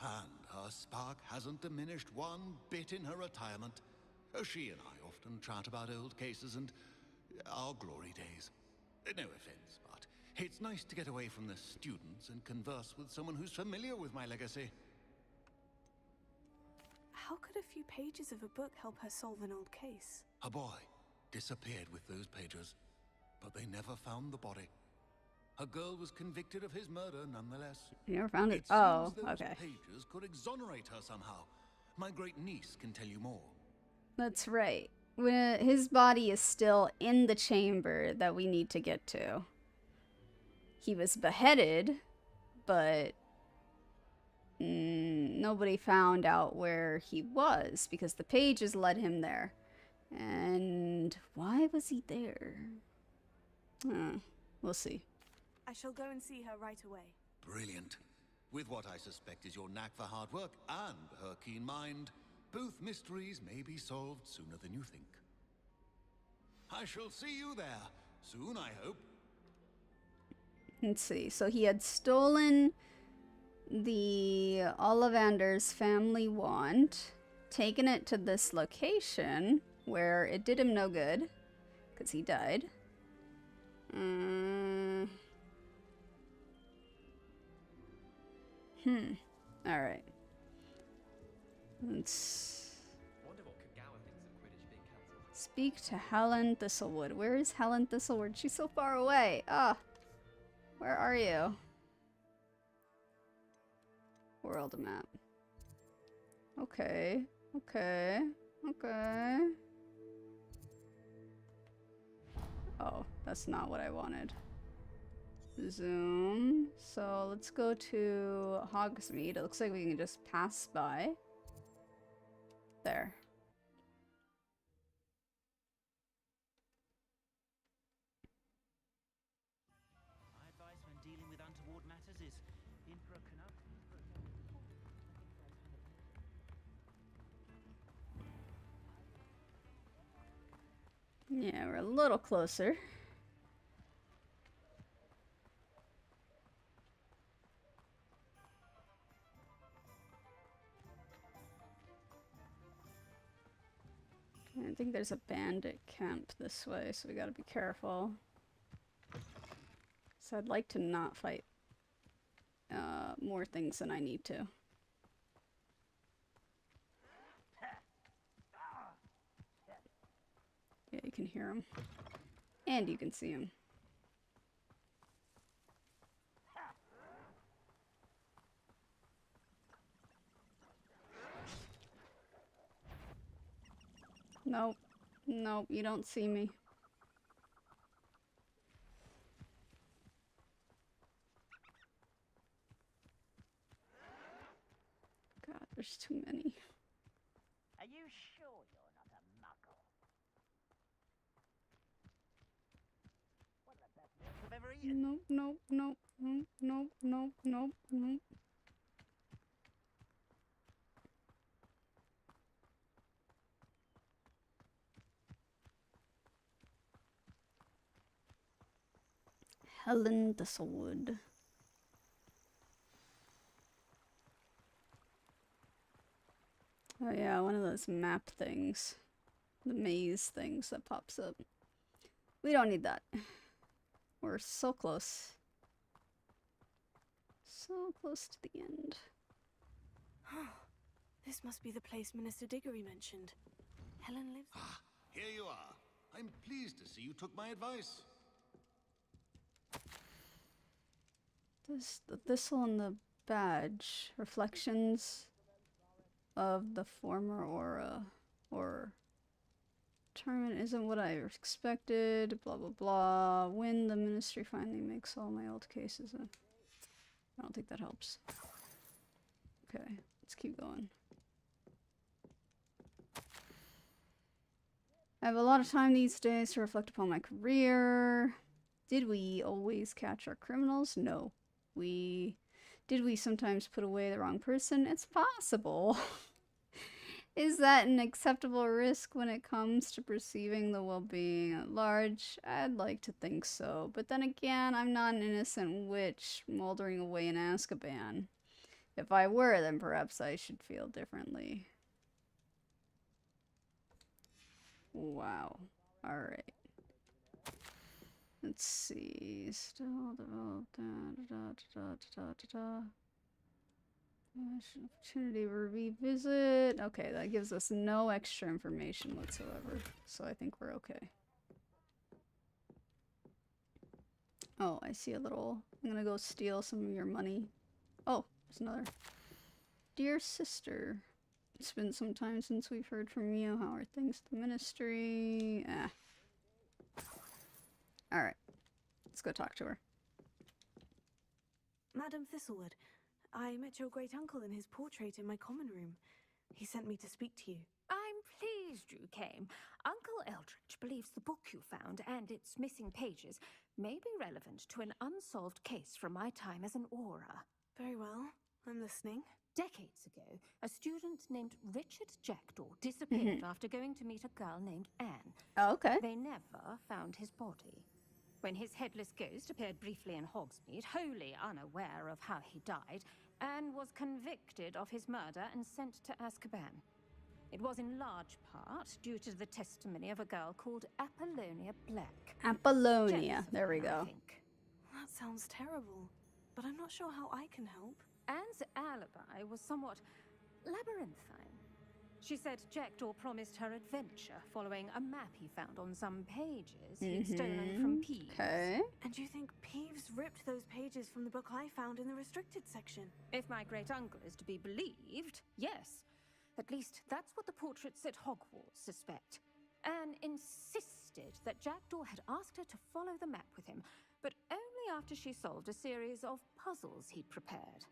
And her spark hasn't diminished one bit in her retirement. She and I often chat about old cases and our glory days. No offense, but it's nice to get away from the students and converse with someone who's familiar with my legacy. How could a few pages of a book help her solve an old case? A boy disappeared with those pages, but they never found the body. A girl was convicted of his murder nonetheless. You never found it? Oh, okay. Those pages could exonerate her somehow. My great niece can tell you more. That's right. His body is still in the chamber that we need to get to. He was beheaded, but nobody found out where he was because the pages led him there. And why was he there? We'll see. I shall go and see her right away. Brilliant. With what I suspect is your knack for hard work and her keen mind, both mysteries may be solved sooner than you think. I shall see you there soon, I hope. Let's see. So he had stolen the Ollivander's family wand, taken it to this location, where it did him no good, because he died. Alright. Let's speak to Helen Thistlewood. Where is Helen Thistlewood? She's so far away. Ah, where are you? World map. Okay. Okay. Okay. Oh, that's not what I wanted. Zoom. So let's go to Hogsmeade. It looks like we can just pass by. There. My advice when dealing with untoward matters is Yeah, we're a little closer. I think there's a bandit camp this way, so we gotta be careful. So I'd like to not fight more things than I need to. Yeah, you can hear him. And you can see him. Nope. Nope, you don't see me. God, there's too many. Are you sure you're not a muggle? One of the best meals I've ever eaten. Nope, nope, nope, nope, nope, nope, nope, nope. Helen Thistlewood. Oh yeah, one of those map things. The maze things that pops up. We don't need that. We're so close. So close to the end. This must be the place Minister Diggory mentioned. Helen lives... Ah, here you are. I'm pleased to see you took my advice. This, the thistle and the badge. Reflections of the former aura. Or tournament isn't what I expected. Blah blah blah. When the ministry finally makes all my old cases. I don't think that helps. Okay, let's keep going. I have a lot of time these days to reflect upon my career. Did we always catch our criminals? No. Did we sometimes put away the wrong person? It's possible. Is that an acceptable risk when it comes to perceiving the well-being at large? I'd like to think so. But then again, I'm not an innocent witch moldering away in Azkaban. If I were, then perhaps I should feel differently. Wow. Alright. Let's see. Still developed. Opportunity to revisit. Okay, that gives us no extra information whatsoever. So I think we're okay. Oh, I see a little. I'm gonna go steal some of your money. Oh, there's another. Dear sister. It's been some time since we've heard from you. How are things at the ministry? Alright. Let's go talk to her. Madam Thistlewood, I met your great-uncle in his portrait in my common room. He sent me to speak to you. I'm pleased you came. Uncle Eldritch believes the book you found and its missing pages may be relevant to an unsolved case from my time as an aura. Very well. I'm listening. Decades ago, a student named Richard Jackdaw disappeared after going to meet a girl named Anne. Oh, okay. They never found his body. When his headless ghost appeared briefly in Hogsmeade, wholly unaware of how he died, Anne was convicted of his murder and sent to Azkaban. It was in large part due to the testimony of a girl called Apollonia Black. Apollonia. There we go. That sounds terrible, but I'm not sure how I can help. Anne's alibi was somewhat labyrinthine. She said Jackdaw promised her adventure following a map he found on some pages he'd stolen from Peeves. Okay. And do you think Peeves ripped those pages from the book I found in the restricted section? If my great-uncle is to be believed, yes. At least that's what the portraits at Hogwarts suspect. Anne insisted that Jackdaw had asked her to follow the map with him, but only after she solved a series of puzzles he'd prepared.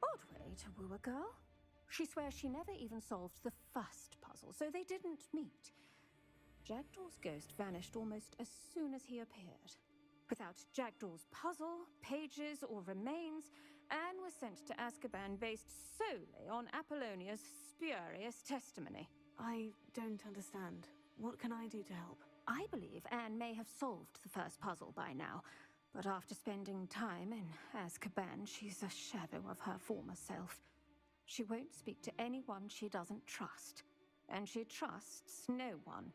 Odd way to woo a girl. She swears she never even solved the first puzzle, so they didn't meet. Jackdaw's ghost vanished almost as soon as he appeared. Without Jackdaw's puzzle, pages, or remains, Anne was sent to Azkaban based solely on Apollonia's spurious testimony. I don't understand. What can I do to help? I believe Anne may have solved the first puzzle by now, but after spending time in Azkaban, she's a shadow of her former self. She won't speak to anyone she doesn't trust, and she trusts no one.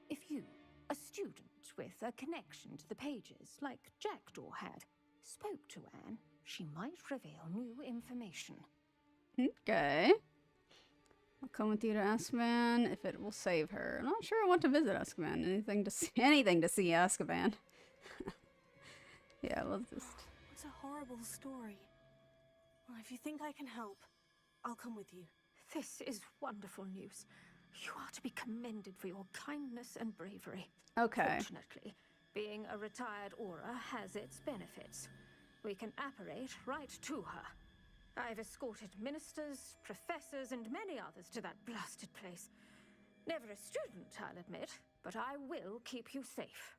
If you, a student with a connection to the pages, like Jackdaw had, spoke to Anne, she might reveal new information. Okay. I'll come with you to Azkaban if it will save her. I'm not sure I want to visit Azkaban. Anything to see Azkaban. Yeah, we'll just... It's a horrible story. Well, if you think I can help, I'll come with you. This is wonderful news. You are to be commended for your kindness and bravery. Okay. Fortunately, being a retired Auror has its benefits. We can apparate right to her. I've escorted ministers, professors, and many others to that blasted place. Never a student, I'll admit, but I will keep you safe.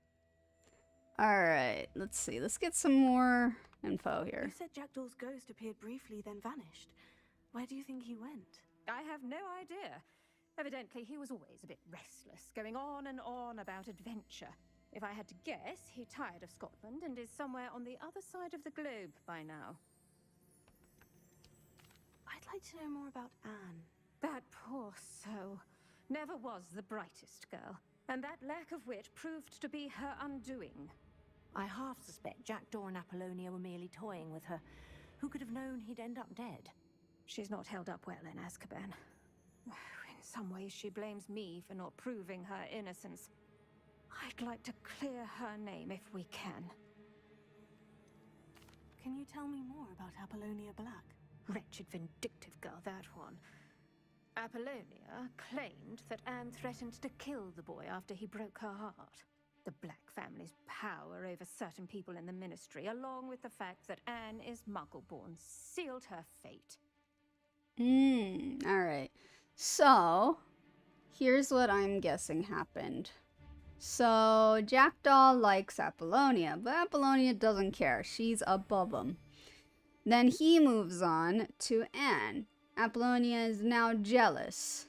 Alright, let's see. Let's get some more info here. You said Jackdaw's ghost appeared briefly, then vanished. Where do you think he went? I have no idea. Evidently, he was always a bit restless, going on and on about adventure. If I had to guess, he tired of Scotland and is somewhere on the other side of the globe by now. I'd like to know more about Anne. That poor soul. Never was the brightest girl, and that lack of wit proved to be her undoing. I half suspect Jackdaw and Apollonia were merely toying with her. Who could have known he'd end up dead? She's not held up well in Azkaban. In some ways, she blames me for not proving her innocence. I'd like to clear her name if we can. Can you tell me more about Apollonia Black? Wretched, vindictive girl, that one. Apollonia claimed that Anne threatened to kill the boy after he broke her heart. The Black family's power over certain people in the Ministry, along with the fact that Anne is Muggle-born, sealed her fate. Alright. So, here's what I'm guessing happened. So, Jackdaw likes Apollonia, but Apollonia doesn't care. She's above him. Then he moves on to Anne. Apollonia is now jealous.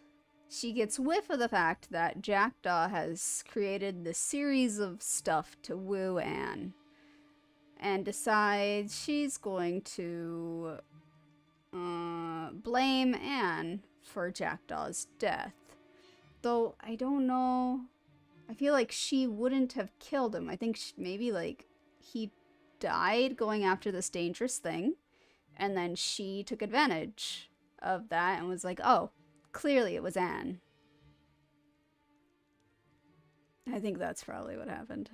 She gets whiff of the fact that Jackdaw has created this series of stuff to woo Anne, and decides she's going to blame Anne for Jackdaw's death. Though, I don't know. I feel like she wouldn't have killed him. I think maybe, like, he died going after this dangerous thing, and then she took advantage of that and was like, oh, clearly it was Anne. I think that's probably what happened.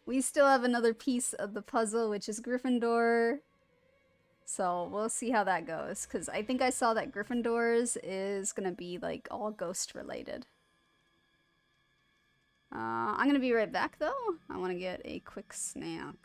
We still have another piece of the puzzle, which is Gryffindor. So we'll see how that goes, because I think I saw that Gryffindor's is going to be, like, all ghost related. I'm going to be right back, though. I want to get a quick snack.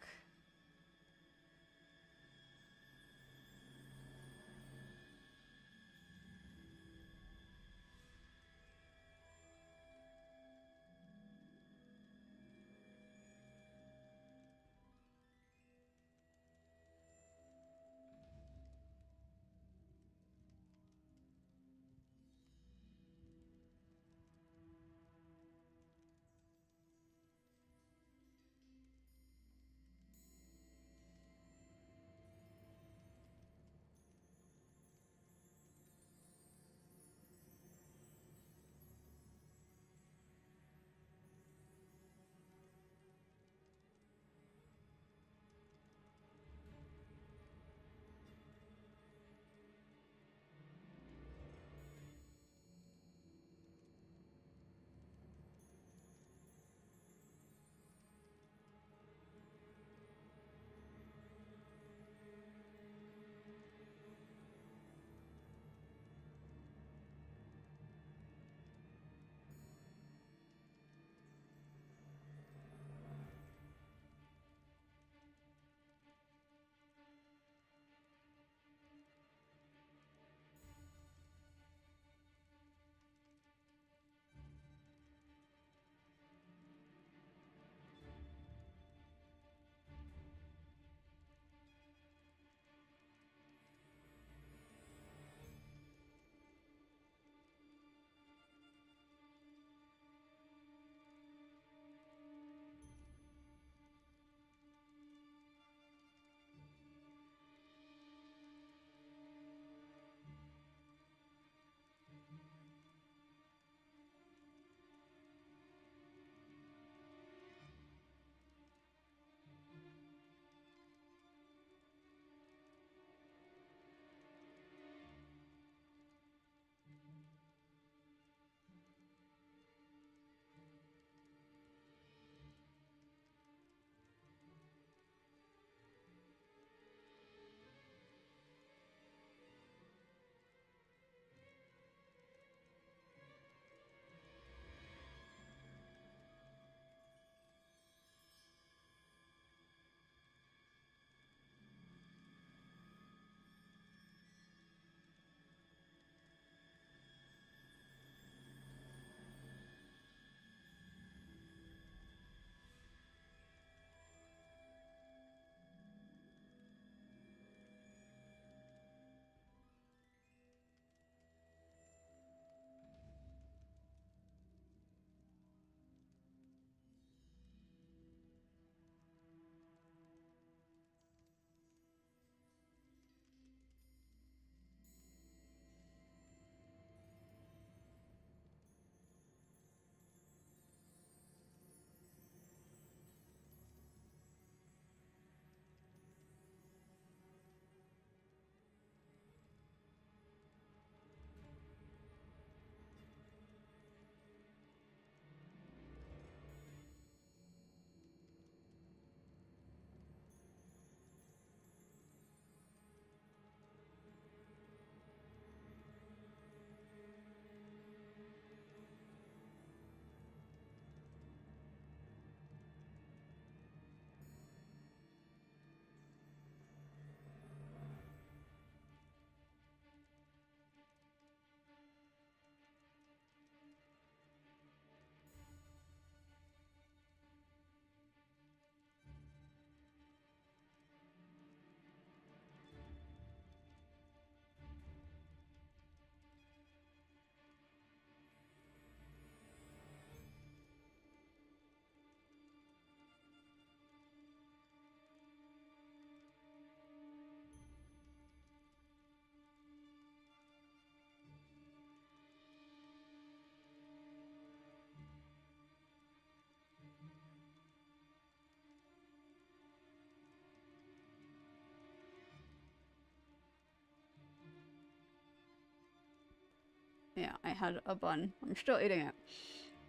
Yeah, I had a bun. I'm still eating it.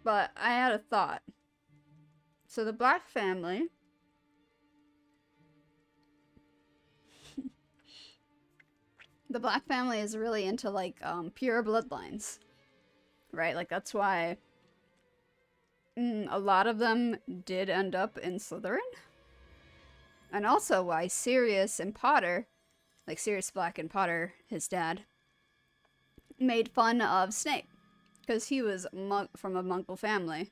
But I had a thought. So the Black family... the Black family is really into, like, pure bloodlines. Right? Like, that's why... a lot of them did end up in Slytherin. And also why Sirius and Potter, like Sirius Black and Potter, his dad, made fun of Snape. Because he was from a Muggle family.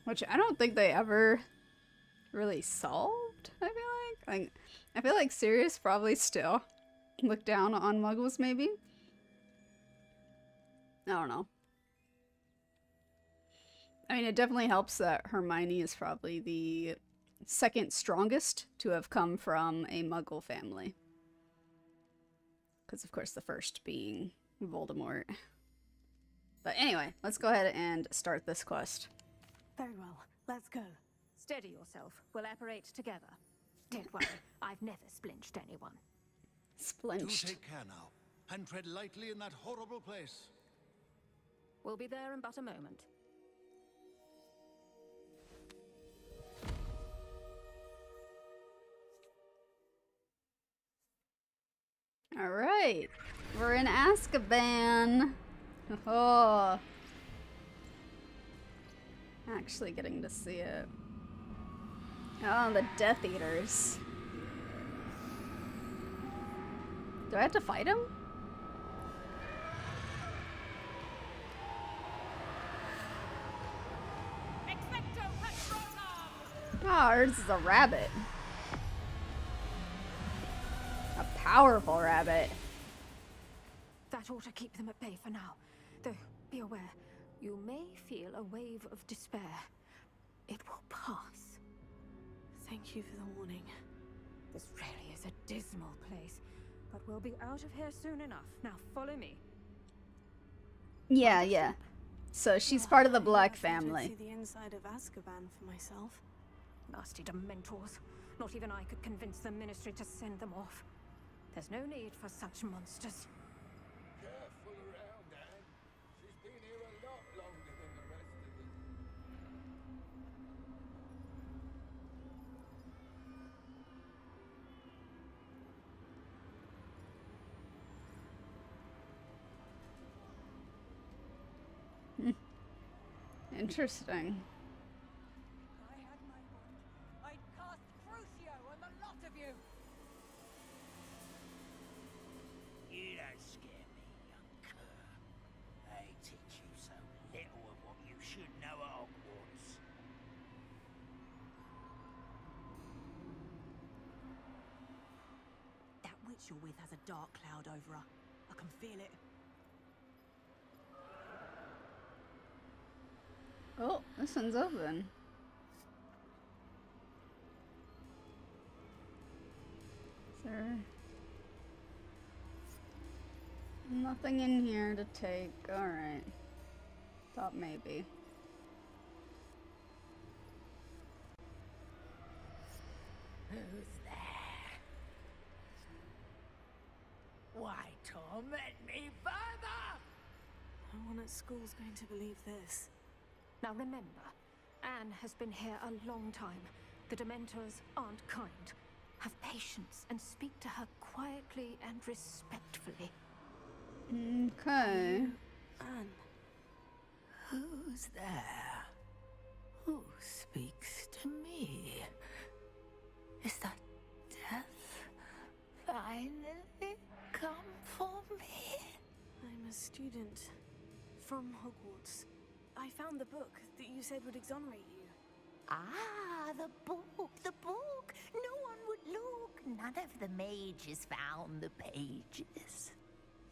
Which I don't think they ever really solved, I feel like. I feel like Sirius probably still looked down on Muggles, maybe. I don't know. I mean, it definitely helps that Hermione is probably the second strongest to have come from a Muggle family. Because, of course, the first being Voldemort. But anyway, let's go ahead and start this quest. Very well, let's go. Steady yourself. We'll apparate together. Don't worry, I've never splinched anyone. Splinched. Do take care now, and tread lightly in that horrible place. We'll be there in but a moment. Alright, we're in Azkaban. Oh. Actually getting to see it. Oh, the Death Eaters. Do I have to fight him? Oh, ours is a rabbit. A powerful rabbit. That ought to keep them at bay for now. Though, be aware, you may feel a wave of despair. It will pass. Thank you for the warning. This really is a dismal place, but we'll be out of here soon enough. Now follow me. Yeah. So she's part of the Black family. See the inside of Azkaban for myself. Nasty Dementors. Not even I could convince the Ministry to send them off. There's no need for such monsters. Careful around, Anne. She's been here a lot longer than the rest of us. Interesting. I had my wand. I'd cast Crucio on the lot of you. You don't scare me, young cur. They teach you so little of what you should know at Hogwarts. That witch you're with has a dark cloud over her. I can feel it. Oh, this one's open. Is there nothing in here to take? Alright. Thought maybe. Who's there? Why torment me further? No one at school's going to believe this. Now remember, Anne has been here a long time. The Dementors aren't kind. Have patience and speak to her quietly and respectfully. Okay. Anne. Who's there? Who speaks to me? Is that death finally come for me? I'm a student from Hogwarts. I found the book that you said would exonerate you. Ah, the book, the book. No one would look. None of the mages found the pages.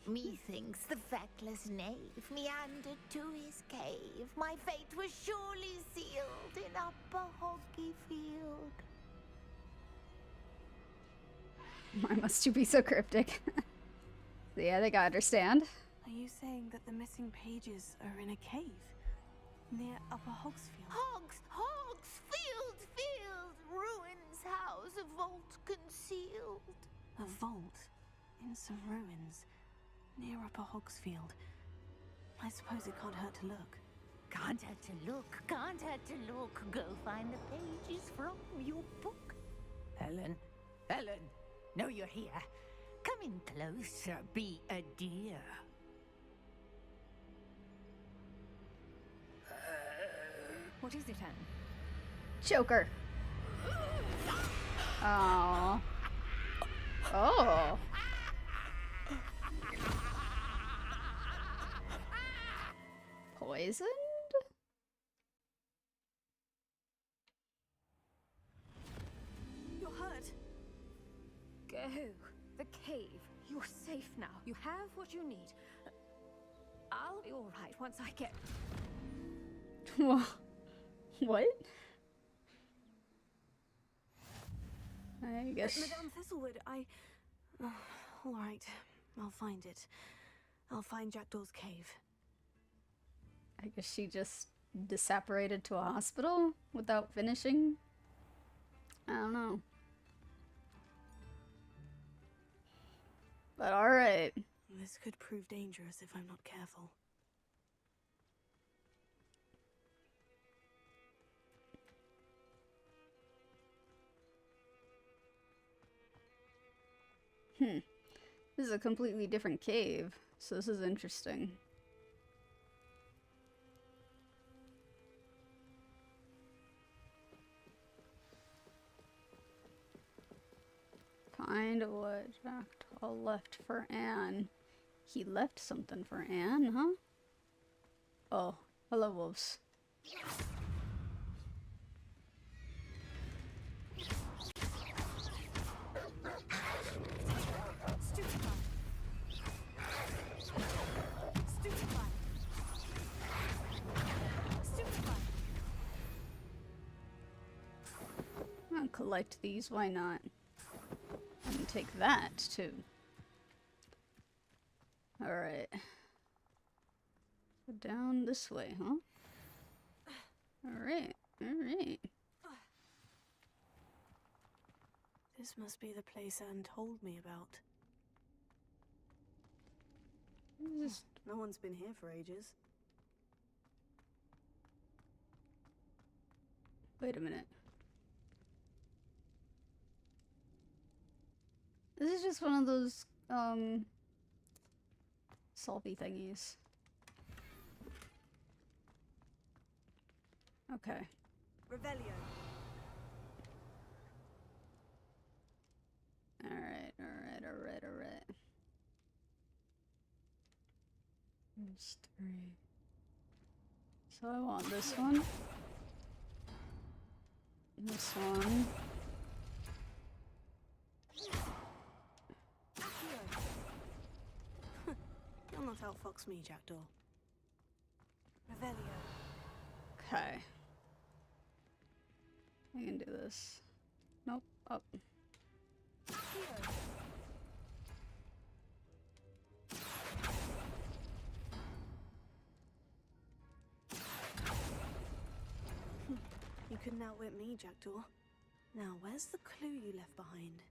Methinks the feckless knave meandered to his cave. My fate was surely sealed in Upper Hoggyfield. Why must you be so cryptic? Yeah, I think I understand. Are you saying that the missing pages are in a cave? Near Upper Hogsfield? Hogsfield, ruins house, a vault concealed. A vault in some ruins. near Upper Hogsfield. I suppose it can't hurt to look. Can't hurt to look, can't hurt to look. Go find the pages from your book. Helen, Helen, know you're here. Come in closer, be a dear. What is it, Anne? Joker. Oh. Oh. Poisoned? You're hurt. Go. The cave. You're safe now. You have what you need. I'll be all right once I get... What? I guess... Madame Thistlewood, all right. I'll find it. I'll find Jackdaw's cave. I guess she just disapparated to a hospital without finishing? I don't know. But alright. This could prove dangerous if I'm not careful. This is a completely different cave, so this is interesting. Find what Jackdaw left for Anne. He left something for Anne, huh? Oh, hello, wolves. I'll collect these, why not? And take that, too. Alright. So down this way, huh? Alright, alright. This must be the place Anne told me about. No one's been here for ages. Wait a minute. This is just one of those, salty thingies. Okay. Revelio. Alright, alright, alright, alright. There's 3. So I want this one. This one. You'll not outfox me, Jackdaw. Revelio. Okay. I can do this. Nope. Up. You couldn't outwit me, Jackdaw. Now, where's the clue you left behind?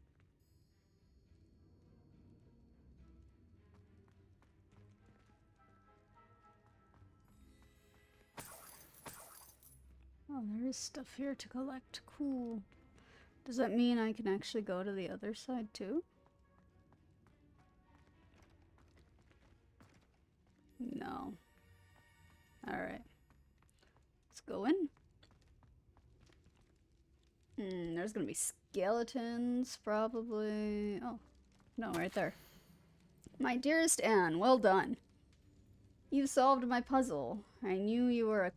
Oh, there is stuff here to collect. Cool. Does that mean I can actually go to the other side too? No. Alright. Let's go in. There's gonna be skeletons, probably. Oh, no, right there. My dearest Anne, well done. You've solved my puzzle. I knew you were a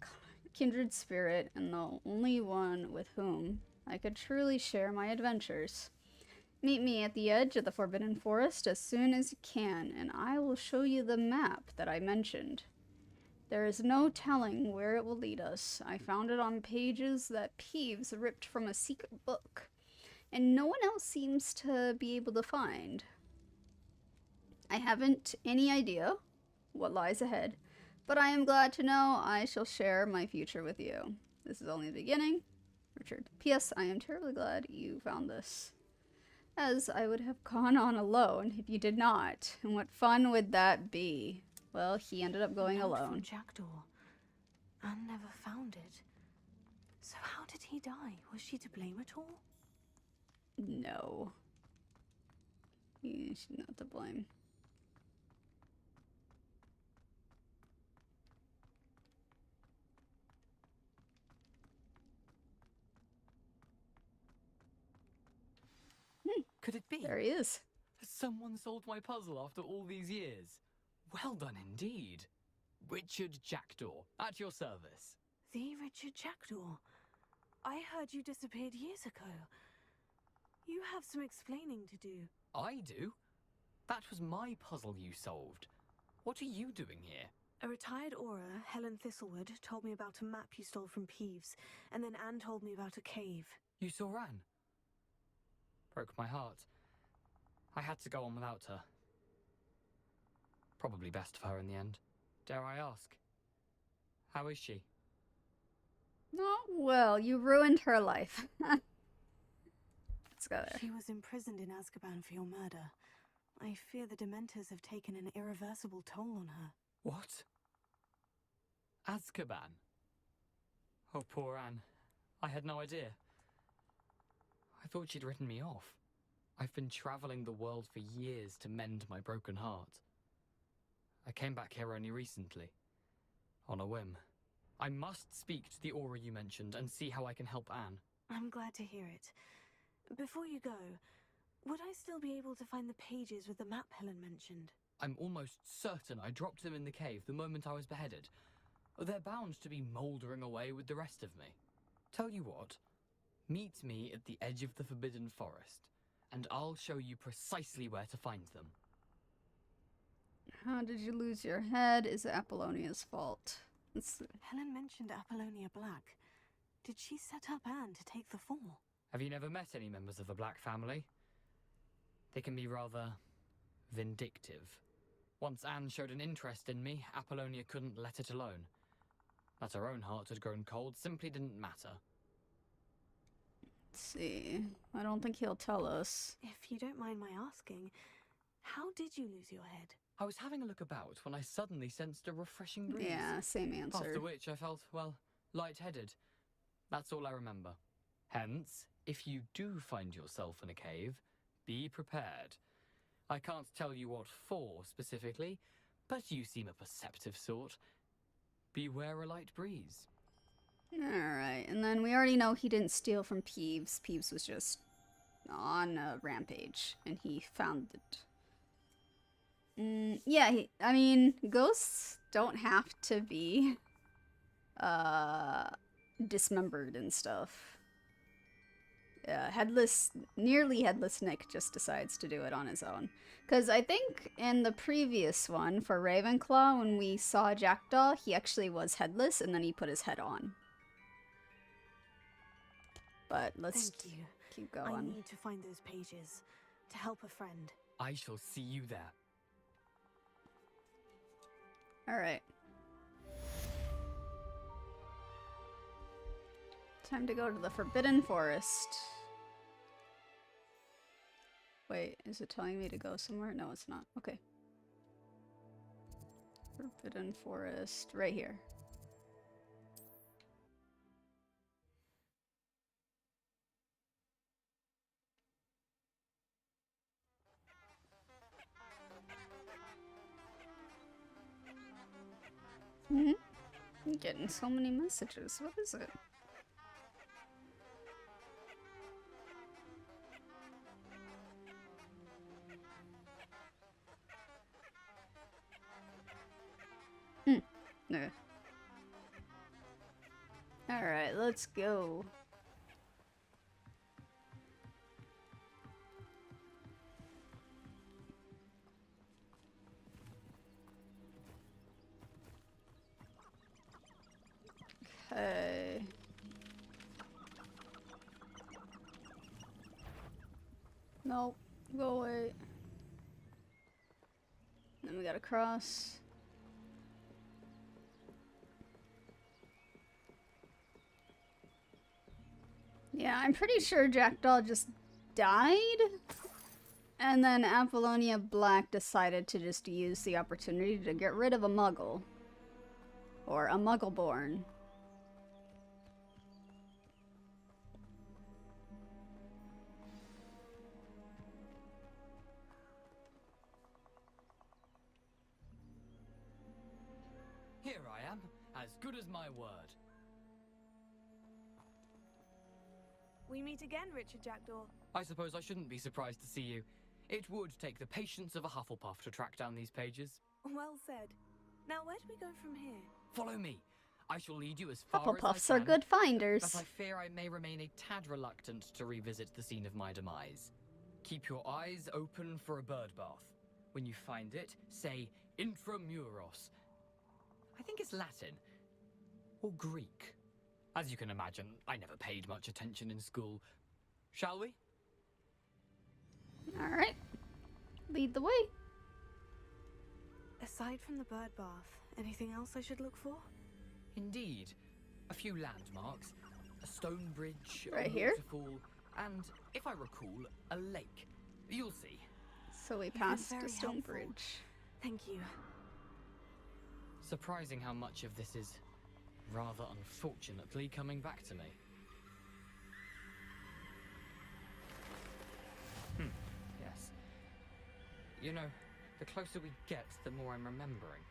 kindred spirit and the only one with whom I could truly share my adventures. Meet me at the edge of the Forbidden Forest as soon as you can, and I will show you the map that I mentioned. There is no telling where it will lead us. I found it on pages that Peeves ripped from a secret book, and no one else seems to be able to find. I haven't any idea what lies ahead, but I am glad to know I shall share my future with you. This is only the beginning. Richard. P.S. I am terribly glad you found this. as I would have gone on alone if you did not. And what fun would that be? Well, he ended up going alone. Jackdaw. Anne never found it. So how did he die? Was she to blame at all? No. She's not to blame. Could it be? There he is. Someone solved my puzzle after all these years. Well done indeed. Richard Jackdaw, at your service. The Richard Jackdaw. I heard you disappeared years ago. You have some explaining to do. I do? That was my puzzle you solved. What are you doing here? A retired aura, Helen Thistlewood, told me about a map you stole from Peeves, and then Anne told me about a cave. You saw Anne? Broke my heart. I had to go on without her. Probably best for her in the end. Dare I ask? How is she? Not well. You ruined her life. Let's go there. She was imprisoned in Azkaban for your murder. I fear the Dementors have taken an irreversible toll on her. What? Azkaban? Oh, poor Anne. I had no idea. I thought she'd written me off. I've been traveling the world for years to mend my broken heart. I came back here only recently, on a whim. I must speak to the aura you mentioned and see how I can help Anne. I'm glad to hear it. Before you go, would I still be able to find the pages with the map Helen mentioned? I'm almost certain I dropped them in the cave the moment I was beheaded. They're bound to be mouldering away with the rest of me. Tell you what, meet me at the edge of the Forbidden Forest, and I'll show you precisely where to find them. How did you lose your head? Is it Apollonia's fault? Helen mentioned Apollonia Black. Did she set up Anne to take the fall? Have you never met any members of the Black family? They can be rather vindictive. Once Anne showed an interest in me, Apollonia couldn't let it alone. That her own heart had grown cold simply didn't matter. Let's see. I don't think he'll tell us. If you don't mind my asking, how did you lose your head? I was having a look about when I suddenly sensed a refreshing breeze. Yeah, same answer. After which I felt, well, lightheaded. That's all I remember. Hence, if you do find yourself in a cave, be prepared. I can't tell you what for specifically, but you seem a perceptive sort. Beware a light breeze. Alright, and then we already know he didn't steal from Peeves. Peeves was just on a rampage, and he found it. Yeah, I mean, ghosts don't have to be dismembered and stuff. Nearly headless Nick just decides to do it on his own. Because I think in the previous one for Ravenclaw, when we saw Jackdaw, he actually was headless and then he put his head on. But let's keep going. I need to find those pages to help a friend. I shall see you there. Alright. Time to go to the Forbidden Forest. Wait, is it telling me to go somewhere? No, it's not. Okay. Forbidden Forest, right here. I'm getting so many messages. What is it? No. Alright, let's go. Okay. Nope. Go away. Then we gotta cross. Yeah, I'm pretty sure Jackdaw just died And then Apollonia Black decided to just use the opportunity to get rid of a muggle. Or a muggle-born. Here I am, as good as my word. We meet again, Richard Jackdaw. I suppose I shouldn't be surprised to see you. It would take the patience of a Hufflepuff to track down these pages. Well said. Now, where do we go from here? Follow me. I shall lead you as far Hufflepuffs as I are can, good finders. but I fear I may remain a tad reluctant to revisit the scene of my demise. Keep your eyes open for a bird bath. When you find it, say intramuros. I think it's Latin. Or Greek. As you can imagine, I never paid much attention in school. Shall we? Alright. Lead the way. Aside from the bird bath, anything else I should look for? Indeed. A few landmarks. A stone bridge, Right a here? waterfall, and, if I recall, a lake. You'll see. So we You've been passed very a stone helpful. bridge. Thank you. Surprising how much of this is, rather unfortunately, coming back to me. Yes. You know, the closer we get, the more I'm remembering.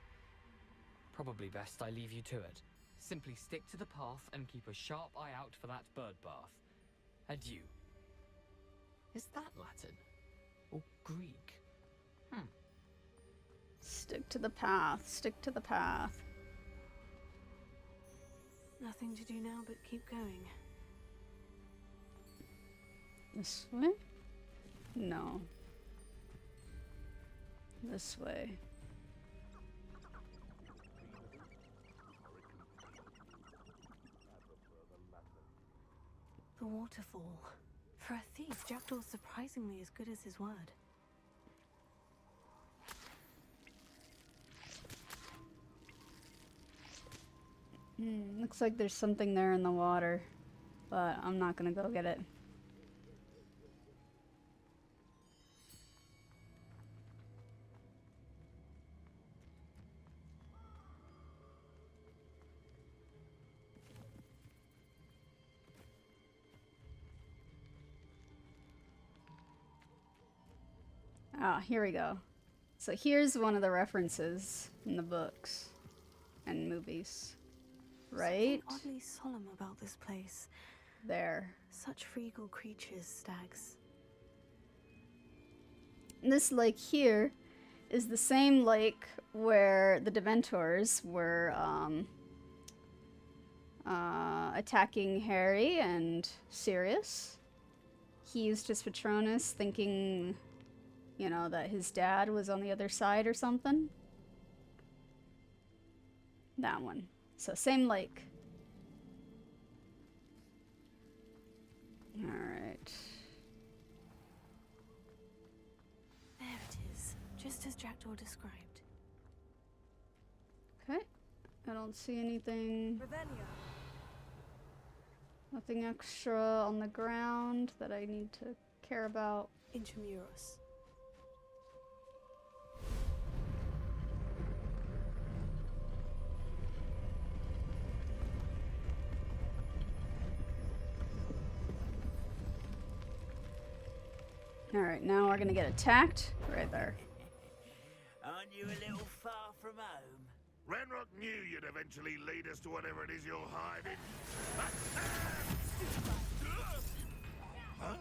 Probably best I leave you to it. Simply stick to the path and keep a sharp eye out for that bird bath. Adieu. Is that Latin? Or Greek? Stick to the path. Stick to the path. Nothing to do now but keep going. This way? No. This way. The waterfall. For a thief, Jackdaw's surprisingly as good as his word. Looks like there's something there in the water, but I'm not gonna go get it. Ah, here we go. So here's one of the references in the books and movies. Right? Something oddly solemn about this place. There. Such regal creatures, stags. This lake here is the same lake where the Dementors were attacking Harry and Sirius. He used his Patronus thinking, you know, that his dad was on the other side or something. That one. So same lake. Alright. There it is, just as Jackdaw described. Okay. I don't see anything. Revelio. Nothing extra on the ground that I need to care about. Intramuros. Alright, now we're gonna get attacked. Right there. Aren't you a little far from home? Renrock knew you'd eventually lead us to whatever it is you're hiding. Huh?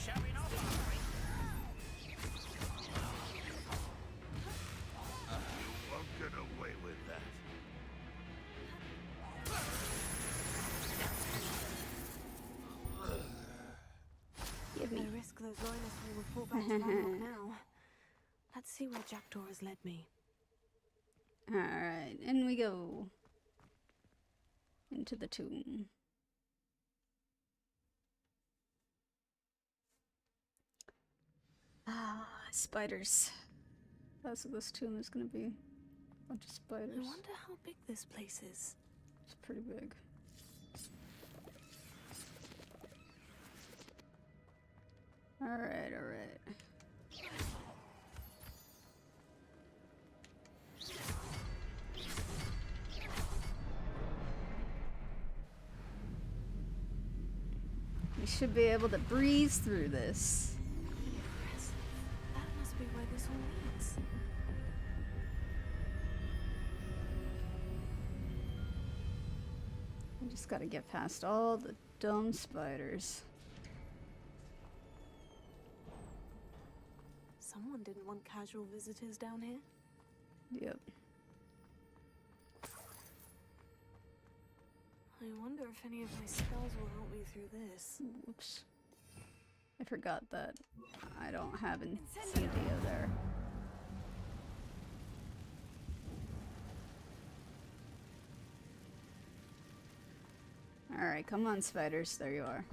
Showing off, are we? You won't get away with that. Give me. I risk those loyalists will report back to Landmark now. Let's see where Jackdaw has led me. Alright, in we go. Into the tomb. Ah, spiders. size of this tomb is gonna be a bunch of spiders. I wonder how big this place is. It's pretty big. Alright, alright. We should be able to breeze through this. That must be where this all leads. We just gotta get past all the dumb spiders. Someone didn't want casual visitors down here. Yep. I wonder if any of my spells will help me through this. Whoops. I forgot that I don't have Incendio there. Alright, come on, spiders. There you are.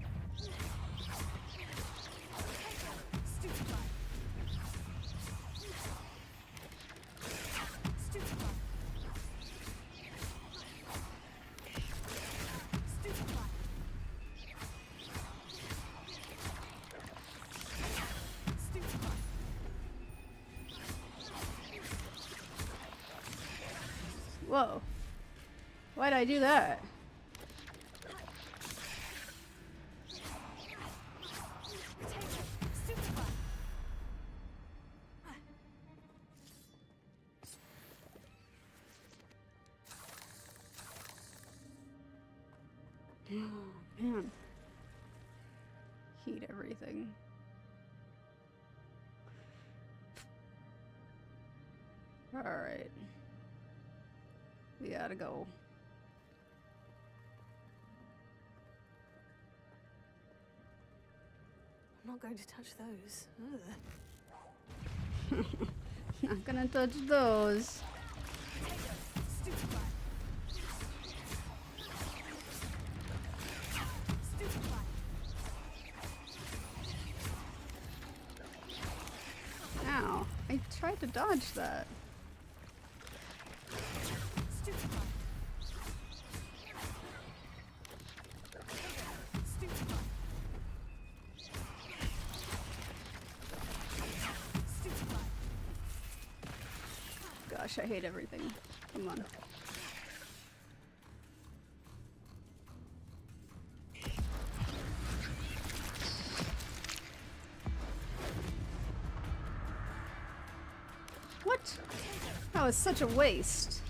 Whoa. Why'd I do that? Oh, man. Heat everything. Alright. We gotta go. I'm not going to touch those. Not gonna touch those. Ow. I tried to dodge that. Gosh, I hate everything. Come on. What? That was such a waste.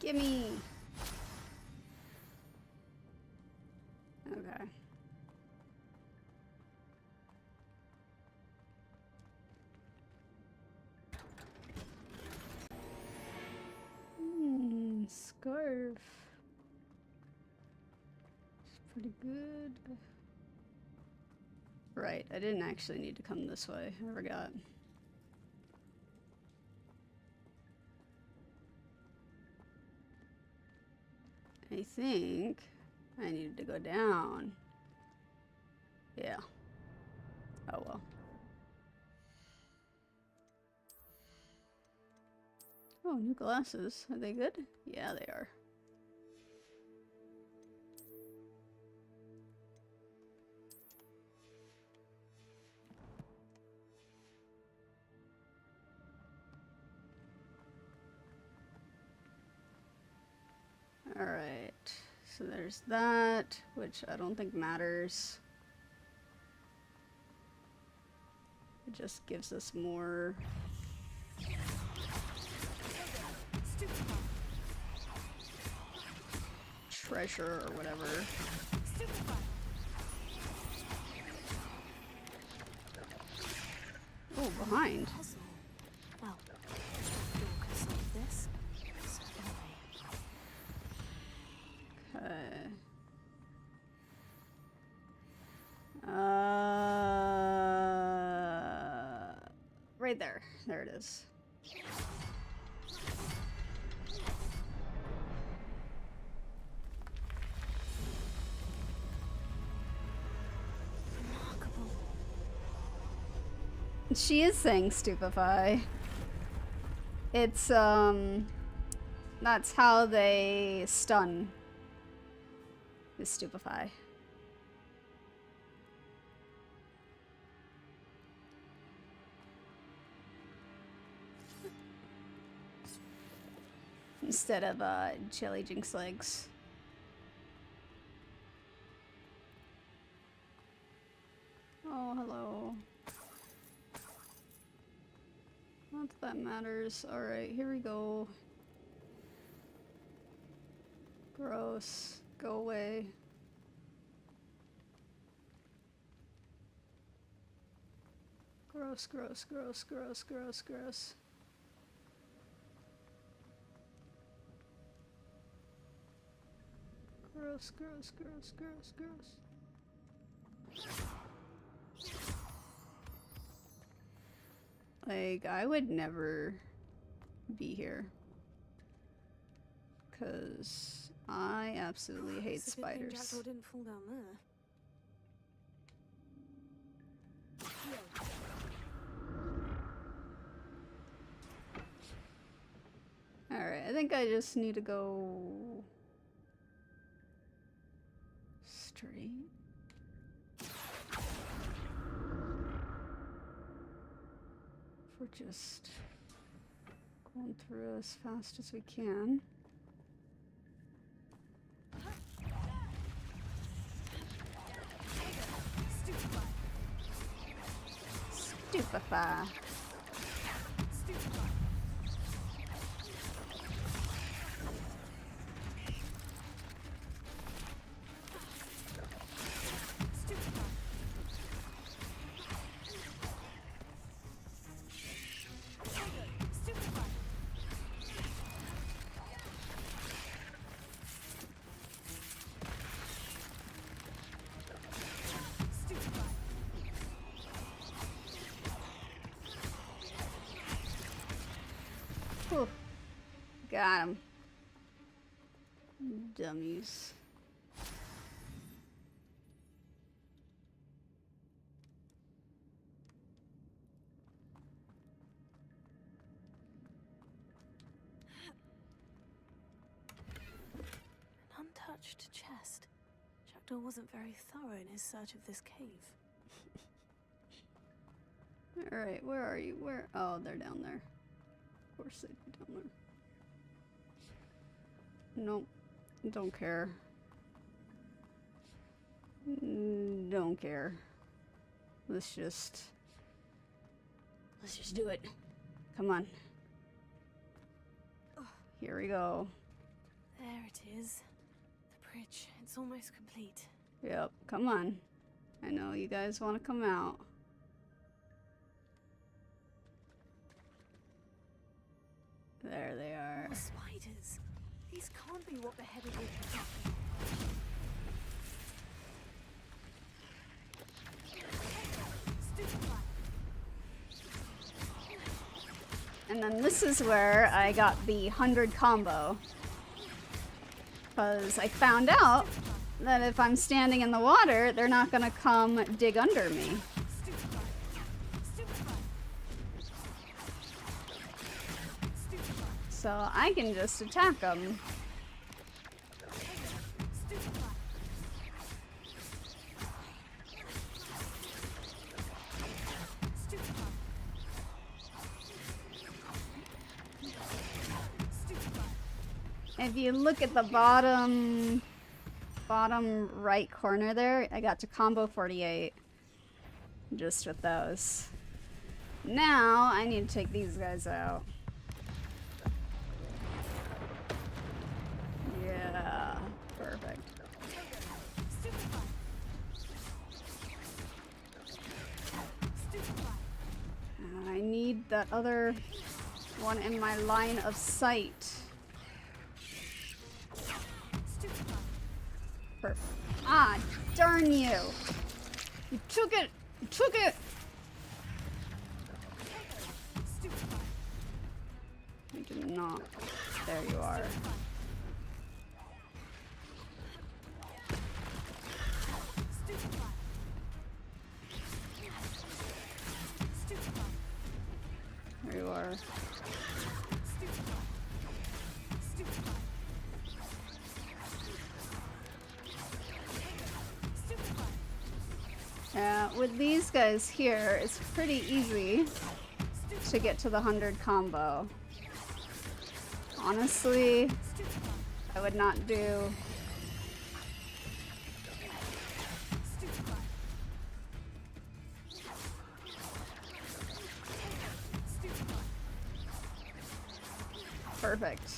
Gimme! Okay. Scarf. It's pretty good. Right, I didn't actually need to come this way. I forgot. I think I needed to go down. Yeah. Oh well. Oh, new glasses. Are they good? Yeah, they are. Alright, so there's that, which I don't think matters. It just gives us more treasure or whatever. Oh, behind. Well, Right there. There it is. She is saying stupefy. It's, that's how they stun. Is stupefy. Instead of, jelly jinx legs. Oh, hello. Not that matters. Alright, here we go. Gross. Go away. Gross, gross, gross, gross, gross, gross. Gross, gross, gross, gross, gross. Like, I would never be here. 'Cause I absolutely hate spiders. Jackdaw didn't fall down there. Alright, I think I just need to go straight. We're just going through as fast as we can. Stupefy. Whew. Got him. Dummies. An untouched chest. Jackdaw wasn't very thorough in his search of this cave. Alright, where are you? Where? Oh, they're down there. Of course they'd be down there. Nope. Don't care. Don't care. Let's just do it. Come on. Here we go. There it is. The bridge. It's almost complete. Yep, come on. I know you guys want to come out. There they are. More spiders. These can't be what the head of And then this is where I got the 100 combo. Because I found out that if I'm standing in the water, they're not going to come dig under me. So I can just attack them. If you look at the bottom right corner there, I got to combo 48 just with those. Now I need to take these guys out. Yeah, perfect. I need that other one in my line of sight. Perfect. Ah, darn you! You took it! You took it! Do not. There you are. There you are. With these guys here, it's pretty easy to get to the 100 combo. Honestly, I would not do... Perfect.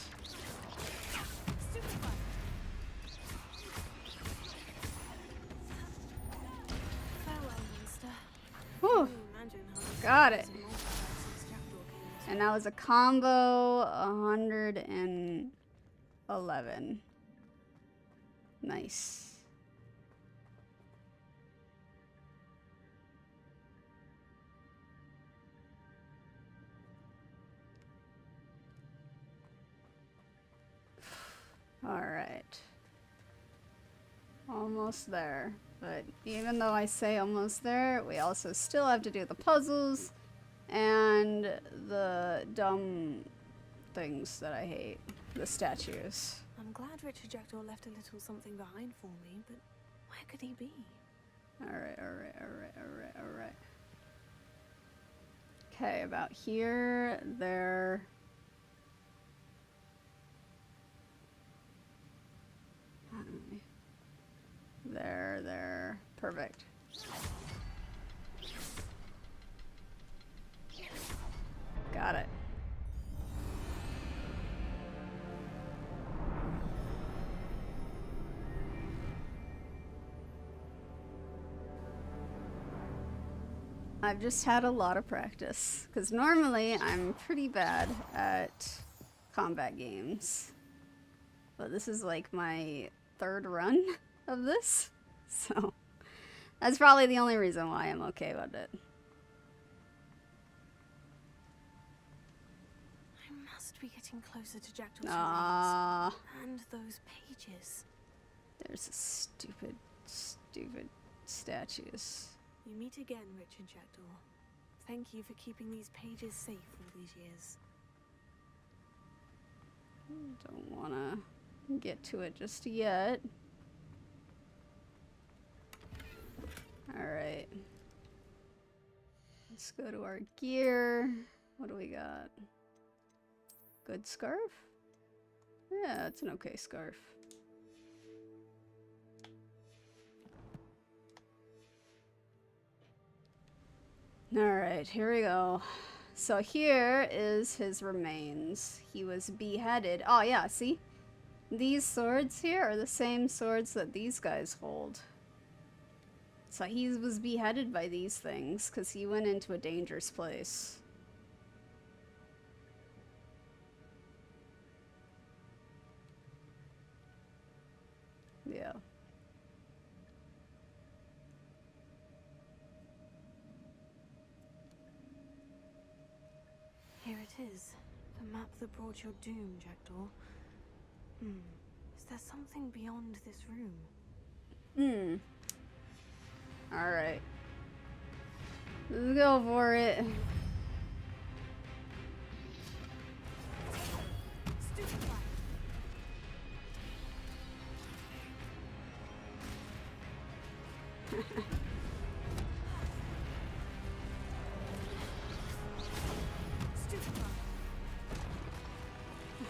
Whew. Got it. And that was a combo 111. Nice. All right. Almost there. But even though I say almost there, we also still have to do the puzzles and the dumb things that I hate. The statues. I'm glad Richard Jackdaw left a little something behind for me, but where could he be? Alright. Okay, about here, there. There. Perfect. Got it. I've just had a lot of practice, because normally I'm pretty bad at combat games. But this is like my third run of this, so that's probably the only reason why I'm okay with it. I must be getting closer to Jackdaw's Ah, and those pages. there's stupid statues. You meet again, Richard Jackdaw. Thank you for keeping these pages safe all these years. Don't wanna get to it just yet. Alright. Let's go to our gear. What do we got? Good scarf? Yeah, it's an okay scarf. Alright, here we go. So here is his remains. He was beheaded. Oh yeah, see? These swords here are the same swords that these guys hold. So he was beheaded by these things because he went into a dangerous place. Yeah. Here it is. The map that brought your doom, Jackdaw. Is there something beyond this room? Alright. Let's go for it.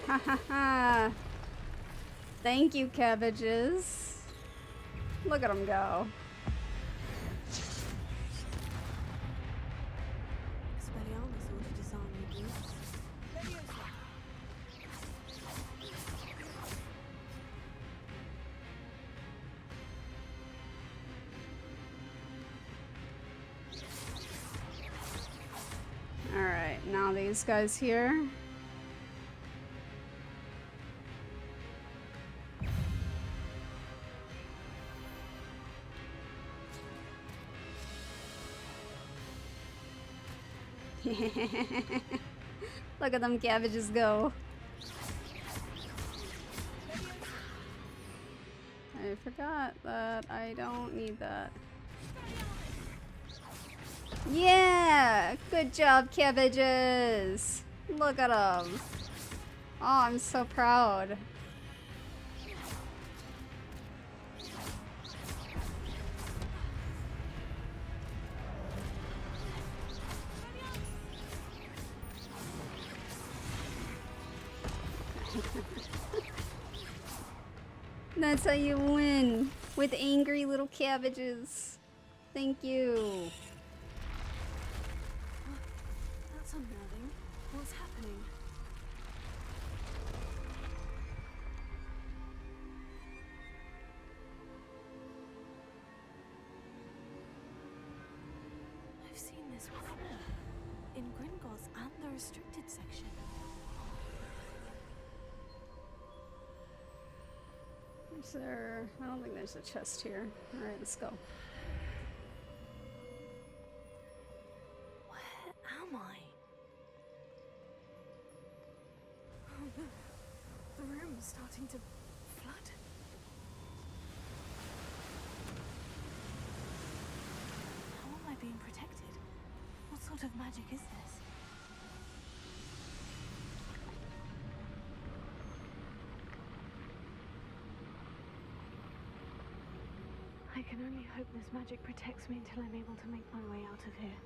Ha ha ha. Thank you, cabbages. Look at them go. Expelliarmus ought to disarm you, Bruce. Alright, now these guys here. Look at them cabbages go. I forgot that I don't need that. Yeah! Good job, cabbages! Look at them. Oh, I'm so proud. That's how you win, with angry little cabbages. Thank you. That's unnerving. What's happening? I've seen this before. In Gringotts and the restricted section. Is there... I don't think there's a chest here. Alright, let's go. Where am I? Oh, the room's starting to flood. How am I being protected? What sort of magic is this? I can only hope this magic protects me until I'm able to make my way out of here.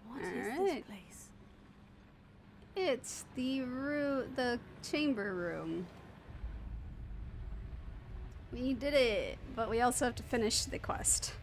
What is this place? It's the chamber room. We did it, but we also have to finish the quest.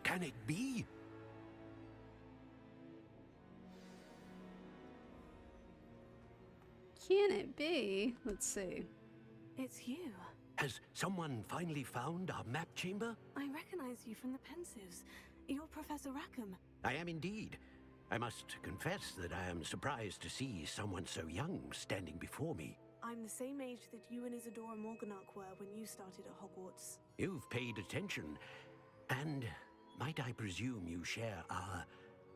Can it be? Can it be? Let's see. It's you. Has someone finally found our map chamber? I recognize you from the Pensives. You're Professor Rackham. I am indeed. I must confess that I am surprised to see someone so young standing before me. I'm the same age that you and Isadora Morganach were when you started at Hogwarts. You've paid attention, and might I presume you share our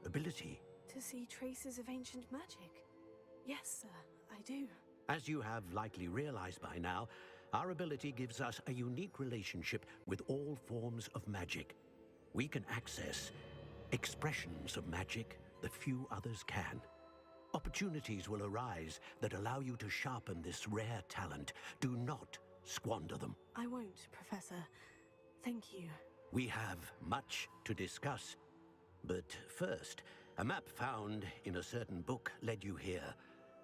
ability? To see traces of ancient magic? Yes, sir, I do. As you have likely realized by now, our ability gives us a unique relationship with all forms of magic. We can access expressions of magic that few others can. Opportunities will arise that allow you to sharpen this rare talent. Do not squander them. I won't, Professor. Thank you. We have much to discuss. But first, a map found in a certain book led you here.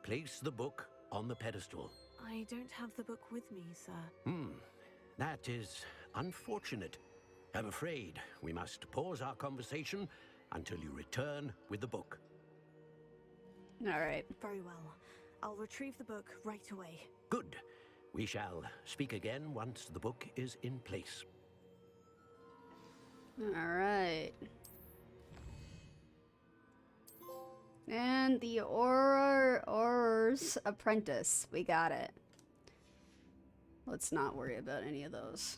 Place the book on the pedestal. I don't have the book with me, sir. That is unfortunate. I'm afraid we must pause our conversation until you return with the book. All right. Very well. I'll retrieve the book right away. Good. We shall speak again once the book is in place. All right. And the Auror's Apprentice. We got it. Let's not worry about any of those.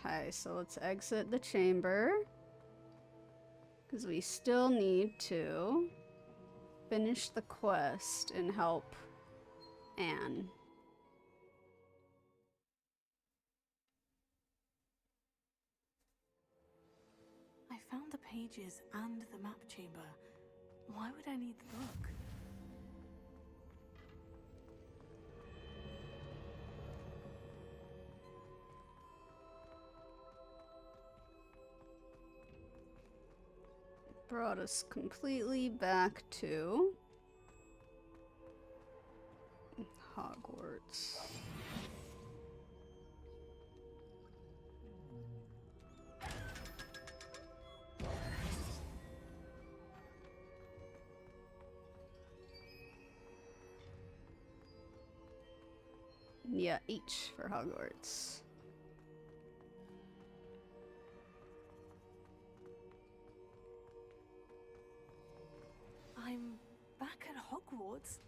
Okay, so let's exit the chamber. Because we still need to finish the quest and help Anne. I found the pages and the map chamber. Why would I need the book? Brought us completely back to Hogwarts. Yeah, H for Hogwarts. I'm back at Hogwarts.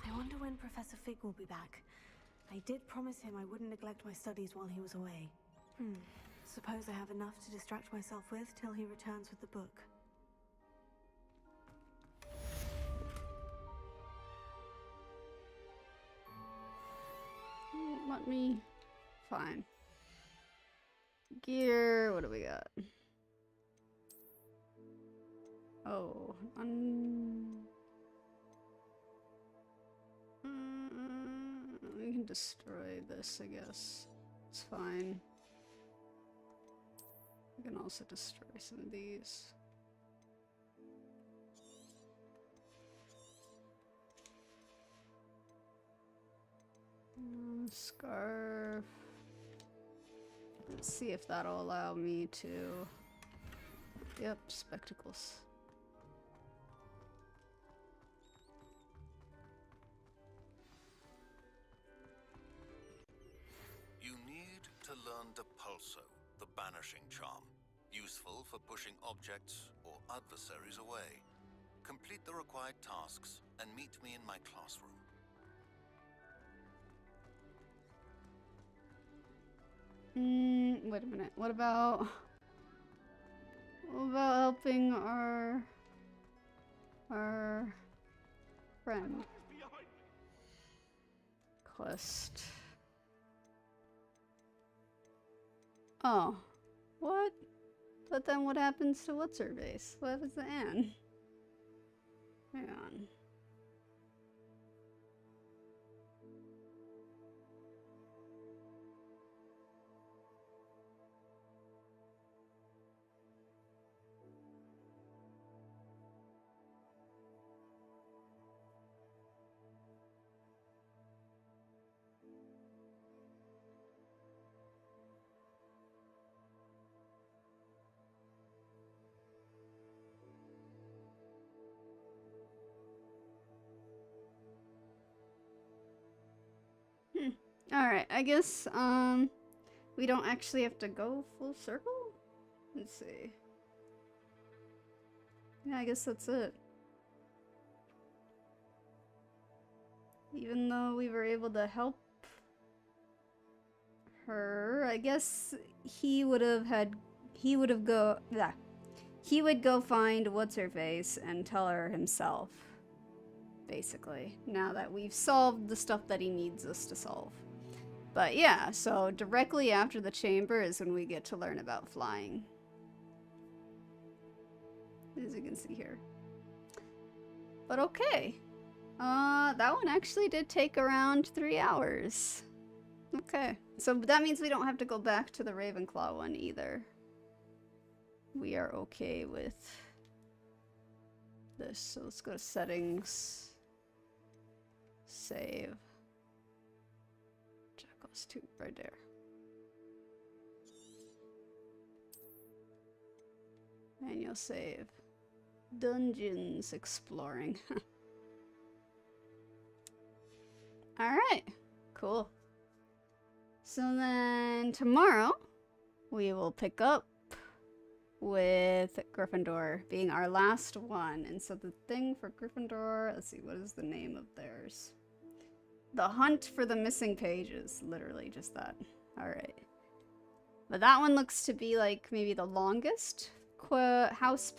I wonder when Professor Fig will be back. I did promise him I wouldn't neglect my studies while he was away. Suppose I have enough to distract myself with till he returns with the book. Let me... Fine. Gear, what do we got? Oh, we can destroy this, I guess. It's fine. We can also destroy some of these. Scarf. Let's see if that'll allow me to... Yep, spectacles. You need to learn 𝘿𝙊, the banishing charm. Useful for pushing objects or adversaries away. Complete the required tasks and meet me in my classroom. Wait a minute. What about helping our friend? Quest. Oh. What? But then what happens to what's her face? What happens to Anne? Hang on. Alright, I guess, we don't actually have to go full circle? Let's see. Yeah, I guess that's it. Even though we were able to help her, I guess he would go find what's-her-face and tell her himself. Basically, now that we've solved the stuff that he needs us to solve. But yeah, so directly after the chamber is when we get to learn about flying. As you can see here. But okay. That one actually did take around 3 hours. Okay. So that means we don't have to go back to the Ravenclaw one either. We are okay with this. So let's go to settings. Save. Jackals 2 right there. Manual save. Dungeons exploring. Alright, cool. So then tomorrow we will pick up with Gryffindor being our last one. And so the thing for Gryffindor, let's see, what is the name of theirs? The Hunt for the Missing Pages. Literally just that. Alright. But that one looks to be like maybe the longest house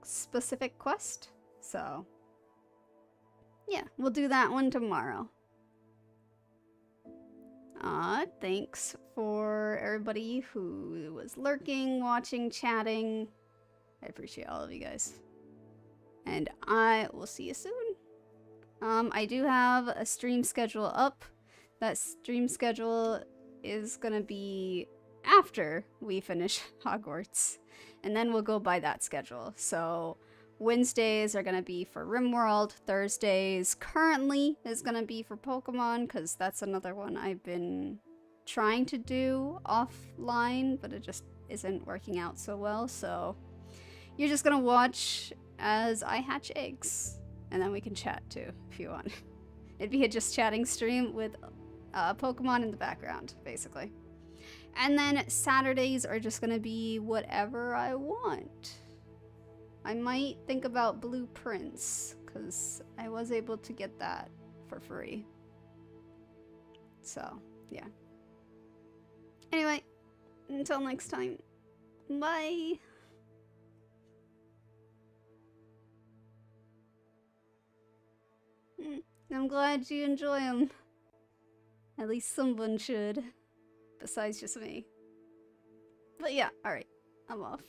specific quest. So yeah, we'll do that one tomorrow. Thanks for everybody who was lurking, watching, chatting. I appreciate all of you guys. And I will see you soon. I do have a stream schedule up. That stream schedule is gonna be after we finish Hogwarts. And then we'll go by that schedule. So Wednesdays are going to be for RimWorld. Thursdays currently is going to be for Pokemon, because that's another one I've been trying to do offline, but it just isn't working out so well. So you're just going to watch as I hatch eggs, and then we can chat too if you want. It'd be a just chatting stream with Pokemon in the background, basically. And then Saturdays are just gonna be whatever I want. I might think about Blueprints, because I was able to get that for free. So, yeah. Anyway, until next time, bye! I'm glad you enjoy them. At least someone should. Besides just me. But yeah, alright. I'm off.